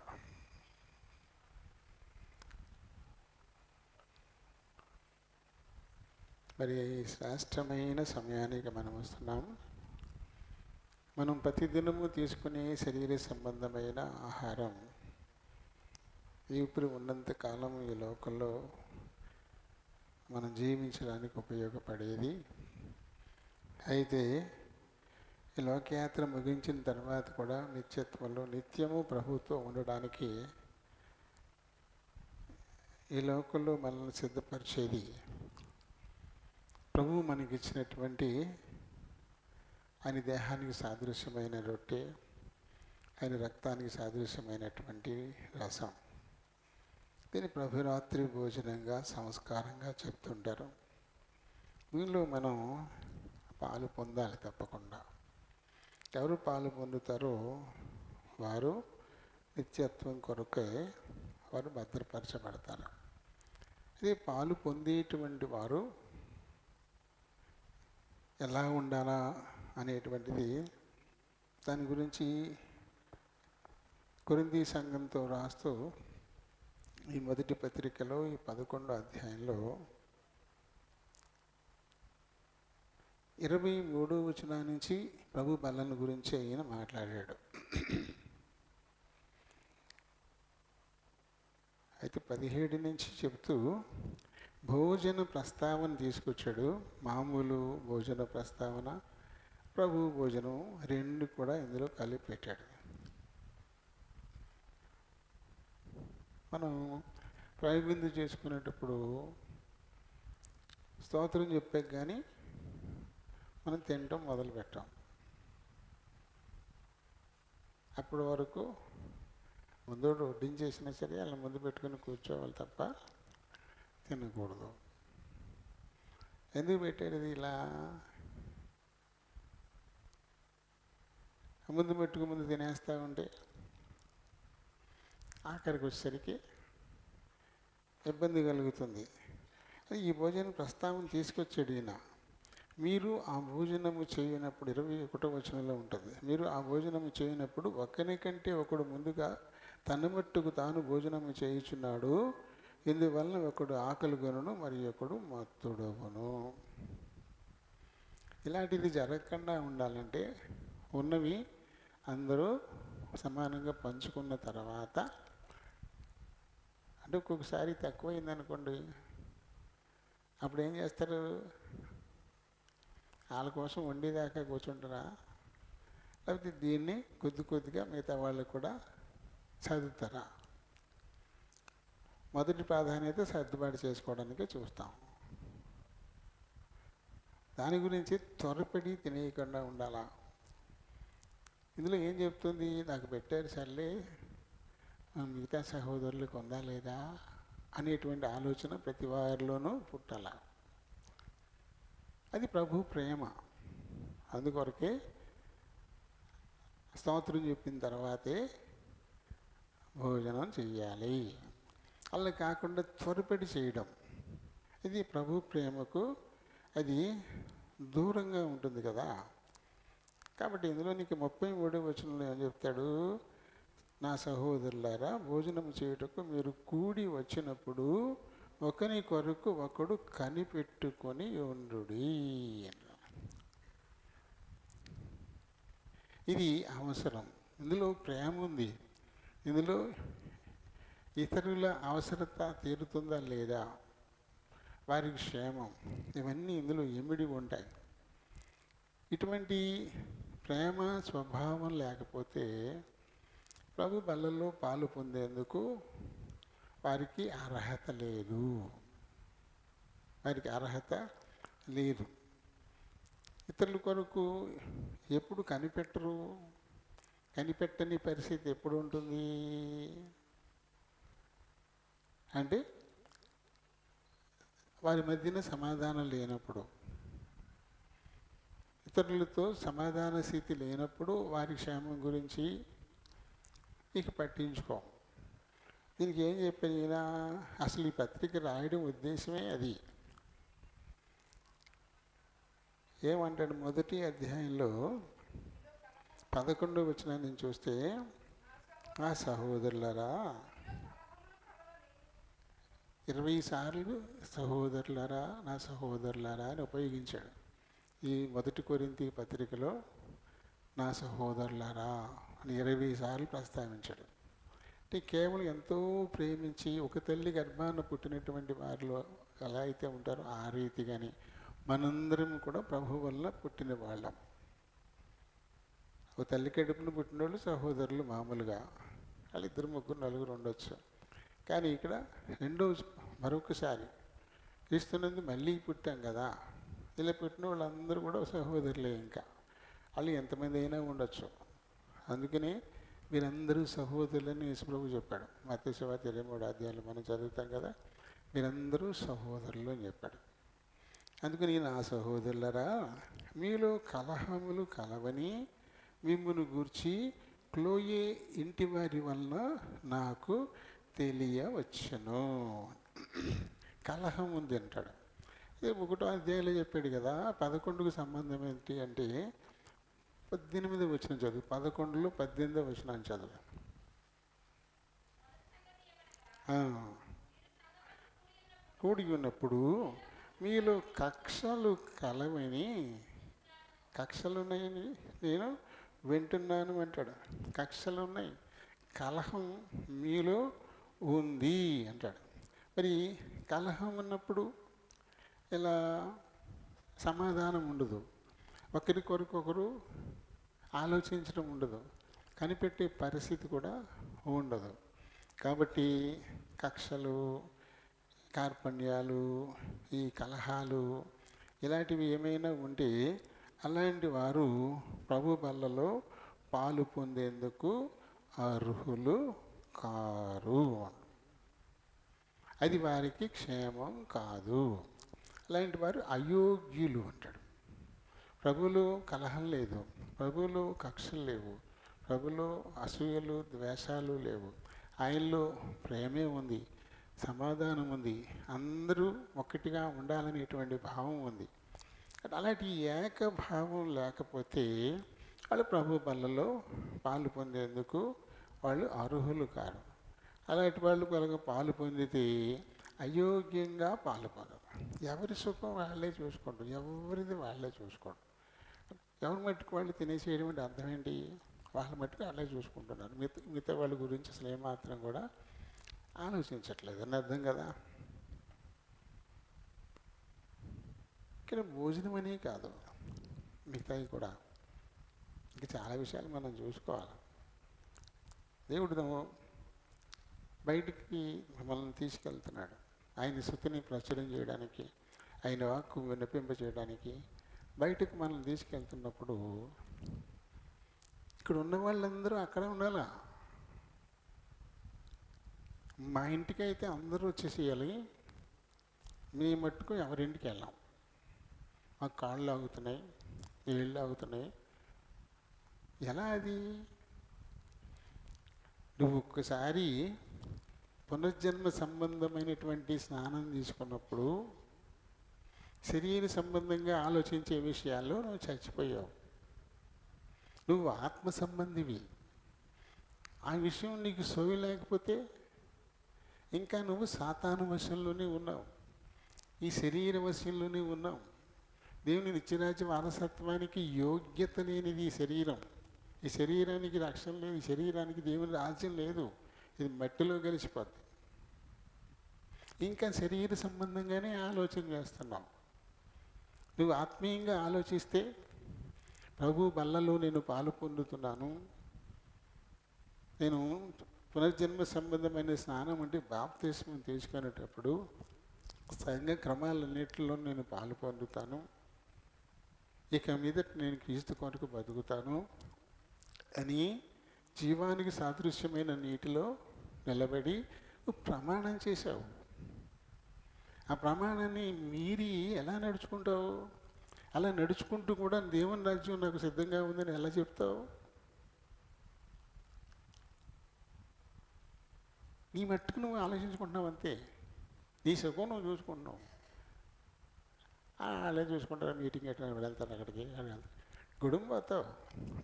Speaker 1: మరి శ్రేష్టమైన సమయానికి మనం వస్తున్నాము. మనం ప్రతిదినము తీసుకునే శరీర సంబంధమైన ఆహారం ఈ ఊపిరి ఉన్నంత కాలం ఈ లోకంలో మనం జీవించడానికి ఉపయోగపడేది. అయితే ఈ లోకయాత్ర ముగించిన తర్వాత కూడా నిత్యత్వంలో నిత్యము ప్రభుతో ఉండడానికి ఈ లోకంలో మనల్ని సిద్ధపరిచేది ప్రభువు మనకిచ్చినటువంటి ఆయన దేహానికి సాదృశ్యమైన రొట్టె, ఆయన రక్తానికి సాదృశ్యమైనటువంటి రసం. దీన్ని ప్రభురాత్రి భోజనంగా సంస్కారంగా చెప్తుంటారు. దీనిలో మనం పాలు పొందాలి తప్పకుండా. ఎవరు పాలు పొందుతారో వారు నిత్యత్వం కొరకే వారు భద్రపరచబడతారు. ఇది పాలు పొందేటువంటి వారు ఎలా ఉండాలా అనేటువంటిది దాని గురించి కొరింథీ సంఘంతో రాస్తూ ఈ మొదటి పత్రికలో ఈ 11వ అధ్యాయంలో 23వ వచనం నుంచి ప్రభు బలను గురించి ఆయన మాట్లాడాడు. అయితే 17 నుంచి చెబుతూ భోజన ప్రస్తావన తీసుకొచ్చాడు. మామూలు భోజన ప్రస్తావన, ప్రభు భోజనం రెండు కూడా ఇందులో కలిపి పెట్టాడు. మనం ప్రాయబిందు చేసుకునేటప్పుడు స్తోత్రం చెప్పాక కానీ మనం తినటం మొదలు పెట్టాం. అప్పటి వరకు ముందు వడ్డించేసినా సరే అలా ముందు పెట్టుకుని కూర్చోవాలి తప్ప తినకూడదు. ఎందుకు పెట్టాడు ఇది ఇలా? ముందు పెట్టుకు ముందు తినేస్తూ ఉంటే ఆఖరికి వచ్చేసరికి ఇబ్బంది కలుగుతుంది. ఈ భోజనం ప్రస్తావన తీసుకొచ్చాడు ఈయన. మీరు ఆ భోజనము చేయనప్పుడు 21వ వచనంలో ఉంటుంది. మీరు ఆ భోజనము చేయనప్పుడు ఒకరికంటే ఒకడు ముందుగా తన మట్టుకు తాను భోజనము చేయుచున్నాడు. ఇందువలన ఒకడు ఆకలిగొనును మరి ఒకడు మత్తుడవును. ఇలాంటిది జరగకుండా ఉండాలంటే ఉన్నవి అందరూ సమానంగా పంచుకున్న తర్వాత, అంటే ఒక్కొక్కసారి తక్కువైందనుకోండి, అప్పుడు ఏం చేస్తారు? వాళ్ళ కోసం వండేదాకా కూర్చుంటారా? లేకపోతే దీన్ని కొద్ది కొద్దిగా మిగతా వాళ్ళకు కూడా చదువుతారా? మొదటి ప్రాధాన్యత సర్దుబాటు చేసుకోవడానికే చూస్తాం. దాని గురించి త్వరపడి తినేయకుండా ఉండాలా? ఇందులో ఏం చెప్తుంది? నాకు పెట్టారు సర్లే, మిగతా సహోదరులకు ఉందా లేదా అనేటువంటి ఆలోచన ప్రతి వారిలోనూ పుట్టాల. అది ప్రభు ప్రేమ. అందుకొరకే స్తోత్రం చెప్పిన తర్వాతే భోజనం చెయ్యాలి. అలా కాకుండా త్వరపడి చేయడం, ఇది ప్రభు ప్రేమకు అది దూరంగా ఉంటుంది కదా. కాబట్టి ఇందులో నీకు 33వ వచనంలో ఏం చెప్తాడు? నా సహోదరులారా, భోజనం చేయుటకు మీరు కూడి వచ్చినప్పుడు ఒకని కొరకు ఒకడు కనిపెట్టుకొని ఉండుడి. ఇది అవసరం. ఇందులో ప్రేమ ఉంది. ఇందులో ఇతరుల అవసరత తీరుతుందా లేదా, వారి క్షేమం, ఇవన్నీ ఇందులో ఇమిడి ఉంటాయి. ఇటువంటి ప్రేమ స్వభావం లేకపోతే ప్రభు బల్లలో పాలు పొందేందుకు వారికి అర్హత లేదు. వారికి అర్హత లేదు. ఇతరుల కొరకు ఎప్పుడు కనిపెట్టరు. కనిపెట్టని పరిస్థితి ఎప్పుడు ఉంటుంది అంటే వారి మధ్యన సమాధానం లేనప్పుడు, ఇతరులతో సమాధాన స్థితి లేనప్పుడు వారి క్షేమం గురించి ఇక పట్టించుకోం. దీనికి ఏం చెప్పినా అసలు ఈ పత్రిక రాయడం ఉద్దేశమే అది. ఏమంటాడు మొదటి అధ్యాయంలో 11వ వచనాన్ని చూస్తే, ఆ సహోదరులారా, 20 సార్లు సహోదరులారా, నా సహోదరులారా అని ఉపయోగించాడు. ఈ మొదటి కొరింథీ పత్రికలో నా సహోదరులారా అని 20 సార్లు ప్రస్తావించాడు. అంటే కేవలం ఎంతో ప్రేమించి ఒక తల్లి గర్భాన పుట్టినటువంటి వారిలో ఎలా అయితే ఉంటారో ఆ రీతిగాని మనందరం కూడా ప్రభు వల్ల పుట్టిన వాళ్ళం. ఒక తల్లి కడుపును పుట్టిన వాళ్ళు సహోదరులు మామూలుగా వాళ్ళు 2, 3, 4 ఉండొచ్చు. కానీ ఇక్కడ మరొకసారి క్రీస్తునందు మళ్ళీ పుట్టాం కదా, ఇలా పుట్టిన వాళ్ళందరూ కూడా సహోదరులే. ఇంకా వాళ్ళు ఎంతమంది అయినా ఉండొచ్చు. అందుకని మీరందరూ సహోదరులని యేసుప్రభు చెప్పాడు. మత్తయి సువార్త 23వ అధ్యాయంలో మనం చదువుతాం కదా, మీరందరూ సహోదరులు అని చెప్పాడు. అందుకని నా సహోదరులరా, మీలో కలహములు కలవని మిమ్మును గూర్చి క్లోయే ఇంటి వారి వలన నాకు తెలియవచ్చును. కలహం ఉంది అంటాడు. ఇది 1వ అధ్యాయంలో చెప్పాడు కదా. 11కు సంబంధం ఏంటి అంటే 18వ వచనం చదువు, 11లో 18వ వచనాన్ని చదువు. కూడి ఉన్నప్పుడు మీలో కక్షలు కలవని, కక్షలు ఉన్నాయని నేను వింటున్నాను అంటాడు. కక్షలు ఉన్నాయి, కలహం మీలో ఉంది అంటాడు. మరి కలహం ఉన్నప్పుడు ఇలా సమాధానం ఉండదు, ఒకరికొరకొకరు ఆలోచించడం ఉండదు, కనిపెట్టే పరిస్థితి కూడా ఉండదు. కాబట్టి కక్షలు, కార్పణ్యాలు, ఈ కలహాలు ఇలాంటివి ఏమైనా ఉంటే అలాంటి వారు ప్రభు బల్లలో పాలు పొందేందుకు అర్హులు కారు. అది వారికి క్షేమం కాదు. అలాంటి వారు అయోగ్యులు అంటాడు. ప్రభువులో కలహం లేదు, ప్రభువులో కక్షలు లేవు, ప్రభువులో అసూయలు ద్వేషాలు లేవు. ఆయనలో ప్రేమే ఉంది, సమాధానం ఉంది, అందరూ ఒక్కటిగా ఉండాలనేటువంటి భావం ఉంది. అలాంటి ఏకభావం లేకపోతే వాళ్ళు ప్రభు బల్లలో పాలు పొందేందుకు వాళ్ళు అర్హులు కారు. అలాంటి వాళ్ళు కనుక పాలు పొందితే అయోగ్యంగా పాలు పొందరు. ఎవరి సుఖం వాళ్ళే చూసుకుంటారు, ఎవరిది వాళ్ళే చూసుకోండి. ఎవరి మట్టుకు వాళ్ళు తినేసేయడం అంటే అర్థం ఏంటి? వాళ్ళ మట్టుకు వాళ్ళే చూసుకుంటున్నారు. మిగతా వాళ్ళ గురించి అసలు ఏమాత్రం కూడా ఆలోచించట్లేదు అని అర్థం కదా. ఇక్కడ భోజనం అనే కాదు, మిగతాయి కూడా ఇంకా చాలా విషయాలు మనం చూసుకోవాలి. దేవుడు బయటికి మనల్ని తీసుకెళ్తున్నాడు. ఆయన స్తుతిని ప్రచురం చేయడానికి, ఆయన వాక్కు వినిపింపచేయడానికి బయటకు మనల్ని తీసుకెళ్తున్నప్పుడు ఇక్కడ ఉన్న వాళ్ళందరూ అక్కడ ఉండాలా. మా ఇంటికి అయితే అందరూ వచ్చేసేయాలి, మీ మట్టుకు ఎవరింటికి వెళ్ళాం. మా కాళ్ళు ఆగుతున్నాయి, నీళ్ళు ఆగుతున్నాయి. ఎలా అది? నువ్వు ఒక్కసారి పునర్జన్మ సంబంధమైనటువంటి స్నానం తీసుకున్నప్పుడు శరీర సంబంధంగా ఆలోచించే విషయాల్లో నువ్వు చచ్చిపోయావు. నువ్వు ఆత్మ సంబంధివి. ఆ విషయం నీకు సోయి లేకపోతే ఇంకా నువ్వు సాతాను వశంలోనే ఉన్నావు, ఈ శరీర వశంలోనే ఉన్నావు. దేవుని నిత్యరాజ్య వారసత్వానికి యోగ్యత లేనిది ఈ శరీరం. ఈ శరీరానికి రక్షణ లేదు, ఈ శరీరానికి దేవుని రాజ్యం లేదు. ఇది మట్టిలో కలిసిపోద్ది. ఇంకా శరీర సంబంధంగానే ఆలోచన చేస్తున్నావు. నువ్వు ఆత్మీయంగా ఆలోచిస్తే ప్రభు బల్లలో నేను పాలు పొందుతున్నాను, నేను పునర్జన్మ సంబంధమైన స్నానం అంటే బాప్తిస్మం తీసుకునేటప్పుడు సంఘ క్రమాలన్నింటిలో నేను పాలు పొందుతాను, ఇక మీదట నేను క్రీస్తు కొరకు బతుకుతాను అని జీవానికి సాదృశ్యమైన నీటిలో నిలబడి నువ్వు ప్రమాణం చేశావు. ఆ ప్రమాణాన్ని మీరి ఎలా నడుచుకుంటావు? అలా నడుచుకుంటూ కూడా దేవుని రాజ్యం నాకు సిద్ధంగా ఉందని ఎలా చెప్తావు? నీ మట్టుకు నువ్వు ఆలోచించుకుంటున్నావు అంతే. నీ సుఖం నువ్వు చూసుకుంటున్నావు. అలా చూసుకుంటారు. మీటింగ్ ఎట్లా వెళ్తాను అక్కడికి అని వెళ్తాను. గుడుం పోతావు,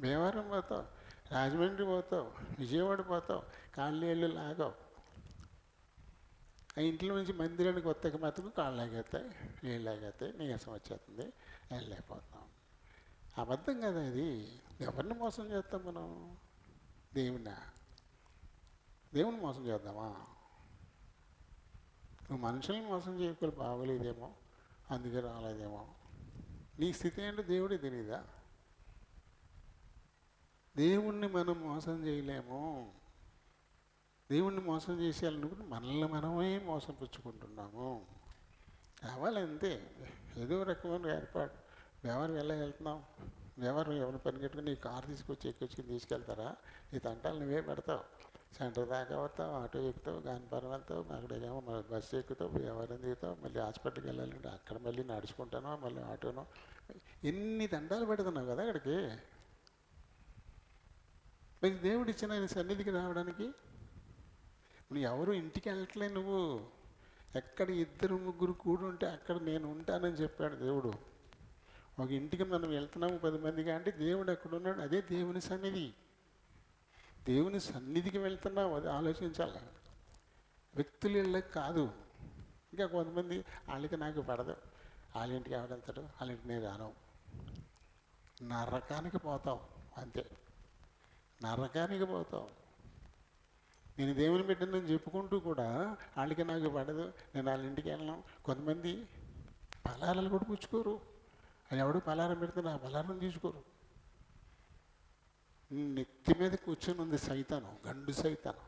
Speaker 1: భీమవరం పోతావు, రాజమండ్రి పోతావు, విజయవాడ పోతావు, కాళ్ళు లాగావు. ఆ ఇంట్లో నుంచి మందిరానికి వస్తాక మాత్రం కాళ్ళు లాగేస్తాయి, నీళ్ళు లాగేస్తాయి, నీరసం వచ్చేస్తుంది, వెళ్ళలేకపోతాం. అబద్ధం కదా అది. ఎవరిని మోసం చేస్తాం మనం? దేవుని మోసం చేద్దామా? నువ్వు మనుషుల్ని మోసం చేయకుండా బాగోలేదేమో, అందుకే రాలేదేమో. నీ స్థితి ఏంటో దేవుడే తెలియదా? దేవుణ్ణి మనం మోసం చేయలేము. దేవుణ్ణి మోసం చేసేయాలనుకుంటే మనల్ని మనమే మోసం పుచ్చుకుంటున్నాము. కావాలంతే. ఏదో రకమైన ఏర్పాటు. ఎవరు వెళ్తున్నావు? ఎవరిని పనికెట్టుకుని నీ కారు తీసుకొచ్చి ఎక్కొచ్చుకుని తీసుకెళ్తారా? ఈ తంటాలు నువ్వే పెడతావు. సెంటర్ దాకా వస్తావు, ఆటో ఎక్కుతావు, గానిపురం వెళ్తావు, అక్కడేమో మళ్ళీ బస్సు ఎక్కుతావు, ఎవరైనా దిగుతావు, మళ్ళీ హాస్పిటల్కి వెళ్ళాలంటే అక్కడ మళ్ళీ నడుచుకుంటానో మళ్ళీ ఆటోనో. ఎన్ని దండాలు పెడుతున్నావు కదా అక్కడికి. మరి దేవుడు ఇచ్చిన ఆయన సన్నిధికి రావడానికి నువ్వు ఎవరు ఇంటికి వెళ్ళట్లే. నువ్వు ఎక్కడ 2, 3 కూడి ఉంటే అక్కడ నేను ఉంటానని చెప్పాడు దేవుడు. ఒక ఇంటికి మనం వెళ్తున్నాము 10 మందిగా అంటే దేవుడు ఎక్కడ ఉన్నాడు? అదే దేవుని సన్నిధి. దేవుని సన్నిధికి వెళ్తున్నావు, అది ఆలోచించాలి. వ్యక్తులు వెళ్ళక కాదు. ఇంకా కొంతమంది వాళ్ళకి నాకు పడదు, వాళ్ళ ఇంటికి ఎవరు వెళ్తాడు, వాళ్ళ ఇంటికి నేను రాను. నరకానికి పోతావు అంతే. నరకానికి పోతావు. నేను దేవుని బిడ్డనని చెప్పుకుంటూ కూడా వాళ్ళకి నాకు పడదు, నేను వాళ్ళ ఇంటికి వెళ్ళను. కొంతమంది పలారాలు కూడా పుచ్చుకోరు. అది ఎవడు పలారం పెడితే ఆ పలారం తీసుకోరు. నెత్తి మీద కూర్చొని ఉంది సైతాను, గండు సైతాను.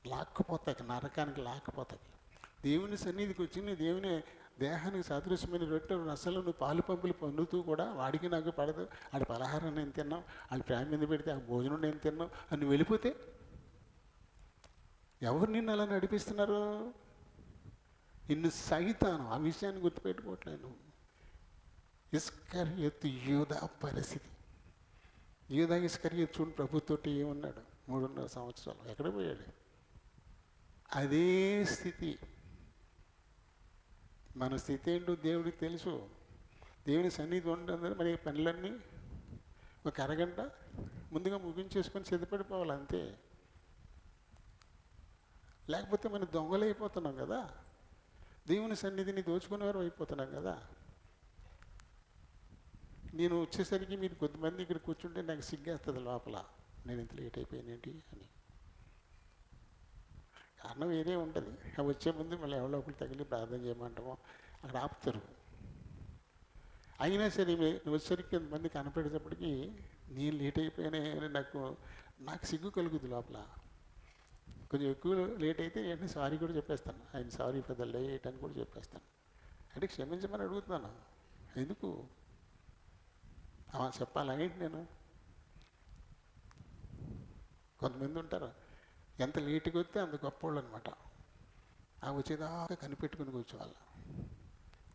Speaker 1: లాక్కపోతాయి, నరకానికి లాక్కపోతాయి. దేవుని సన్నిధికి వచ్చి నీ దేవుని దేహానికి సాదృశ్యమైన రొట్టె రసలు నువ్వు పాలు పంపులు పొందుతూ కూడా వాడికి నాకు పడదు, ఆడి పలహారం నేను తిన్నావు, ఆడి ప్రేమ మీద పెడితే ఆ భోజనం నేను తిన్నావు అని వెళ్ళిపోతే ఎవరు నిన్ను అలా నడిపిస్తున్నారు? నిన్ను సైతాను. ఆ విషయాన్ని గుర్తుపెట్టుకోవట్లేదు. ఇస్కరియోతు యూదా పరిస్థితి. యూదా ఇస్కరియోతు చూడు ప్రభుత్వంతో ఏమన్నాడు? 3.5 సంవత్సరాలు ఎక్కడ పోయాడు? అదే స్థితి. మన స్థితి ఏంటో దేవుడికి తెలుసు. దేవుని సన్నిధి ఉంటుంది. మరి పనులన్నీ ఒక అరగంట ముందుగా ముగించేసుకొని సిద్ధపడిపోవాలి అంతే. లేకపోతే మనం దొంగలు అయిపోతున్నాం కదా, దేవుని సన్నిధిని దోచుకునేవారు అయిపోతున్నాం కదా. నేను వచ్చేసరికి మీరు కొద్దిమంది ఇక్కడ కూర్చుంటే నాకు సిగ్గేస్తుంది లోపల, నేను ఇంత లేట్ అయిపోయానేంటి అని. కారణం వేరే ఉంటుంది. వచ్చే ముందు మళ్ళీ ఎవరో ఒకరు తగిలి ప్రార్థన చేయమంటామో అక్కడ ఆపుతారు. అయినా సరే నువ్వు వచ్చేసరికి కొంతమంది కనపడేటప్పటికీ నేను లేట్ అయిపోయానే నాకు సిగ్గు కలుగుతుంది లోపల. కొంచెం ఎక్కువ లేట్ అయితే వెంటనే సారీ కూడా చెప్పేస్తాను. ఆయన సారీ ఫర్ ద లేట్ అని కూడా చెప్పేస్తాను. అంటే క్షమించమని అడుగుతున్నాను. ఎందుకు చెప్పాలనేంటి? నేను కొంతమంది ఉంటారు, ఎంత లేటుగా వస్తే అంత గొప్పవాళ్ళు అనమాట. ఆ వచ్చేదాకా కనిపెట్టుకుని కూర్చోవాలి.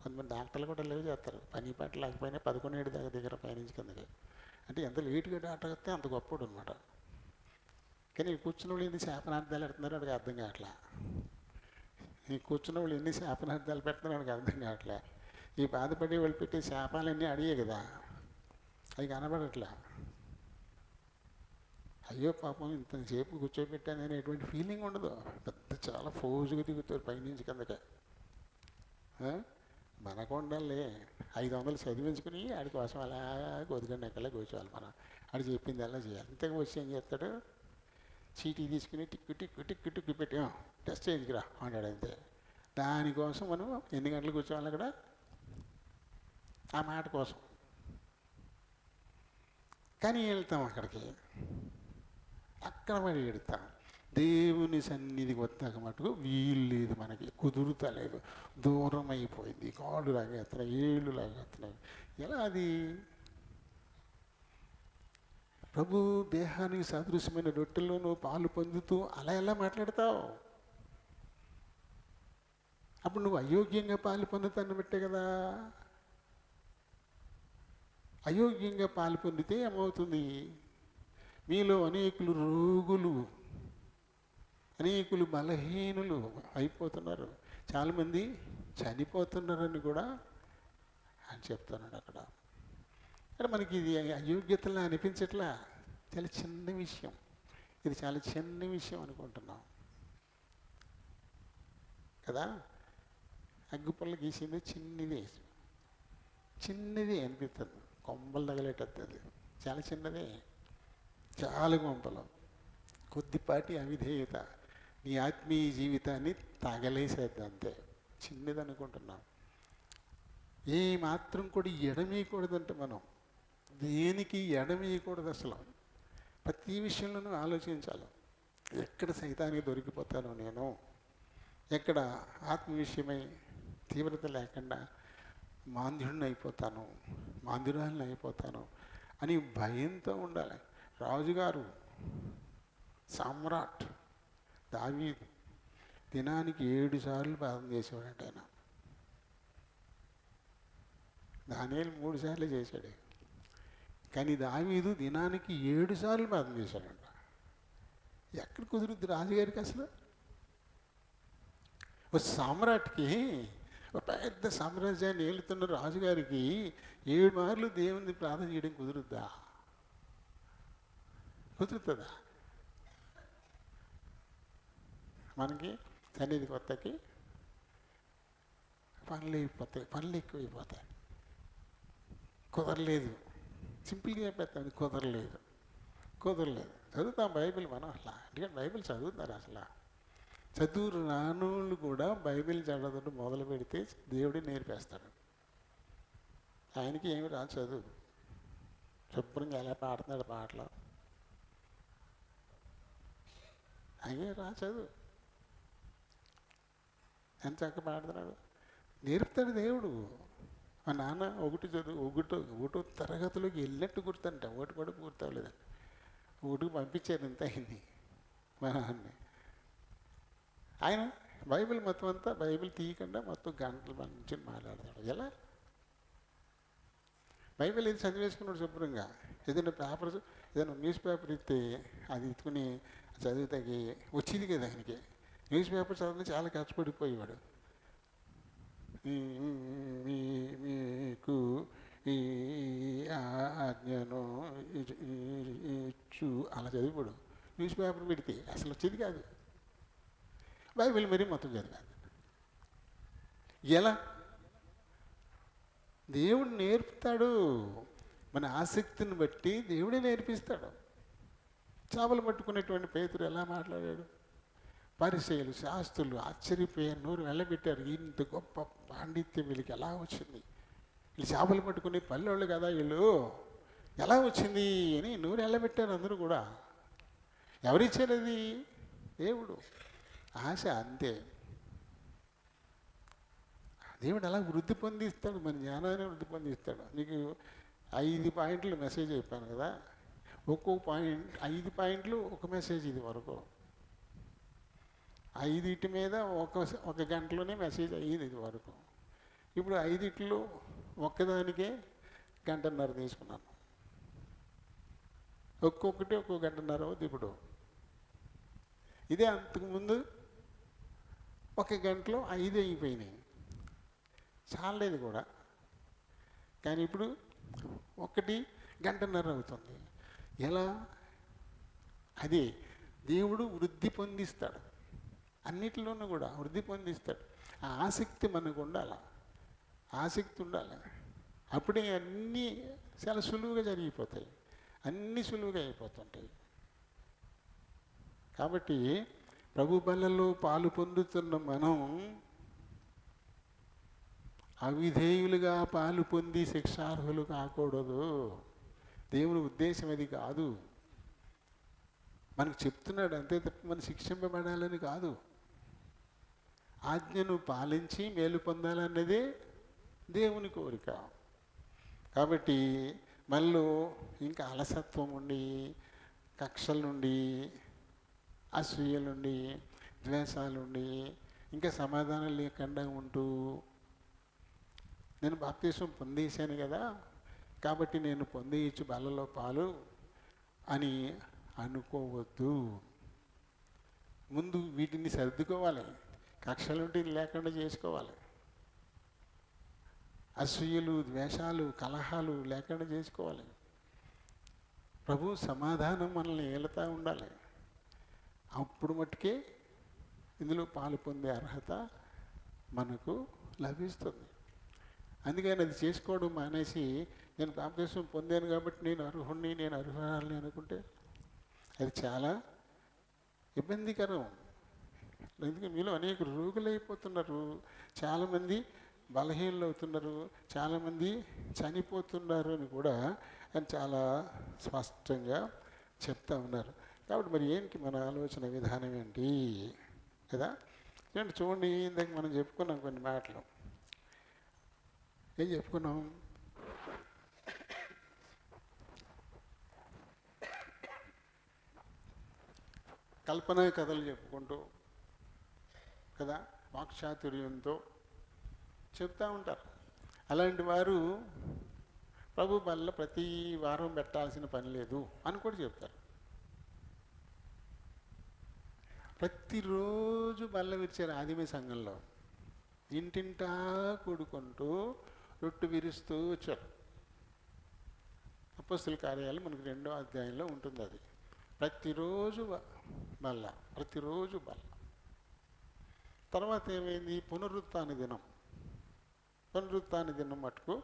Speaker 1: కొంతమంది డాక్టర్లు కూడా లేవు చేస్తారు. పని పాట లేకపోయినా 11 దాకా దగ్గర పైనుంచి కిందకి. అంటే ఎంత లేటుగా డాక్టర్ వస్తే అంత గొప్పవాడు అనమాట. కానీ కూర్చున్న వాళ్ళు ఎన్ని శాపనార్థాలు పెడుతున్నారో అడిగి అర్థం కావట్లే. ఈ కూర్చున్న వాళ్ళు ఎన్ని శాపనార్థాలు పెడుతున్నారో అడిగి అర్థం కావట్లే. ఈ బాధపడే వాళ్ళు పెట్టే శాపాలన్నీ అడిగే కదా, అవి కనబడట్లే. అయ్యో పాపం ఇంతసేపు కూర్చోబెట్టాను అనేటువంటి ఫీలింగ్ ఉండదు. పెద్ద చాలా ఫోజుగా దిగుతారు పైనుంచి కిందకే. మనకు ఉండాలి. 500 చదివించుకుని ఆడి కోసం అలా కొద్దిగా ఎక్కలే కూర్చోవాలి. మనం ఆడు చెప్పింది అలా చేయాలి. అంతగా వచ్చి ఏం చేస్తాడు? చీటీ తీసుకుని టిక్కు పెట్టి టెస్ట్ చేయించుకురా అంటాడు అంతే. దానికోసం మనం ఎన్ని గంటలు కూర్చోవాలి అక్కడ? ఆ మాట కోసం. కానీ వెళ్తాం అక్కడికి, అక్కడ మరి ఎడతాం. దేవుని సన్నిధికి వస్తాక మటుకు వీలు లేదు, మనకి కుదురుతలేదు, దూరం అయిపోయింది, కాళ్ళు లాగేస్తున్నాయి, ఏళ్ళు లాగేస్తున్నాయి. ఎలా అది? ప్రభు దేహానికి సదృశ్యమైన రొట్టెలో నువ్వు పాలు పొందుతూ అలా ఎలా మాట్లాడతావు? అప్పుడు నువ్వు అయోగ్యంగా పాలు పొందుతాను బట్టే కదా. అయోగ్యంగా పాలు పొందితే ఏమవుతుంది? మీలో అనేకులు రోగులు, అనేకులు బలహీనులు అయిపోతున్నారు, చాలామంది చనిపోతున్నారని కూడా అని చెప్తున్నాడు అక్కడ. అంటే మనకి ఇది అయోగ్యతలా అనిపించట్లా, చాలా చిన్న విషయం, ఇది చాలా చిన్న విషయం అనుకుంటున్నాం కదా. అగ్గిపుల్ల గీసింది చిన్నది అనిపిస్తుంది, కొమ్మలు తగలేటది, చాలా చిన్నదే. చాలా గొంపలు, కొద్దిపాటి అవిధేయత నీ ఆత్మీయ జీవితాన్ని తగలేసేద్ది అంతే. చిన్నది అనుకుంటున్నాం. ఏ మాత్రం కూడా ఎడమీయకూడదంటే మనం దేనికి ఎడమీయకూడదు. అసలు ప్రతి విషయంలోనూ ఆలోచించాలి. ఎక్కడ సైతానికి దొరికిపోతానో నేను, ఎక్కడ ఆత్మ విషయమై తీవ్రత లేకుండా మాంద్యుడిని అయిపోతాను, మాంద్యురాలని అయిపోతాను అని భయంతో ఉండాలి. రాజుగారు సామ్రాట్ దావీదు దినానికి 7 సార్లు ప్రార్థన చేసేవాడంట ఆయన. దానియేలు 3 సార్లు చేశాడు, కానీ దావీదు దినానికి 7 సార్లు ప్రార్థన చేశాడంట. ఎక్కడ కుదురుద్ది రాజుగారికి అసలు? ఒక సామ్రాట్కి, ఒక పెద్ద సామ్రాజ్యాన్ని ఏలుతున్న రాజుగారికి 7 మార్లు దేవుని ప్రార్థన చేయడం కుదురుద్దా? కుదురుతుందా? మనకి సన్నిధి కొత్తకి పనులు ఎక్కువైపోతాయి. కుదరలేదు, సింపుల్గా చెప్పేస్తాను, కుదరలేదు. చదువుతాం బైబిల్ మనం అసలు, ఎందుకంటే బైబిల్ చదువుతారు అసలు. చదువు రానోళ్ళు కూడా బైబిల్ చదవడం మొదలు పెడితే దేవుడే నేర్పేస్తాడు. ఆయనకి ఏమి రాదు చదువు, శుభ్రంగా ఎలా పాడుతున్నాడు పాటలు, ఆయనే రా చదువు, ఎంత చక్కగా పాడుతున్నాడు, నేర్పుతాడు దేవుడు. మా నాన్న ఒకటో తరగతిలోకి వెళ్ళినట్టు గుర్తంట, ఒకటి కూడా గుర్తవలేదండి. ఒకటికి పంపించారు ఇంత అయింది మా నాన్నని. ఆయన బైబిల్ మొత్తం అంతా బైబిల్ తీయకుండా మొత్తం గంటలు నుంచి మాట్లాడతాడు. ఎలా బైబిల్ ఇది చదివేసుకున్నాడు శుభ్రంగా. ఏదైనా న్యూస్ పేపర్ ఇస్తే అది ఎత్తుకుని చదివితే వచ్చేది కదా ఆయనకి. న్యూస్ పేపర్ చదివితే చాలా కష్టపడిపోయేవాడు. మీకు ఈ ఆజ్ఞను ఇచ్చు అలా చదివాడు. న్యూస్ పేపర్ పెడితే అసలు వచ్చేది కాదు. బైబిల్ మరి మొత్తం చదివాడు. ఎలా? దేవుడు నేర్పుతాడు, మన ఆసక్తిని బట్టి దేవుడే నేర్పిస్తాడు. చేపలు పట్టుకునేటువంటి పేతురు ఎలా మాట్లాడాడు? పరిచయులు, శాస్త్రులు ఆశ్చర్యపోయారు, నోరు వెళ్ళబెట్టారు. ఇంత గొప్ప పాండిత్యం వీళ్ళకి ఎలా వచ్చింది? వీళ్ళు చేపలు పట్టుకునే పల్లెళ్ళు కదా వీళ్ళు, ఎలా వచ్చింది అని నోరు వెళ్ళబెట్టారు అందరూ కూడా. ఎవరిచ్చారు అది? దేవుడు. ఆశ అంతే. దేవుడు అలా వృద్ధి పొందిస్తాడు, మన జ్ఞానాన్ని వృద్ధి పొందిస్తాడు. మీకు 5 పాయింట్లు మెసేజ్ చెప్పాను కదా, ఒక్కో పాయింట్ 5 పాయింట్లు ఒక మెసేజ్. ఇది వరకు 5 మీద ఒక గంటలోనే మెసేజ్ అయ్యింది ఇది వరకు. ఇప్పుడు 5 ఒక్కదానికే 1.5 గంట తీసుకున్నాను. ఒక్కొక్కటి ఒక్కో 1.5 గంట అవుతుంది. ఇప్పుడు ఇదే అంతకుముందు 1 గంటలో 5 అయిపోయినాయి, చాలేదు కూడా. కానీ ఇప్పుడు 1.5 గంట అవుతుంది. ఎలా? అది దేవుడు వృద్ధి పొందిస్తాడు, అన్నిటిలోనూ కూడా వృద్ధి పొందిస్తాడు. ఆ ఆసక్తి మనకు ఉండాలి, ఆసక్తి ఉండాలి. అప్పుడే అన్నీ చాలా సులువుగా జరిగిపోతాయి, అన్నీ సులువుగా అయిపోతుంటాయి. కాబట్టి ప్రభు బలలో పాలు పొందుతున్న మనం అవిధేయులుగా పాలు పొంది శిక్షార్హులు కాకూడదు. దేవుని ఉద్దేశం అది కాదు. మనకు చెప్తున్నాడు అంతే తప్ప మనం శిక్షింపబడాలని కాదు. ఆజ్ఞను పాలించి మేలు పొందాలన్నదే దేవుని కోరిక. కాబట్టి మళ్ళీ ఇంకా అలసత్వం ఉండి, కక్షలుండి, అసూయలుండి, ద్వేషాలుండి, ఇంకా సమాధానం లేకుండా ఉంటూ, నేను బాప్తీసం పొందేశాను కదా కాబట్టి నేను పొందేయచ్చు బలలో పాలు అని అనుకోవద్దు. ముందు వీటిని సర్దుకోవాలి, కక్షలుంటి లేకుండా చేసుకోవాలి, అసూయలు, ద్వేషాలు, కలహాలు లేకుండా చేసుకోవాలి. ప్రభు సమాధానం మనల్ని ఏలుతూ ఉండాలి. అప్పుడు మట్టుకే ఇందులో పాలు పొందే అర్హత మనకు లభిస్తుంది. అందుకని అది చేసుకోవడం మానేసి నేను బాప్తీసం పొందాను కాబట్టి నేను అర్హుణ్ణి, నేను అర్హురాలని అనుకుంటే అది చాలా ఇబ్బందికరం. ఎందుకంటే మీలో అనేక రోగులైపోతున్నారు, చాలామంది బలహీనలు అవుతున్నారు, చాలామంది చనిపోతున్నారు అని కూడా ఆయన చాలా స్పష్టంగా చెప్తా ఉన్నారు. కాబట్టి మరి ఏంటి మన ఆలోచన విధానం ఏంటి కదా? చూడండి, ఇందాక మనం చెప్పుకున్నాం కొన్ని మాటలు. ఏం చెప్పుకున్నాం? కల్పన కథలు చెప్పుకుంటూ కదా, వాక్చాతుర్యంతో చెప్తూ ఉంటారు. అలాంటి వారు ప్రభు బల్ల ప్రతి వారం పెట్టాల్సిన పని లేదు అని కూడా చెప్తారు. ప్రతిరోజు బల్ల విరిచారు ఆదిమ సంఘంలో. ఇంటింటా కూడుకుంటూ రొట్టె విరుస్తూ వచ్చారు. అపొస్తలుల కార్యాలు మనకు 2వ అధ్యాయంలో ఉంటుంది. అది ప్రతిరోజు బల్ల, ప్రతిరోజు బల్ల. తర్వాత ఏమైంది? పునరుత్థాన దినం. పునరుత్థాన దినం మటుకు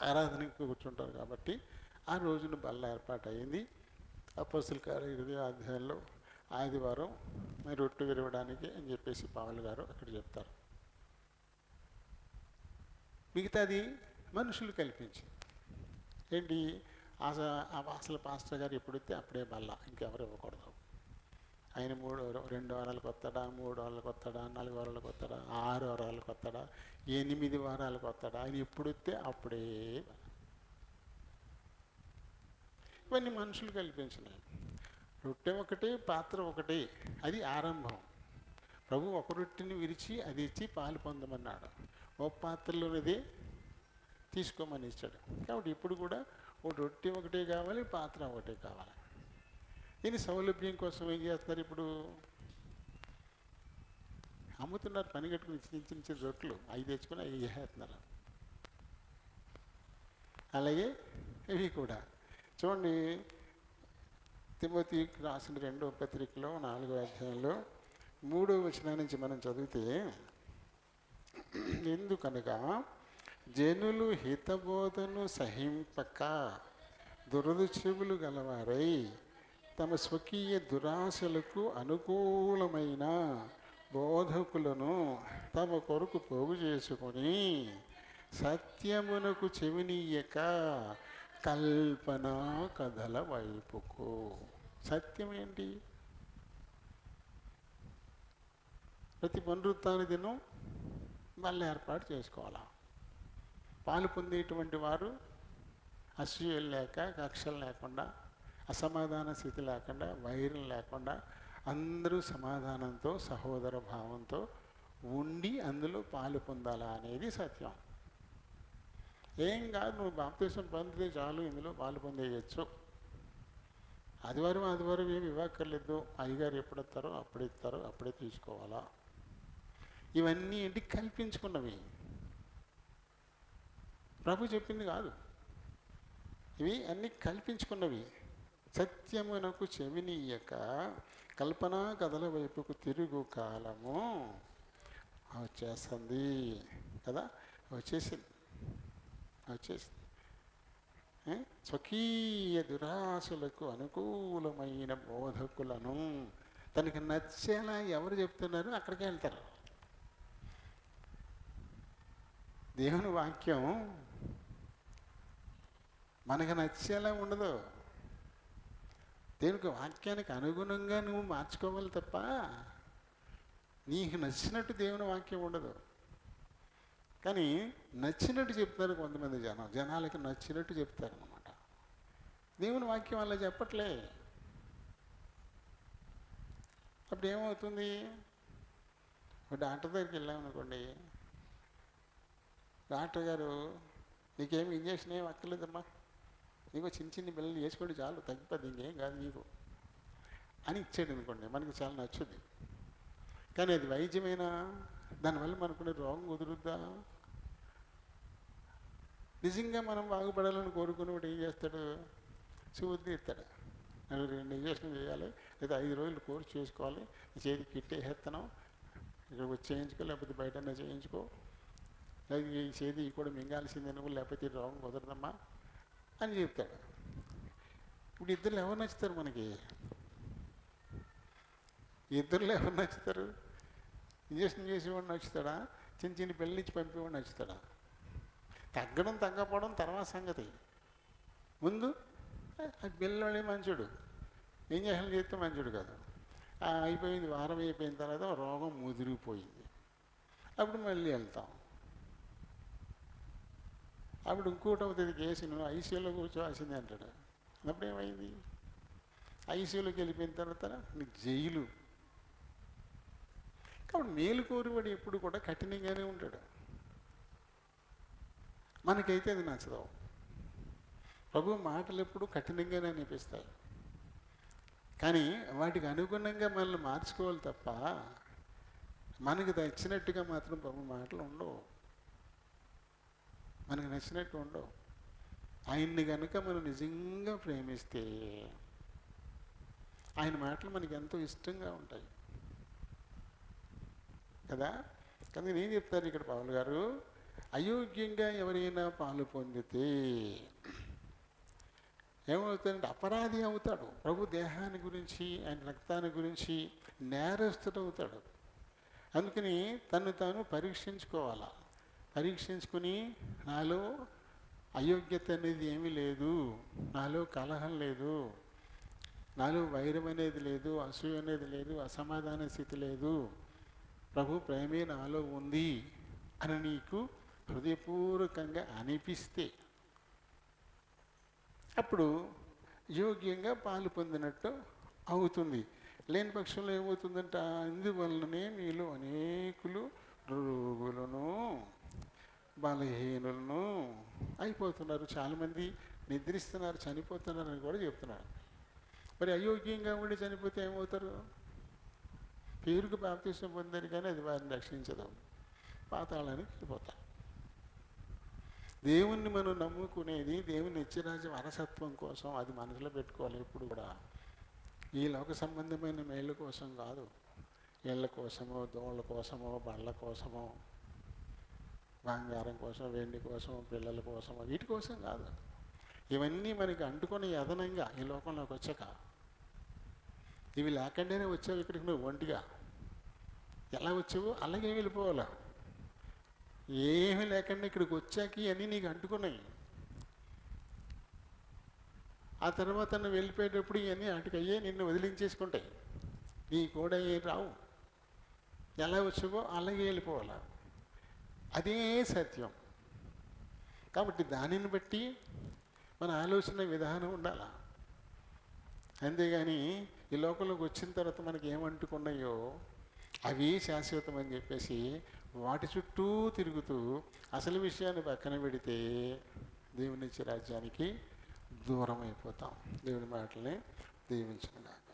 Speaker 1: ఆరాధనకు కూర్చుంటారు కాబట్టి ఆ రోజున బల్ల ఏర్పాటు అయింది. అపొస్తలుల కార్యాలు 2వ అధ్యాయంలో ఆదివారం మరి రొట్టె విరవడానికి అని చెప్పేసి పౌలు గారు అక్కడ చెప్తారు. మిగతాది మనుషులు కల్పించి ఏంటి, అసలు పాస్టర్ గారు ఎప్పుడైతే అప్పుడే బల్ల, ఇంకెవరు ఇవ్వకూడదు. ఆయన 2 వారాలకు వస్తాడా, 3 వారాలకు వస్తాడా, 4 వారాలకు వస్తాడా, 6 వారాలకు వస్తాడా, 8 వారాలకు వస్తాడా, ఆయన ఎప్పుడైతే అప్పుడే. ఇవన్నీ మనుషులు కల్పించినాయి. రొట్టె ఒకటి, పాత్ర ఒకటి, అది ఆరంభం. ప్రభు ఒక రొట్టెని విరిచి అది ఇచ్చి పాలు పొందమన్నాడు. ఓ పాత్రలోనిది తీసుకోమని ఇచ్చాడు. కాబట్టి ఇప్పుడు కూడా ఓ రొట్టె ఒకటే కావాలి, పాత్ర ఒకటే కావాలి. దీని సౌలభ్యం కోసం ఏం చేస్తున్నారు? ఇప్పుడు అమ్ముతున్నారు, పని కట్టుకుని చిన్న చిన్న రొట్టెలు 5 తెచ్చుకొని 5 చేస్తున్నారు. అలాగే ఇవి కూడా చూడండి, తిమోతికి రాసిన 2వ పత్రికలో 4వ అధ్యాయంలో 3వ వచనం నుంచి మనం చదివితే, ఎందుకనగా జనులు హితబోధను సహింపక దురదృష్టములు గలవారై తమ స్వకీయ దురాశలకు అనుకూలమైన బోధకులను తమ కొరకు పోగు చేసుకొని సత్యమునకు చెవినీయక కల్పనా కథల వైపుకు. సత్యం ఏంటి? ప్రతి పునరుత్థాన దినం మళ్ళీ ఏర్పాటు చేసుకోవాలా. పాలు పొందేటువంటి వారు అసూయలు లేక, కక్షలు లేకుండా, అసమాధాన స్థితి లేకుండా, వైరం లేకుండా అందరూ సమాధానంతో, సహోదర భావంతో ఉండి అందులో పాలు పొందాలా అనేది సత్యం. ఏం కాదు, నువ్వు బాప్తీసం పొందితే చాలు, ఇందులో పాలు పొందేయచ్చు. ఆదివారం ఏమి ఇవ్వక్కర్లేదు. అయ్యగారు ఎప్పుడు వస్తారో అప్పుడు ఇస్తారో అప్పుడే తీసుకోవాలా. ఇవన్నీ ఏంటి? కల్పించుకున్నవి, ప్రభు చెప్పింది కాదు. ఇవి అన్నీ కల్పించుకున్నవి. సత్యమునకు చెవినీయక కల్పనా కథల వైపుకు తిరుగు కాలము వచ్చేస్తుంది కదా, వచ్చేసింది. స్వకీయ దురాశలకు అనుకూలమైన బోధకులను తనకి నచ్చేలా ఎవరు చెప్తున్నారు అక్కడికి వెళ్తారు. దేవుని వాక్యం మనకు నచ్చేలా ఉండదు. దేవునికి వాక్యానికి అనుగుణంగా నువ్వు మార్చుకోవాలి తప్ప నీకు నచ్చినట్టు దేవుని వాక్యం ఉండదు. కానీ నచ్చినట్టు చెప్తారు కొంతమంది జనాలకి నచ్చినట్టు చెప్తారు అన్నమాట. దేవుని వాక్యం అలా చెప్పట్లే. అప్పుడు ఏమవుతుంది? డాక్టర్ దగ్గరికి వెళ్ళామనుకోండి, డాక్టర్ గారు నీకేమి ఇంజక్షన్ ఏం అక్కర్లేదమ్మా, నీకు చిన్న చిన్న బిళ్ళలు వేసుకోండి చాలు, తగ్గిపోద్ది, ఇంకేం కాదు నీకు అని ఇచ్చాడు అనుకోండి, మనకి చాలా నచ్చుద్ది. కానీ అది వైద్యమైనా దానివల్ల మనకునే రోగం కుదురుద్దా? నిజంగా మనం బాగుపడాలని కోరుకునేవాడు ఏం చేస్తాడు? సూది ఇస్తాడు, 2 ఇంజక్షన్లు చేయాలి, లేదా 5 రోజులు కోర్సు చేసుకోవాలి, చేతికి కిట్టేసేస్తున్నాం, ఇక్కడ వచ్చి చేయించుకో, లేకపోతే బయటనే చేయించుకో, లేదా ఈ చేతి కూడా మింగాల్సిందే నువ్వు, లేకపోతే ఈ రోగం కుదరదమ్మా అని చెప్తాడు. ఇప్పుడు ఇద్దరు ఎవరు నచ్చుతారు మనకి? ఇద్దరులో ఎవరు నచ్చుతారు? ఇంజక్షన్ చేసేవాడు నచ్చుతాడా? చిన్న చిన్న పిల్లలు ఇచ్చి పంపేవాడు నచ్చుతాడా? తగ్గడం తగ్గపోవడం తర్వాత సంగతి. ముందు ఆ పిల్లవాడే మంచుడు, ఇంజక్షన్ చేస్తే మంచుడు కాదు. అయిపోయింది, వారం అయిపోయిన తర్వాత రోగం ముదిరిపోయింది, అప్పుడు మళ్ళీ వెళ్తాం. అప్పుడు ఇంకోటి అవుతుంది కేసు, నువ్వు ఐసీయూలో కూర్చోవాల్సిందే అంటాడు. అప్పుడు ఏమైంది? ఐసీయూలోకి వెళ్ళిపోయిన తర్వాత నీకు జైలు. కాబట్టి మేలు కోరివాడు ఎప్పుడు కూడా కఠినంగానే ఉంటాడు. మనకైతే అది నచ్చదు. ప్రభు మాటలు ఎప్పుడు కఠినంగానే అనిపిస్తాయి, కానీ వాటికి అనుగుణంగా మనల్ని మార్చుకోవాలి తప్ప మనకు నచ్చినట్టుగా మాత్రం ప్రభు మాటలు ఉండవు, మనకు నచ్చినట్టు ఉండవు. ఆయన్ని కనుక మనం నిజంగా ప్రేమిస్తే ఆయన మాటలు మనకి ఎంతో ఇష్టంగా ఉంటాయి కదా. కానీ నేను చెప్తాను ఇక్కడ పౌలు గారు, అయోగ్యంగా ఎవరైనా పాలు పొందితే ఏమవుతాడంటే అపరాధి అవుతాడు. ప్రభు దేహాన్ని గురించి, ఆయన రక్తాన్ని గురించి నేరస్తుడు అవుతాడు. అందుకని తను తాను పరీక్షించుకోవాలా. పరీక్షించుకుని నాలో అయోగ్యత అనేది ఏమీ లేదు, నాలో కలహం లేదు, నాలో వైరం అనేది లేదు, అసూయ అనేది లేదు, అసమాధాన స్థితి లేదు, ప్రభు ప్రేమే నాలో ఉంది అని నీకు హృదయపూర్వకంగా అనిపిస్తే అప్పుడు యోగ్యంగా పాలు పొందినట్టు అవుతుంది. లేని పక్షంలో ఏమవుతుందంట, అందువలననే మీలో అనేకులు రోగులను బలహీనులను అయిపోతున్నారు. చాలామంది నిద్రిస్తున్నారు, చనిపోతున్నారు అని కూడా చెప్తున్నారు. మరి అయోగ్యంగా ఉండి చనిపోతే ఏమవుతారు? పేరుకు బాప్తిసం పొందారు కానీ అది వారిని రక్షించదు, పాతాళానికి వెళ్ళిపోతారు. దేవుణ్ణి మనం నమ్ముకునేది దేవుని నిత్యరాజ్యం వారసత్వం కోసం, అది మనసులో పెట్టుకోవాలి ఎప్పుడు కూడా. ఈ లోక సంబంధమైన మేళ్ళ కోసం కాదు, ఇళ్ళ కోసమో, దోళ్ళ కోసమో, బళ్ళ కోసమో, బంగారం కోసం, వెండి కోసం, పిల్లల కోసమో, వీటి కోసం కాదు. ఇవన్నీ మనకి అంటుకొని అదనంగా ఈ లోకంలోకి వచ్చాక, ఇవి లేకుండానే వచ్చావు ఇక్కడికి నువ్వు ఒంటిగా. ఎలా వచ్చావు అలాగే వెళ్ళిపోవాలా. ఏమీ లేకుండా ఇక్కడికి వచ్చాక అన్నీ నీకు అంటుకున్నాయి. ఆ తర్వాత నువ్వు వెళ్ళిపోయేటప్పుడు ఇవన్నీ అటుకయ్యే నిన్ను వదిలించేసుకుంటాయి, నీ కూడా ఏం రావు. ఎలా వచ్చావో అలాగే వెళ్ళిపోవాలా, అదే సత్యం. కాబట్టి దానిని బట్టి మన ఆలోచన విధానం ఉండాలా. అంతేగాని ఈ లోకంలోకి వచ్చిన తర్వాత మనకి ఏమంటుకున్నాయో అవి శాశ్వతం అని చెప్పేసి వాటి చుట్టూ తిరుగుతూ అసలు విషయాన్ని పక్కన పెడితే దేవుని ఇచ్చే రాజ్యానికి దూరం అయిపోతాం. దేవుని మాటల్ని దీవించుకున్నాక